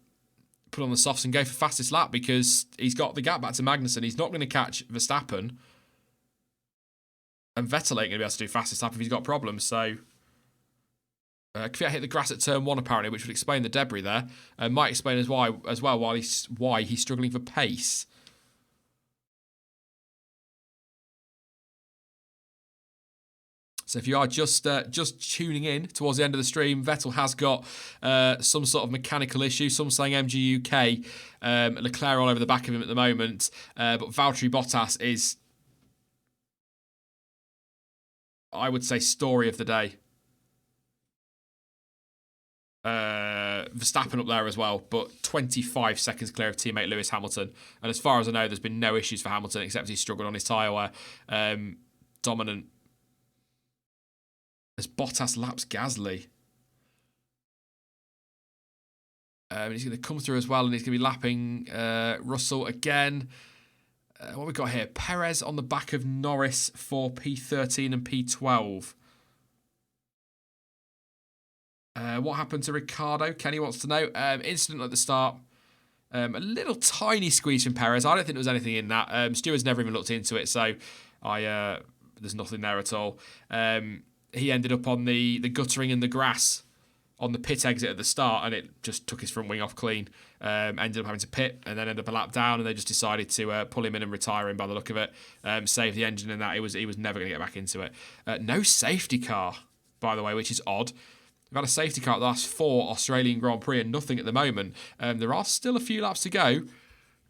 the softs and go for fastest lap, because he's got the gap back to Magnussen. He's not going to catch Verstappen, and Vettel ain't going to be able to do fastest lap if he's got problems. So Kvyat hit the grass at turn 1 apparently, which would explain the debris there. Might explain as well why he's struggling for pace. So if you are just tuning in towards the end of the stream, Vettel has got some sort of mechanical issue. Some saying MG UK. Leclerc all over the back of him at the moment. But Valtteri Bottas is, I would say, story of the day. Verstappen up there as well, but 25 seconds clear of teammate Lewis Hamilton. And as far as I know, there's been no issues for Hamilton, except he's struggled on his tyre wear. Dominant. As Bottas laps Gasly. He's going to come through as well, and he's going to be lapping Russell again. What we got here? Perez on the back of Norris for P13 and P12. What happened to Ricardo? Kenny wants to know. Incident at the start. A little tiny squeeze from Perez. I don't think there was anything in that. Stewart's never even looked into it, so there's nothing there at all. He ended up on the guttering and the grass on the pit exit at the start, and it just took his front wing off clean. Ended up having to pit and then ended up a lap down, and they just decided to pull him in and retire him by the look of it. Save the engine and that. He was never going to get back into it. No safety car, by the way, which is odd. We've had a safety car at the last 4 Australian Grand Prix and nothing at the moment. There are still a few laps to go.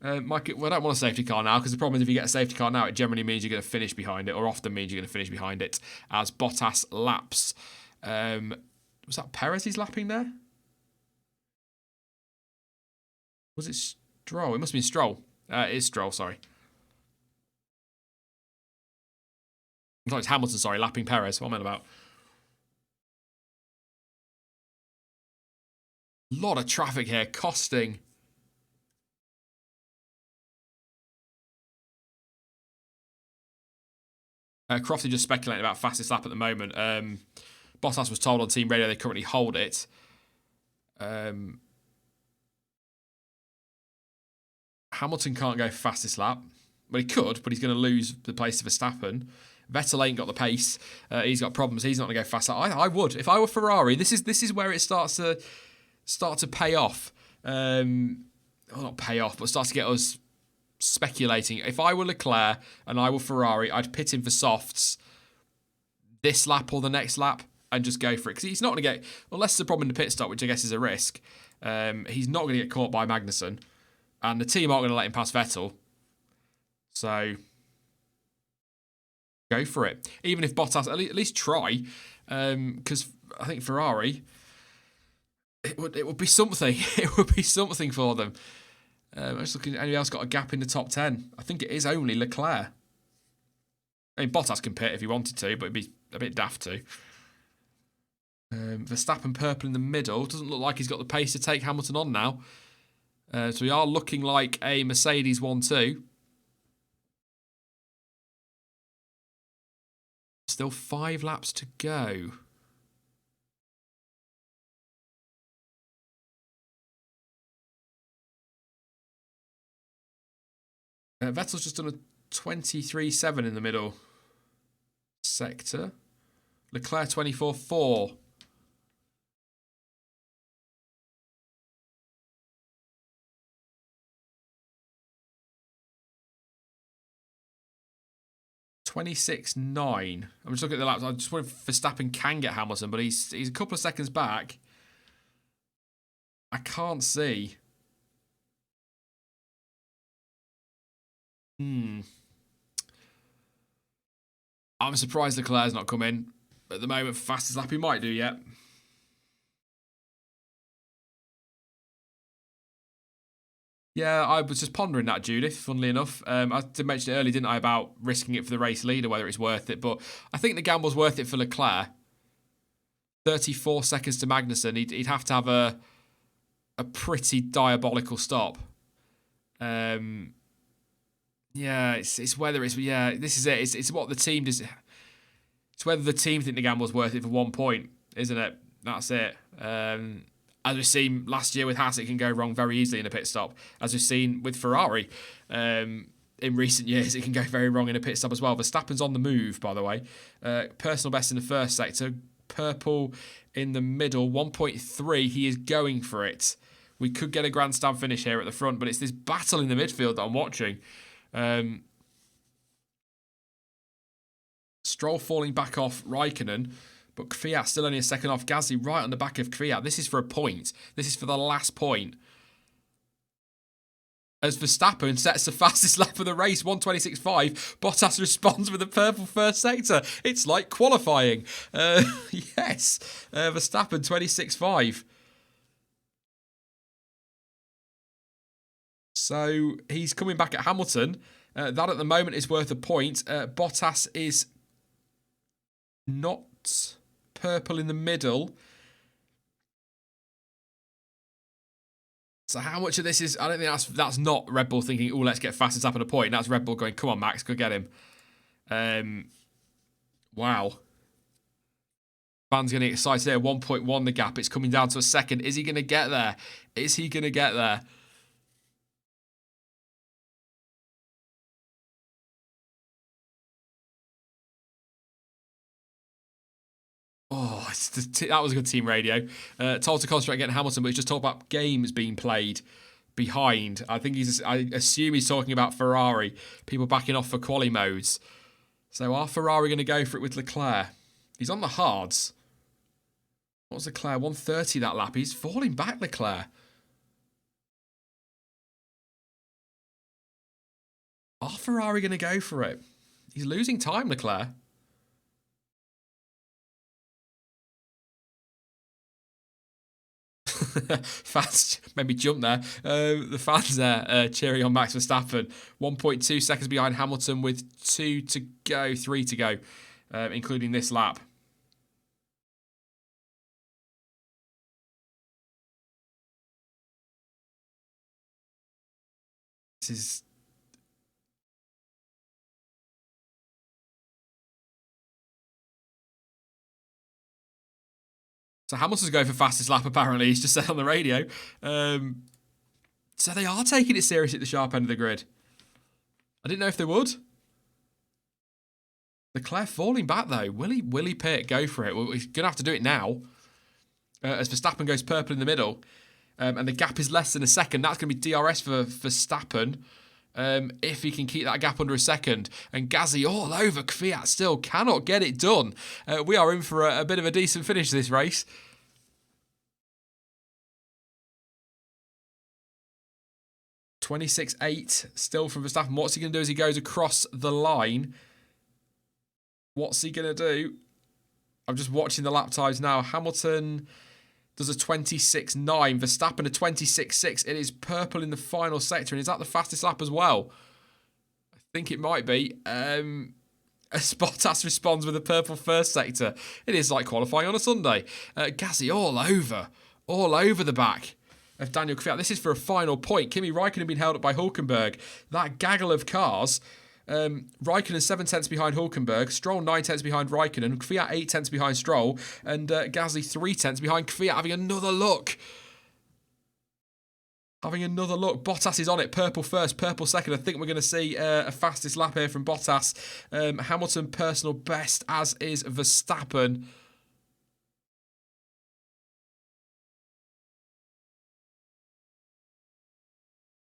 Mike, we don't want a safety car now, because the problem is if you get a safety car now, it generally means you're going to finish behind it, or often means you're going to finish behind it, as Bottas laps. Was that Perez he's lapping there? Was it Stroll? It must have been Stroll. It is Stroll, sorry. I thought it's Hamilton, sorry, lapping Perez. What am I about? A lot of traffic here, costing. Crofty just speculating about fastest lap at the moment. Bottas was told on team radio they currently hold it. Hamilton can't go fastest lap. Well, he could, but he's going to lose the place to Verstappen. Vettel ain't got the pace. He's got problems. He's not going to go fast. I would. If I were Ferrari, this is where it starts to pay off. Well, not pay off, but starts to get us speculating. If I were Leclerc and I were Ferrari, I'd pit him for softs this lap or the next lap and just go for it. Because he's not going to get, unless there's a problem in the pit stop, which I guess is a risk, he's not going to get caught by Magnussen. And the team aren't going to let him pass Vettel. So, go for it. Even if Bottas, at least try. Because I think Ferrari, it would be something. It would be something for them. I'm just looking, anyone else got a gap in the top 10? I think it is only Leclerc. I mean, Bottas can pit if he wanted to, but it'd be a bit daft to. Verstappen purple in the middle. Doesn't look like he's got the pace to take Hamilton on now. So we are looking like a Mercedes 1-2. Still 5 laps to go. Vettel's just done a 23.7 in the middle sector. Leclerc 24.4. $26.9. I'm just looking at the laps. I just wonder if Verstappen can get Hamilton, but he's a couple of seconds back. I can't see. I'm surprised Leclerc's not come in. At the moment, fastest lap he might do yet. Yeah, I was just pondering that, Judith, funnily enough. I did mention it earlier, didn't I, about risking it for the race leader, whether it's worth it. But I think the gamble's worth it for Leclerc. 34 seconds to Magnussen. He'd have to have a pretty diabolical stop. Yeah, it's whether it's... Yeah, this is it. It's what the team does... It's whether the team think the gamble's worth it for 1 point, isn't it? That's it. As we've seen last year with Haas, it can go wrong very easily in a pit stop. As we've seen with Ferrari in recent years, it can go very wrong in a pit stop as well. Verstappen's on the move, by the way. Personal best in the first sector. Purple in the middle. 1.3. He is going for it. We could get a grandstand finish here at the front, but it's this battle in the midfield that I'm watching. Stroll falling back off Raikkonen. But Kvyat still only a second off. Gasly right on the back of Kvyat. This is for a point. This is for the last point. As Verstappen sets the fastest lap of the race, 1:26.5. Bottas responds with a purple first sector. It's like qualifying. Yes. Verstappen 26.5. So he's coming back at Hamilton. That at the moment is worth a point. Bottas is not... purple in the middle. So how much of this is... I don't think that's not Red Bull thinking, oh, let's get fastest up at a point. That's Red Bull going, come on, Max, go get him. Wow. Fans getting excited there. 1.1 the gap. It's coming down to a second. Is he going to get there? Is he going to get there? Oh, that was a good team radio. Told to concentrate getting Hamilton, but he's just talked about games being played behind. I assume he's talking about Ferrari, people backing off for quali modes. So are Ferrari going to go for it with Leclerc? He's on the hards. What was Leclerc? 1:30 that lap. He's falling back, Leclerc. Are Ferrari going to go for it? He's losing time, Leclerc. Fans maybe jump there. The fans there cheering on Max Verstappen. 1.2 seconds behind Hamilton with 2 to go, 3 to go, including this lap. This is... So Hamilton's going for fastest lap, apparently. He's just said on the radio. So they are taking it seriously at the sharp end of the grid. I didn't know if they would. Leclerc falling back, though. Will he pit? Go for it. Well, he's going to have to do it now. As Verstappen goes purple in the middle. And the gap is less than a second. That's going to be DRS for Verstappen. If he can keep that gap under a second. And Gasly all over Kvyat still cannot get it done. We are in for a bit of a decent finish this race. .26.8 still from Verstappen. What's he going to do as he goes across the line? What's he going to do? I'm just watching the lap times now. Hamilton does a 26.9. Verstappen a 26.6. It is purple in the final sector. And is that the fastest lap as well? I think it might be. As Bottas responds with a purple first sector. It is like qualifying on a Sunday. Gasly all over the back of Daniel Kvyat. This is for a final point. Kimi Raikkonen being held up by Hülkenberg. That gaggle of cars. Raikkonen 7 tenths behind Hülkenberg, Stroll 9 tenths behind Raikkonen, Kvyat 8 tenths behind Stroll, and Gasly 3 tenths behind Kvyat, having another look. Bottas is on it. Purple first, purple second. I think we're going to see a fastest lap here from Bottas. Hamilton personal best, as is Verstappen.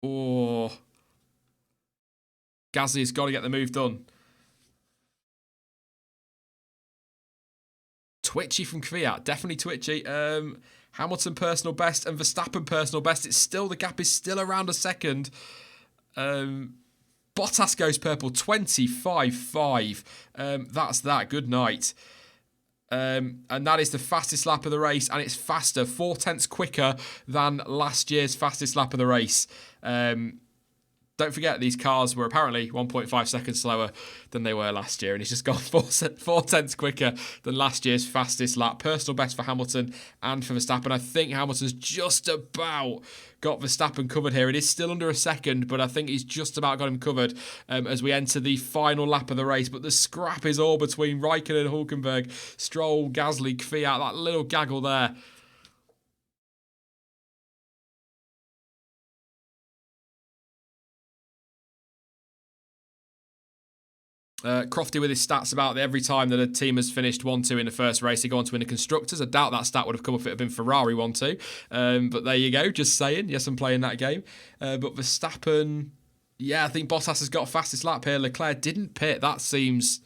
Oh. Gasly has got to get the move done. Twitchy from Kvyat. Definitely twitchy. Hamilton personal best and Verstappen personal best. The gap is still around a second. Bottas goes purple. 25.5. That's that. Good night. And that is the fastest lap of the race. And it's faster. 4 tenths quicker than last year's fastest lap of the race. Don't forget, these cars were apparently 1.5 seconds slower than they were last year. And he's just gone 4 tenths quicker than last year's fastest lap. Personal best for Hamilton and for Verstappen. I think Hamilton's just about got Verstappen covered here. It is still under a second, but I think he's just about got him covered as we enter the final lap of the race. But the scrap is all between Raikkonen, Hülkenberg, Stroll, Gasly, Kvyat. That little gaggle there. Crofty with his stats about every time that a team has finished 1-2 in the first race, they go on to win the Constructors. I doubt that stat would have come if it had been Ferrari 1-2. But there you go, just saying. Yes, I'm playing that game. But Verstappen, yeah, I think Bottas has got fastest lap here. Leclerc didn't pit. That seems...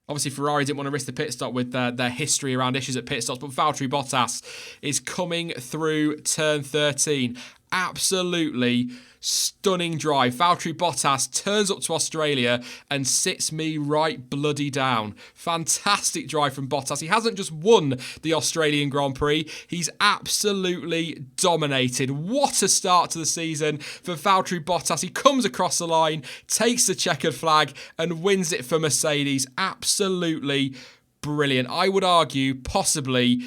Obviously, Ferrari didn't want to risk the pit stop with their history around issues at pit stops, but Valtteri Bottas is coming through turn 13. Absolutely stunning drive. Valtteri Bottas turns up to Australia and sits me right bloody down. Fantastic drive from Bottas. He hasn't just won the Australian Grand Prix, he's absolutely dominated. What a start to the season for Valtteri Bottas. He comes across the line, takes the checkered flag and wins it for Mercedes. Absolutely brilliant. I would argue possibly...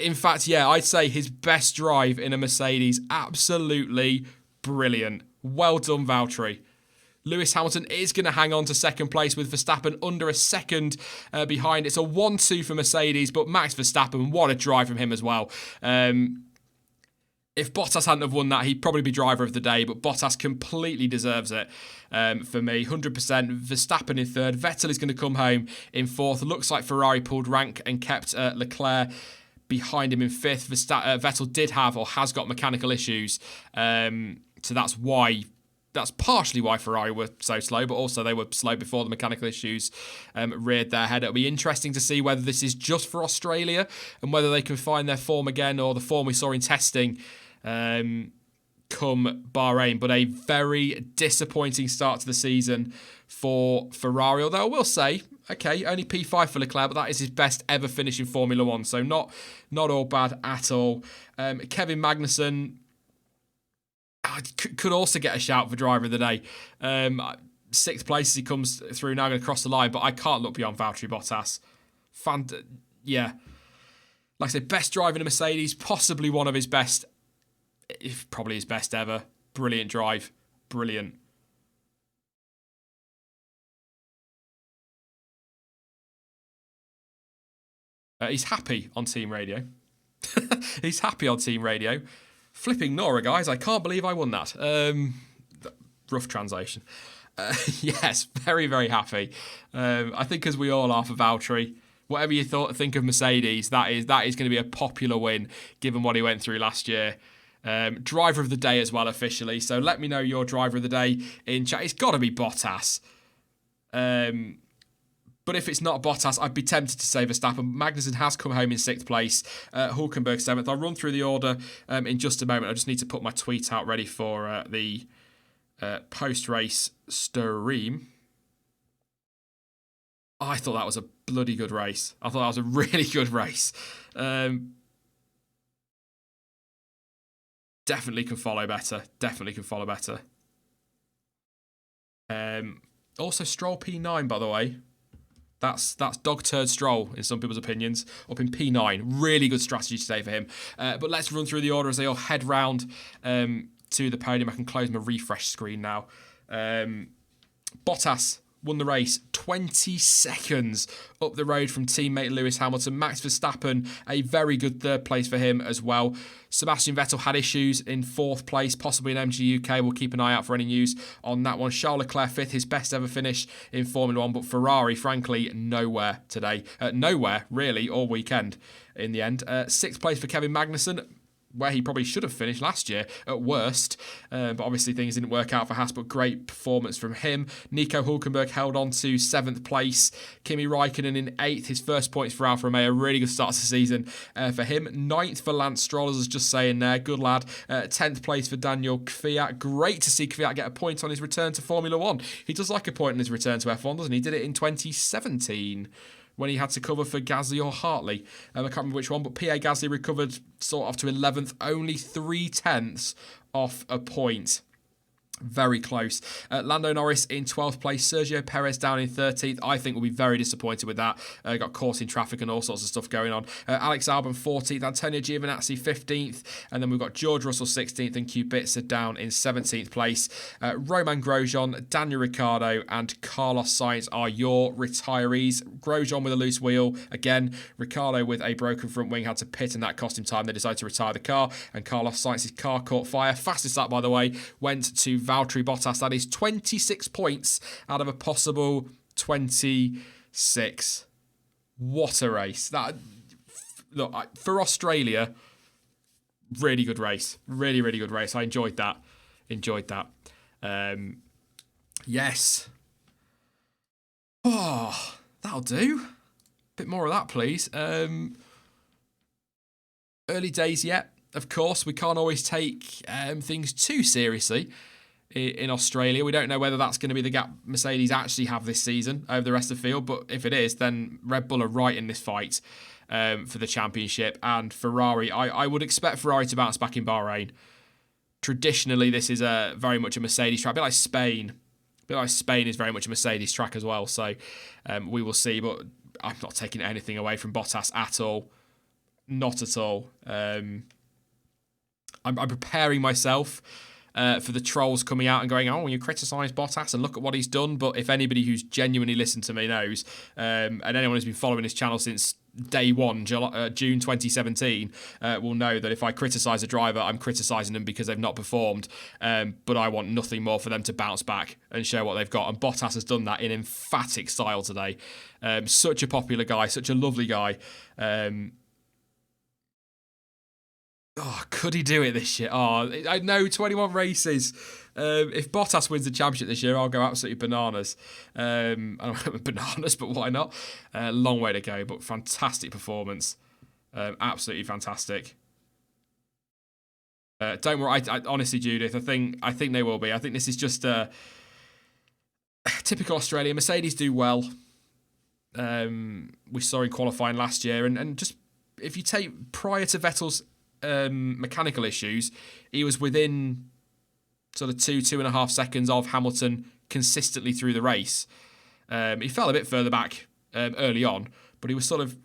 In fact, yeah, I'd say his best drive in a Mercedes. Absolutely brilliant. Well done, Valtteri. Lewis Hamilton is going to hang on to second place with Verstappen under a second behind. It's a 1-2 for Mercedes, but Max Verstappen, what a drive from him as well. If Bottas hadn't have won that, he'd probably be driver of the day, but Bottas completely deserves it for me. 100%. Verstappen in third. Vettel is going to come home in fourth. Looks like Ferrari pulled rank and kept Leclerc behind him in fifth. Vettel did have or has got mechanical issues, so that's partially why Ferrari were so slow, but also they were slow before the mechanical issues reared their head. It'll be interesting to see whether this is just for Australia and whether they can find their form again or the form we saw in testing come Bahrain. But a very disappointing start to the season for Ferrari, although I will say, okay, only P5 for Leclerc, but that is his best ever finish in Formula 1, so not all bad at all. Kevin Magnussen could also get a shout for driver of the day. Sixth place as he comes through, now going to cross the line, but I can't look beyond Valtteri Bottas. Yeah. Like I said, best driver in a Mercedes, possibly one of his best, if probably his best ever. Brilliant drive. Brilliant. He's happy on team radio. He's happy on team radio. Flipping Nora, guys. I can't believe I won that. Rough translation. Yes, very, very happy. I think as we all are for Valtteri, whatever you think of Mercedes, that is going to be a popular win given what he went through last year. Driver of the day as well officially. So let me know your driver of the day in chat. It's got to be Bottas. But if it's not Bottas, I'd be tempted to say Verstappen. Magnussen has come home in 6th place. Hulkenberg 7th. I'll run through the order in just a moment. I just need to put my tweet out ready for the post-race stream. I thought that was a bloody good race. I thought that was a really good race. Definitely can follow better. Also, Stroll P9, by the way. That's dog turd Stroll in some people's opinions. Up in P9. Really good strategy today for him. But let's run through the order as they all head round to the podium. I can close my refresh screen now. Bottas won the race 20 seconds up the road from teammate Lewis Hamilton. Max Verstappen, a very good 3rd place for him as well. Sebastian Vettel had issues in 4th place, possibly in MG UK. We'll keep an eye out for any news on that one. Charles Leclerc 5th, his best ever finish in Formula 1, but Ferrari, frankly, nowhere today. Nowhere, really, all weekend in the end. 6th place for Kevin Magnussen, where he probably should have finished last year at worst. But obviously things didn't work out for Haas, but great performance from him. Nico Hulkenberg held on to 7th place. Kimi Raikkonen in 8th, his first points for Alfa Romeo. Really good start to the season for him. 9th for Lance Stroll, as I was just saying there. Good lad. 10th place for Daniel Kvyat. Great to see Kvyat get a point on his return to Formula 1. He does like a point on his return to F1, doesn't he? He did it in 2017. When he had to cover for Gasly or Hartley. I can't remember which one, but Pierre Gasly recovered sort of to 11th, only 3/10 off a point. Very close. Lando Norris in 12th place. Sergio Perez down in 13th. I think we'll be very disappointed with that. Got caught in traffic and all sorts of stuff going on. Alex Albon 14th. Antonio Giovinazzi 15th. And then we've got George Russell 16th and Kubica down in 17th place. Romain Grosjean, Daniel Ricciardo and Carlos Sainz are your retirees. Grosjean with a loose wheel. Again, Ricciardo with a broken front wing had to pit and that cost him time. They decided to retire the car. And Carlos Sainz's car caught fire. Fastest lap, by the way, went to Valtteri Bottas. That is 26 points out of a possible 26. What a race. Look, for Australia, really good race. Really, really good race. I enjoyed that. Yes. Oh, that'll do. Bit more of that, please. Early days yet. Of course, we can't always take things too seriously in Australia. We don't know whether that's going to be the gap Mercedes actually have this season over the rest of the field, but if it is, then Red Bull are right in this fight for the championship. And Ferrari, I would expect Ferrari to bounce back in Bahrain. Traditionally, this is very much a Mercedes track, a bit like Spain. Spain is very much a Mercedes track as well, so we will see, but I'm not taking anything away from Bottas at all. Not at all. I'm preparing myself for the trolls coming out and going, oh, you criticise Bottas and look at what he's done. But if anybody who's genuinely listened to me knows, and anyone who's been following this channel since day one, June 2017, will know that if I criticise a driver, I'm criticising them because they've not performed. But I want nothing more for them to bounce back and show what they've got. And Bottas has done that in emphatic style today. Such a popular guy, such a lovely guy. Could he do it this year? I know, 21 races. If Bottas wins the championship this year, I'll go absolutely bananas. I don't know bananas, but why not? Long way to go, but fantastic performance. Absolutely fantastic. Don't worry, I honestly, Judith, I think they will be. I think this is just typical Australia. Mercedes do well. We saw in qualifying last year, and just if you take prior to Vettel's mechanical issues, he was within sort of 2.5 seconds of Hamilton consistently through the race. He fell a bit further back early on, but he was sort of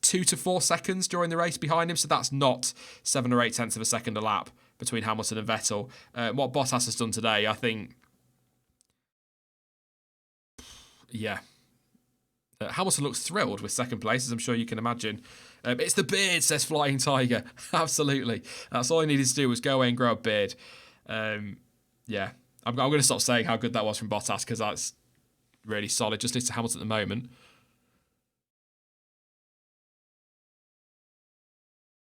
2 to 4 seconds during the race behind him, so that's not 7 or 8 tenths of a second a lap between Hamilton and Vettel. What Bottas has done today, I think, yeah, Hamilton looks thrilled with second place, as I'm sure you can imagine. It's the beard, says Flying Tiger. Absolutely. That's all he needed to do was go away and grow a beard. Yeah, I'm going to stop saying how good that was from Bottas because that's really solid. Just needs to Hamilton at the moment.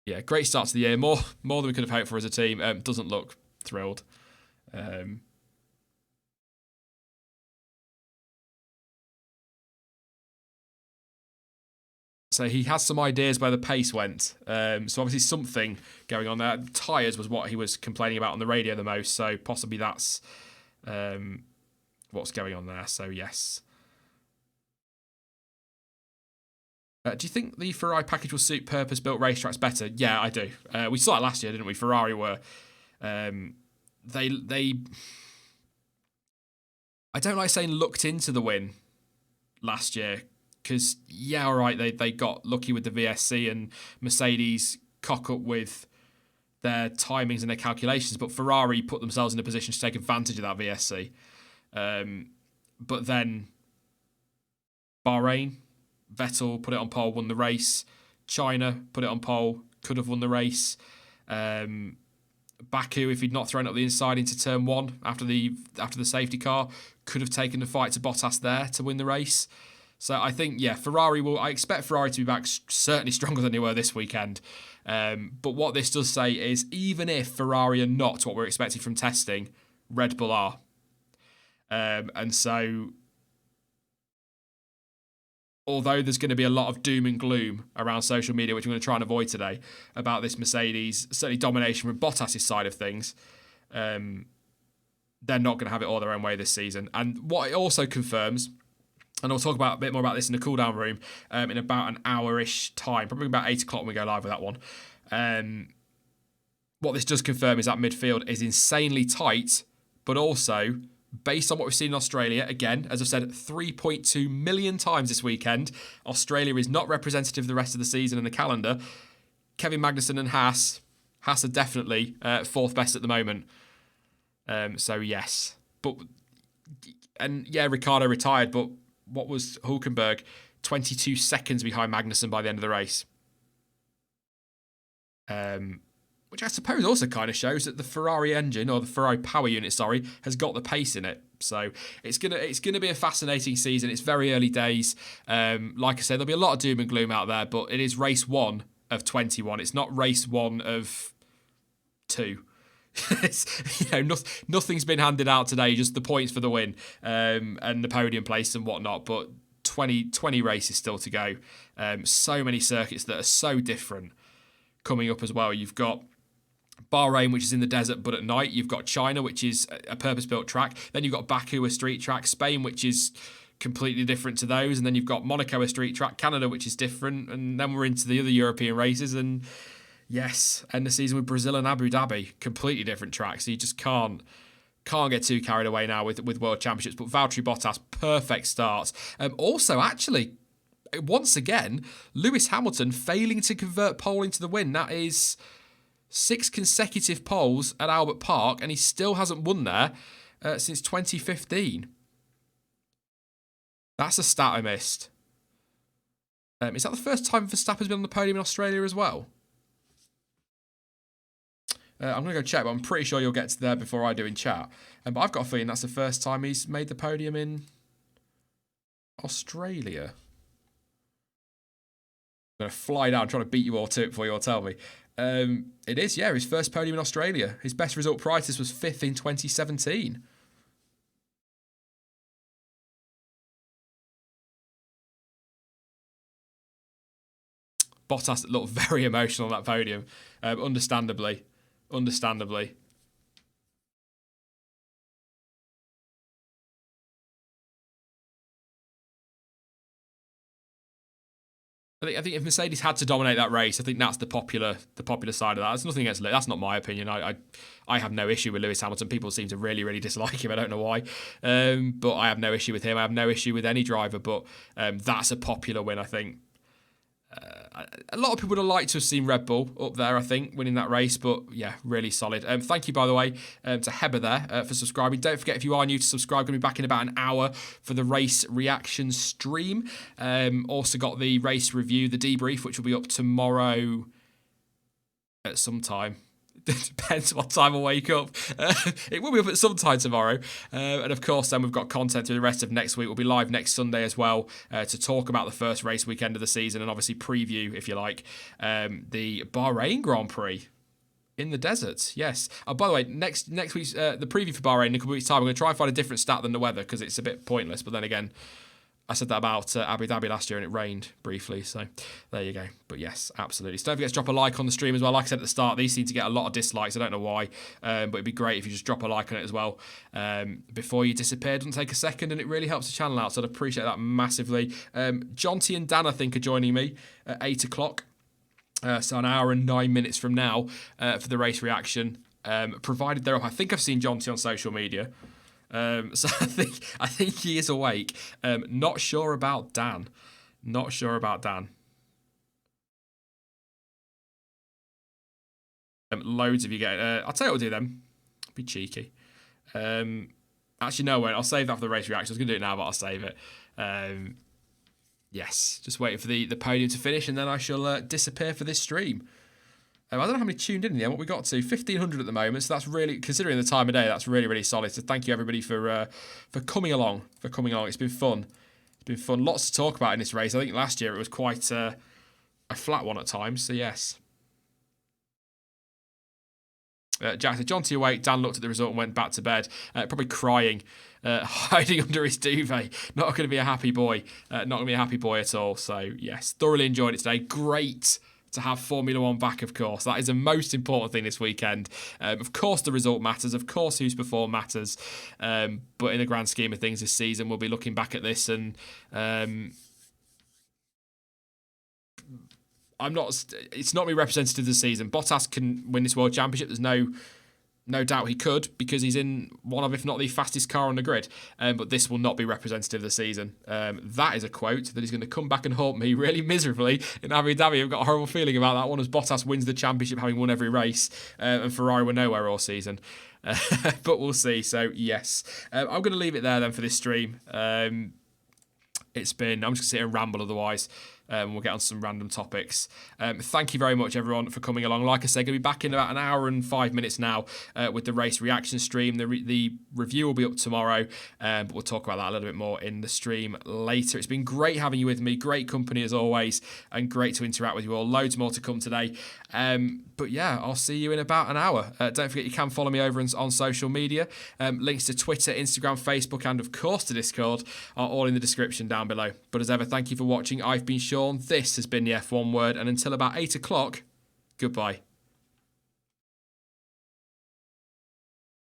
Yeah, great start to the year. More than we could have hoped for as a team. Doesn't look thrilled. So he has some ideas where the pace went. So obviously something going on there. Tyres was what he was complaining about on the radio the most. So possibly that's what's going on there. So yes. Do you think the Ferrari package will suit purpose-built racetracks better? Yeah, I do. We saw it last year, didn't we? Ferrari were they. I don't like saying looked into the win last year because yeah, all right, they got lucky with the VSC and Mercedes cock up with their timings and their calculations, but Ferrari put themselves in a position to take advantage of that VSC. But then Bahrain. Vettel put it on pole, won the race. China put it on pole, could have won the race. Baku, if he'd not thrown up the inside into turn one after the safety car, could have taken the fight to Bottas there to win the race. So I think, yeah, I expect Ferrari to be back certainly stronger than they were this weekend. But what this does say is even if Ferrari are not what we're expecting from testing, Red Bull are. And so although there's going to be a lot of doom and gloom around social media, which I'm going to try and avoid today, about this Mercedes, certainly domination from Bottas' side of things, they're not going to have it all their own way this season. And what it also confirms, and I'll talk about a bit more about this in the cool-down room in about an hour-ish time, probably about 8 o'clock when we go live with that one. What this does confirm is that midfield is insanely tight, but also based on what we've seen in Australia, again, as I've said 3.2 million times this weekend, Australia is not representative of the rest of the season in the calendar. Kevin Magnussen and Haas are definitely fourth best at the moment. So yes. Ricciardo retired, but what was Hülkenberg? 22 seconds behind Magnussen by the end of the race. Which I suppose also kind of shows that the Ferrari engine, or the Ferrari power unit, has got the pace in it. So it's gonna be a fascinating season. It's very early days. Like I said, there'll be a lot of doom and gloom out there, but it is race 1 of 21. It's not race 1 of 2. Nothing's been handed out today, just the points for the win and the podium place and whatnot. But 20 races still to go. So many circuits that are so different coming up as well. You've got Bahrain, which is in the desert but at night. You've got China, which is a purpose-built track. Then you've got Baku, a street track. Spain, which is completely different to those. And then you've got Monaco, a street track. Canada, which is different. And then we're into the other European races. And yes, end the season with Brazil and Abu Dhabi. Completely different tracks. So you just can't get too carried away now with World Championships. But Valtteri Bottas, perfect start. Also, actually, once again, Lewis Hamilton failing to convert pole into the win. That is 6 consecutive poles at Albert Park, and he still hasn't won there since 2015. That's a stat I missed. Is that the first time Verstappen's been on the podium in Australia as well? I'm going to go check, but I'm pretty sure you'll get to there before I do in chat. But I've got a feeling that's the first time he's made the podium in Australia. I'm going to fly down, trying to beat you all to it before you all tell me. It is, yeah, his first podium in Australia. His best result prior to this was 5th in 2017. Bottas looked very emotional on that podium, understandably. I think if Mercedes had to dominate that race, I think that's the popular side of that. There's nothing against Lewis. That's not my opinion. I have no issue with Lewis Hamilton. People seem to really, really dislike him. I don't know why. But I have no issue with him. I have no issue with any driver. But that's a popular win, I think. A lot of people would have liked to have seen Red Bull up there, I think, winning that race. But yeah, really solid. Thank you, by the way, to Heber there for subscribing. Don't forget, if you are new to subscribe, going to be back in about an hour for the race reaction stream. Also got the race review, the debrief, which will be up tomorrow at some time. It depends what time I wake up. It will be up at some time tomorrow. And of course, then we've got content through the rest of next week. We'll be live next Sunday as well to talk about the first race weekend of the season and obviously preview, if you like, the Bahrain Grand Prix. In the desert, yes. By the way, next week's the preview for Bahrain in a couple weeks' time, I'm going to try and find a different stat than the weather because it's a bit pointless. But then again, I said that about Abu Dhabi last year and it rained briefly, so there you go. But yes, absolutely. So don't forget to drop a like on the stream as well. Like I said at the start, these seem to get a lot of dislikes. I don't know why, but it'd be great if you just drop a like on it as well before you disappear. It doesn't take a second and it really helps the channel out, so I'd appreciate that massively. Jonty and Dan, I think, are joining me at 8 o'clock. So an hour and 9 minutes from now for the race reaction, provided they're up. I think I've seen Jonty on social media. So I think he is awake. Not sure about Dan. Loads of you get. I'll tell you what we'll do then. Be cheeky. Actually, no, wait. I'll save that for the race reaction. I was going to do it now, but I'll save it. Yes, just waiting for the podium to finish, and then I shall disappear for this stream. I don't know how many tuned in the end. What we got to 1,500 at the moment, so that's really, considering the time of day, that's really, really solid. So thank you everybody for coming along. It's been fun. Lots to talk about in this race. I think last year it was quite a flat one at times. So yes. Jack said, Jonty awake. Dan looked at the result and went back to bed, probably crying, hiding under his duvet. Not going to be a happy boy. Not going to be a happy boy at all. So yes, thoroughly enjoyed it today. Great to have Formula One back, of course. That is the most important thing this weekend. Of course, the result matters. Of course, who's performed matters. But in the grand scheme of things this season, we'll be looking back at this and it's not me representative of the season. Bottas can win this World Championship. There's no doubt he could because he's in one of, if not the fastest car on the grid. But this will not be representative of the season. That is a quote that he's going to come back and haunt me really miserably in Abu Dhabi. I've got a horrible feeling about that one as Bottas wins the championship having won every race and Ferrari were nowhere all season. But we'll see. So, yes. I'm going to leave it there then for this stream. I'm just going to sit here and ramble otherwise. We'll get on some random topics. Thank you very much, everyone, for coming along. Like I said, going to be back in about an hour and 5 minutes now with the race reaction stream. The review will be up tomorrow, but we'll talk about that a little bit more in the stream later. It's been great having you with me. Great company as always, and great to interact with you all. Loads more to come today. But yeah, I'll see you in about an hour. Don't forget you can follow me over on social media. Links to Twitter, Instagram, Facebook, and of course to Discord are all in the description down below. But as ever, thank you for watching. I've been Sean. This has been the F1 Word, and until about 8 o'clock, goodbye.